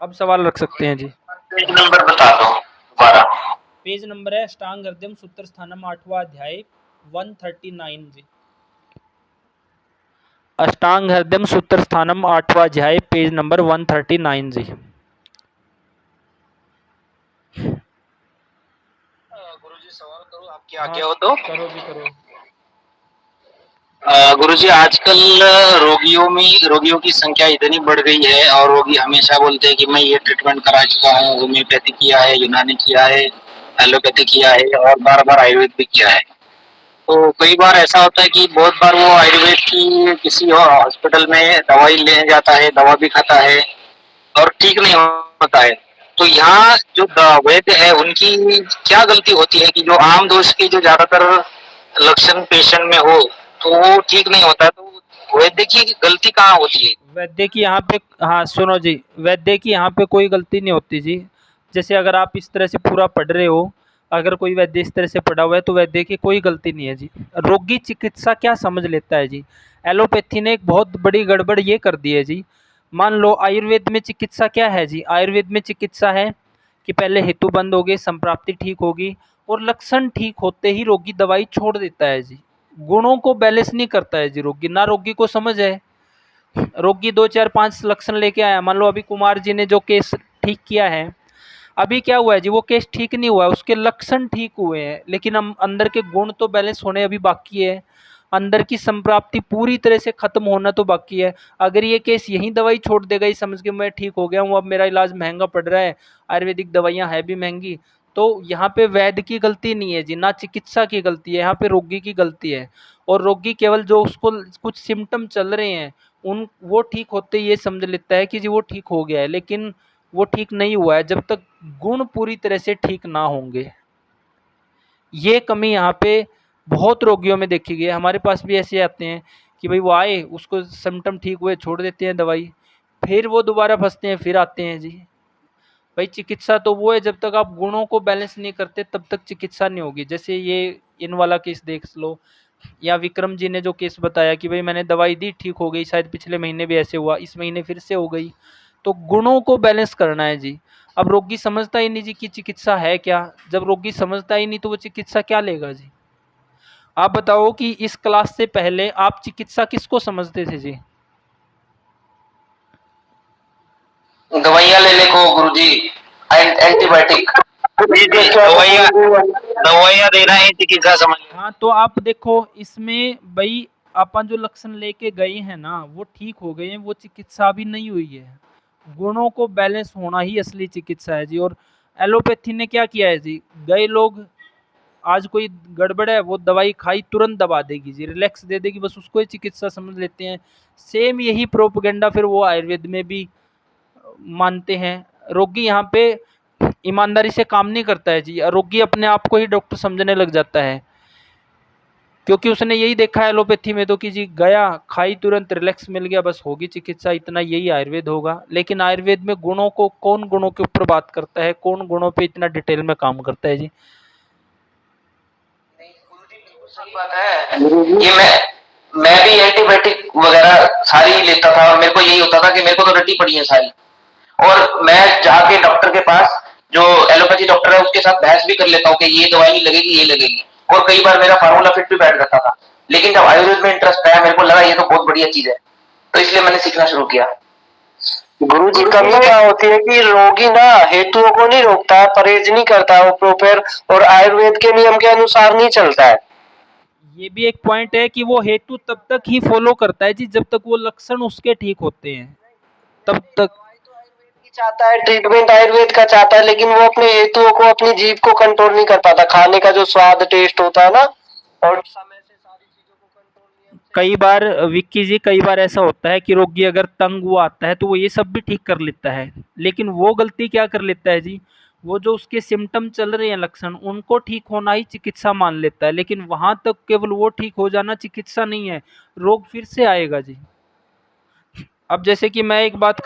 अब सवाल रख सकते हैं जी। पेज नंबर बता दो दोबारा। पेज नंबर है अष्टांग हृदयम सूत्र स्थानम 8वां अध्याय 139 जी। अष्टांग हृदयम सूत्र स्थानम 8वां अध्याय पेज नंबर 139 जी। गुरुजी सवाल करो, आपकी आज्ञा हो तो। करो जी करो। गुरुजी आजकल रोगियों की संख्या इतनी बढ़ गई है और रोगी हमेशा बोलते हैं कि मैं ये ट्रीटमेंट करा चुका हूँ, होम्योपैथी किया है, यूनानी किया है, एलोपैथी किया है और बार बार आयुर्वेद भी किया है। तो कई बार ऐसा होता है कि बहुत बार वो आयुर्वेद की किसी हॉस्पिटल में दवाई लेने जाता है, दवा भी खाता है और ठीक नहीं होता है। तो यहाँ जो वैद्य है उनकी क्या गलती होती है कि जो आम दोष की जो ज्यादातर लक्षण पेशेंट में हो तो वो ठीक नहीं होता, तो वैद्य की गलती कहाँ होती है? वैद्य की यहाँ पे, हाँ सुनो जी, वैद्य की यहाँ पे कोई गलती नहीं होती जी। जैसे अगर आप इस तरह से पूरा पढ़ रहे हो, अगर कोई वैद्य इस तरह से पढ़ा हुआ है तो वैद्य की कोई गलती नहीं है जी। रोगी चिकित्सा क्या समझ लेता है जी। एलोपैथी ने एक बहुत बड़ी गड़बड़ ये कर दी है जी। मान लो आयुर्वेद में चिकित्सा क्या है जी, आयुर्वेद में चिकित्सा है कि पहले हेतु बंद होगी, संप्राप्ति ठीक होगी और लक्षण ठीक होते ही रोगी दवाई छोड़ देता है जी। गुणों को बैलेंस नहीं करता है जी रोगी, ना रोगी को समझ है। रोगी 2 4 5 लक्षण लेके आया, मान लो अभी कुमार जी ने जो केस ठीक किया है, अभी क्या हुआ है जी, वो केस ठीक नहीं हुआ है, उसके लक्षण ठीक हुए हैं लेकिन हम अंदर के गुण तो बैलेंस होने अभी बाकी है, अंदर की संप्राप्ति पूरी तरह से खत्म होना तो बाकी है। अगर ये केस यहीं दवाई छोड़ देगा, ये समझ के मैं ठीक हो गया हूँ, अब मेरा इलाज महंगा पड़ रहा है, आयुर्वेदिक दवाइयाँ है भी महंगी, तो यहाँ पे वैद्य की गलती नहीं है जी, ना चिकित्सा की गलती है, यहाँ पे रोगी की गलती है। और रोगी केवल जो उसको कुछ सिम्टम चल रहे हैं वो ठीक होते ही ये समझ लेता है कि जी वो ठीक हो गया है, लेकिन वो ठीक नहीं हुआ है जब तक गुण पूरी तरह से ठीक ना होंगे। ये कमी यहाँ पे बहुत रोगियों में देखी गई है। हमारे पास भी ऐसे आते हैं कि भाई वो आए, उसको सिम्टम ठीक हुए, छोड़ देते हैं दवाई, फिर वो दोबारा फंसते हैं, फिर आते हैं जी। भाई चिकित्सा तो वो है, जब तक आप गुणों को बैलेंस नहीं करते तब तक चिकित्सा नहीं होगी। जैसे ये इन वाला केस देख लो, या विक्रम जी ने जो केस बताया कि भाई मैंने दवाई दी ठीक हो गई, शायद पिछले महीने भी ऐसे हुआ, इस महीने फिर से हो गई। तो गुणों को बैलेंस करना है जी। अब रोगी समझता ही नहीं जी कि चिकित्सा है क्या। जब रोगी समझता ही नहीं तो वो चिकित्सा क्या लेगा जी। आप बताओ कि इस क्लास से पहले आप चिकित्सा किसको समझते थे जी। दवाइयाँ लेने को गुरुजी, एंटीबायोटिक। दवाइयाँ देना ही चिकित्सा समझ। हाँ तो आप देखो इसमें भाई अपन जो लक्षण लेके गए हैं ना वो ठीक हो गए हैं, वो चिकित्सा भी नहीं हुई है। गुणों को बैलेंस होना ही असली चिकित्सा है जी। और एलोपैथी ने क्या किया है जी, गए लोग आज कोई गड़बड़ है वो दवाई खाई तुरंत दबा देगी जी, रिलैक्स दे देगी, बस उसको ही चिकित्सा समझ लेते हैं। सेम यही प्रोपेगेंडा फिर वो आयुर्वेद में भी मानते हैं। रोगी यहाँ पे ईमानदारी से काम नहीं करता है जी, रोगी अपने आप को ही डॉक्टर समझने लग जाता है, क्योंकि उसने यही देखा है एलोपैथी में तो कि जी गया खाई तुरंत रिलैक्स मिल गया, बस होगी चिकित्सा, इतना यही आयुर्वेद होगा। लेकिन आयुर्वेद में गुणों को, कौन गुणों के ऊपर बात करता है, कौन गुणों पे इतना डिटेल में काम करता है जी। सही बात है। ये मैं भी एंटीबायोटिक वगैरह सारी लेता था और मेरे को यही होता था कि मेरे को तो रट्टी पड़ी है सारी, और मैं जाके डॉक्टर के पास जो एलोपैथी डॉक्टर है उसके साथ बहस भी कर लेता हूँ कि ये दवाई नहीं लगेगी, ये लगेगी, और कई बार मेरा फार्मूला फिट भी बैठ जाता था। लेकिन जब आयुर्वेद में इंटरेस्ट आया मेरे को लगा ये तो बहुत बढ़िया चीज है, तो इसलिए मैंने सीखना शुरू किया। गुरु जी कमी क्या होती है कि रोगी ना हेतुओं को नहीं रोकता है, परहेज नहीं करता है वो प्रॉपर, और आयुर्वेद के नियम के अनुसार नहीं चलता है। ये भी एक पॉइंट है कि वो हेतु तब तक ही फॉलो करता है जी जब तक वो लक्षण उसके ठीक होते हैं, तब तक। चाहता है ट्रीटमेंट आयुर्वेद का चाहता है, लेकिन वो अपने हेतुओं को, अपनी जीभ को कंट्रोल नहीं कर पाता। खाने का जो स्वाद टेस्ट होता है ना, और समय से सारी चीजों को कंट्रोल। कई बार विक्की जी, कई बार ऐसा होता है कि रोगी अगर तंग हुआ आता है तो वो ये सब भी ठीक कर लेता है, लेकिन वो गलती क्या कर लेता है जी, वो जो उसके सिम्टम चल रहे हैं लक्षण उनको ठीक होना ही चिकित्सा मान लेता है, लेकिन वहां तक केवल वो ठीक हो जाना चिकित्सा नहीं है, रोग फिर से आएगा जी। अब जैसे कि मैं एक बात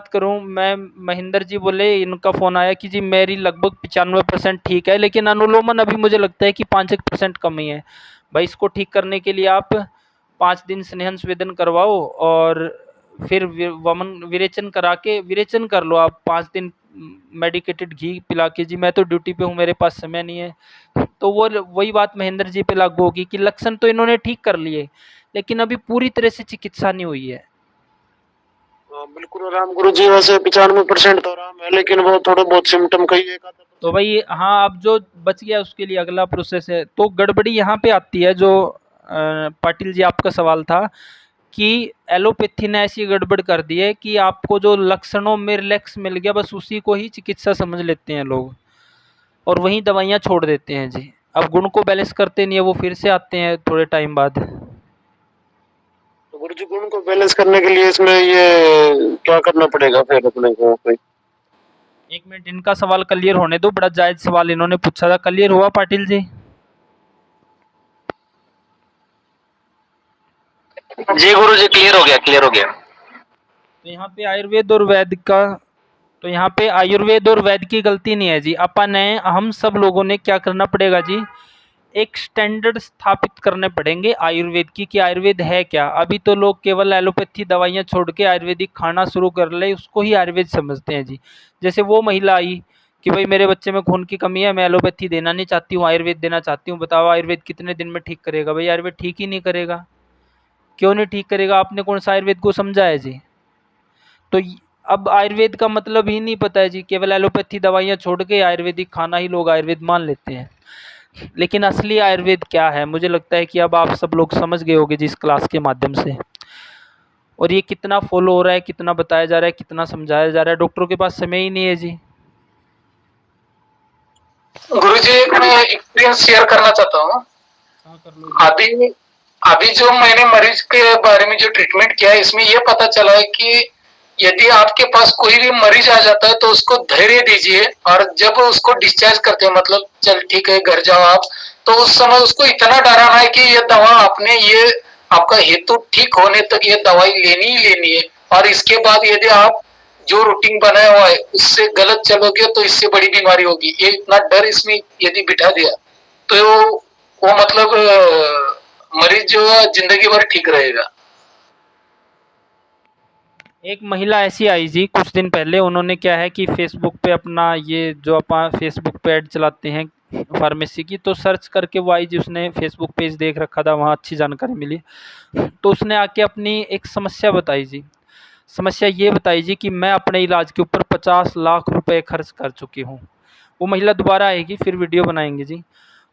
करूं, मैं महेंद्र जी बोले, इनका फ़ोन आया कि जी मेरी लगभग 95% ठीक है, लेकिन अनुलोमन अभी मुझे लगता है कि 5% कमी है। भाई इसको ठीक करने के लिए आप 5 दिन स्नेहन स्वेदन करवाओ और फिर वमन विरेचन करा के विरेचन कर लो आप 5 दिन मेडिकेटेड घी पिला के जी। मैं तो ड्यूटी पे हूँ, मेरे पास समय नहीं है। तो वो वही बात महेंद्र जी पे लागू होगी कि लक्षण तो इन्होंने ठीक कर लिए लेकिन अभी पूरी तरह से चिकित्सा नहीं हुई है। बिल्कुल आराम गुरु जी, वैसे 95% तो आराम है, लेकिन वो थोड़े बहुत सिम्टम कई एक आधा। तो भाई हाँ, अब जो बच गया उसके लिए अगला प्रोसेस है। तो गड़बड़ी यहाँ पे आती है जो पाटिल जी आपका सवाल था कि एलोपैथी ने ऐसी गड़बड़ कर दी है कि आपको जो लक्षणों में रिलैक्स मिल गया बस उसी को ही चिकित्सा समझ लेते हैं लोग और वहीं दवाइयाँ छोड़ देते हैं जी। अब गुण को बैलेंस करते नहीं है, वो फिर से आते हैं थोड़े टाइम बाद। तो गुरु जी गुण को बैलेंस करने के लिए इसमें ये क्या करना पड़ेगा फिर अपने को कोई? एक मिनट, इनका सवाल क्लियर होने दो, बड़ा जायज सवाल इन्होंने पूछा था। क्लियर हुआ पाटिल जी? जी गुरु जी क्लियर हो गया, क्लियर हो गया। तो यहाँ पे आयुर्वेद और वैद की गलती नहीं है जी। हम सब लोगों ने क्या करना पड़ेगा जी, एक स्टैंडर्ड स्थापित करने पड़ेंगे आयुर्वेद की कि आयुर्वेद है क्या। अभी तो लोग केवल एलोपैथी दवाइयाँ छोड़ के आयुर्वेदिक खाना शुरू कर ले, उसको ही आयुर्वेद समझते हैं जी। जैसे वो महिला आई कि भाई मेरे बच्चे में खून की कमी है, मैं एलोपैथी देना नहीं चाहती हूँ, आयुर्वेद देना चाहती हूँ, बताओ आयुर्वेद कितने दिन में ठीक करेगा? भाई आयुर्वेद ठीक ही नहीं करेगा। क्यों नहीं ठीक करेगा? आपने कौन सा आयुर्वेद को समझा है जी? तो अब आयुर्वेद का मतलब ही नहीं पता है जी, केवल एलोपैथी दवाइयाँ छोड़ के आयुर्वेदिक खाना ही लोग आयुर्वेद मान लेते हैं। लेकिन असली आयुर्वेद क्या है मुझे लगता है कि अब आप सब लोग समझ गए होंगे जी इस क्लास के माध्यम से। और ये कितना फॉलो हो रहा है, कितना बताया जा रहा है, कितना समझाया जा रहा है, डॉक्टरों के पास समय ही नहीं है जी। गुरुजी मैं एक्सपीरियंस शेयर करना चाहता हूँ। हाँ कर लो। अभी जो मैंने मरीज के बारे में जो ट्रीटमेंट किया है इसमें यह पता चला है कि यदि आपके पास कोई भी मरीज आ जाता है तो उसको धैर्य दीजिए, और जब उसको डिस्चार्ज करते हैं मतलब चल ठीक है घर जाओ आप, तो उस समय उसको इतना डराना है कि ये दवा आपने ये आपका हेतु ठीक होने तक ये दवाई लेनी ही लेनी है, और इसके बाद यदि आप जो रूटीन बनाया हुआ है उससे गलत चलोगे तो इससे बड़ी बीमारी होगी। ये इतना डर इसमें यदि बिठा दिया तो वो मतलब मरीज जो है जिंदगी भर ठीक रहेगा। एक महिला ऐसी आई जी कुछ दिन पहले, उन्होंने क्या है कि फेसबुक पे अपना ये जो अपन फेसबुक पे ऐड चलाते हैं फार्मेसी की, तो सर्च करके वो आई जी, उसने फेसबुक पेज देख रखा था, वहाँ अच्छी जानकारी मिली, तो उसने आके अपनी एक समस्या बताई जी। समस्या ये बताई जी कि मैं अपने इलाज के ऊपर 50 लाख रुपए खर्च कर चुकी हूँ। वो महिला दोबारा आएगी, फिर वीडियो बनाएंगे जी,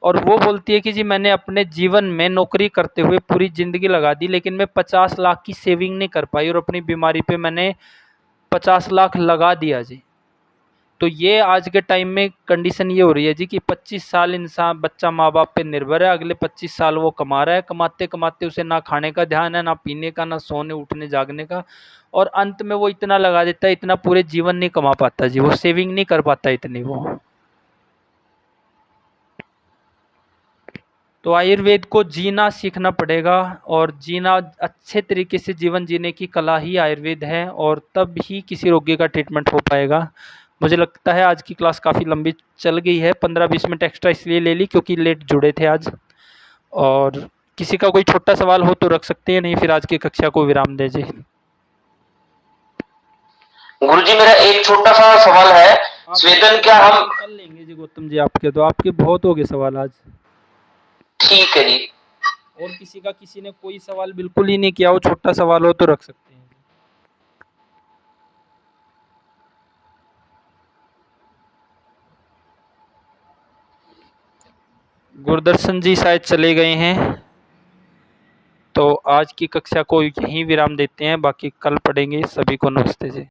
और वो बोलती है कि जी मैंने अपने जीवन में नौकरी करते हुए पूरी ज़िंदगी लगा दी, लेकिन मैं 50 लाख की सेविंग नहीं कर पाई और अपनी बीमारी पे मैंने 50 लाख लगा दिया जी। तो ये आज के टाइम में कंडीशन ये हो रही है जी कि 25 साल इंसान बच्चा माँ बाप पे निर्भर है, अगले 25 साल वो कमा रहा है, कमाते कमाते उसे ना खाने का ध्यान है, ना पीने का, ना सोने उठने जागने का, और अंत में वो इतना लगा देता है, इतना पूरे जीवन नहीं कमा पाता जी, वो सेविंग नहीं कर पाता इतनी वो। तो आयुर्वेद को जीना सीखना पड़ेगा, और जीना अच्छे तरीके से जीवन जीने की कला ही आयुर्वेद है, और तब ही किसी रोगी का ट्रीटमेंट हो पाएगा। मुझे लगता है आज की क्लास काफ़ी लंबी चल गई है, 15-20 मिनट एक्स्ट्रा इसलिए ले ली क्योंकि लेट जुड़े थे आज। और किसी का कोई छोटा सवाल हो तो रख सकते हैं, नहीं फिर आज की कक्षा को विराम दे जी। गुरुजी मेरा एक छोटा सा सवाल है, स्वेदन क्या हम कर लेंगे जी गौतम जी, आपके तो आपके बहुत हो गए सवाल आज। ठीक है जी। और किसी ने कोई सवाल बिल्कुल ही नहीं किया हो, छोटा सवाल हो तो रख सकते हैं। गुरदर्शन जी शायद चले गए हैं, तो आज की कक्षा को यहीं विराम देते हैं, बाकी कल पढ़ेंगे। सभी को नमस्ते जी।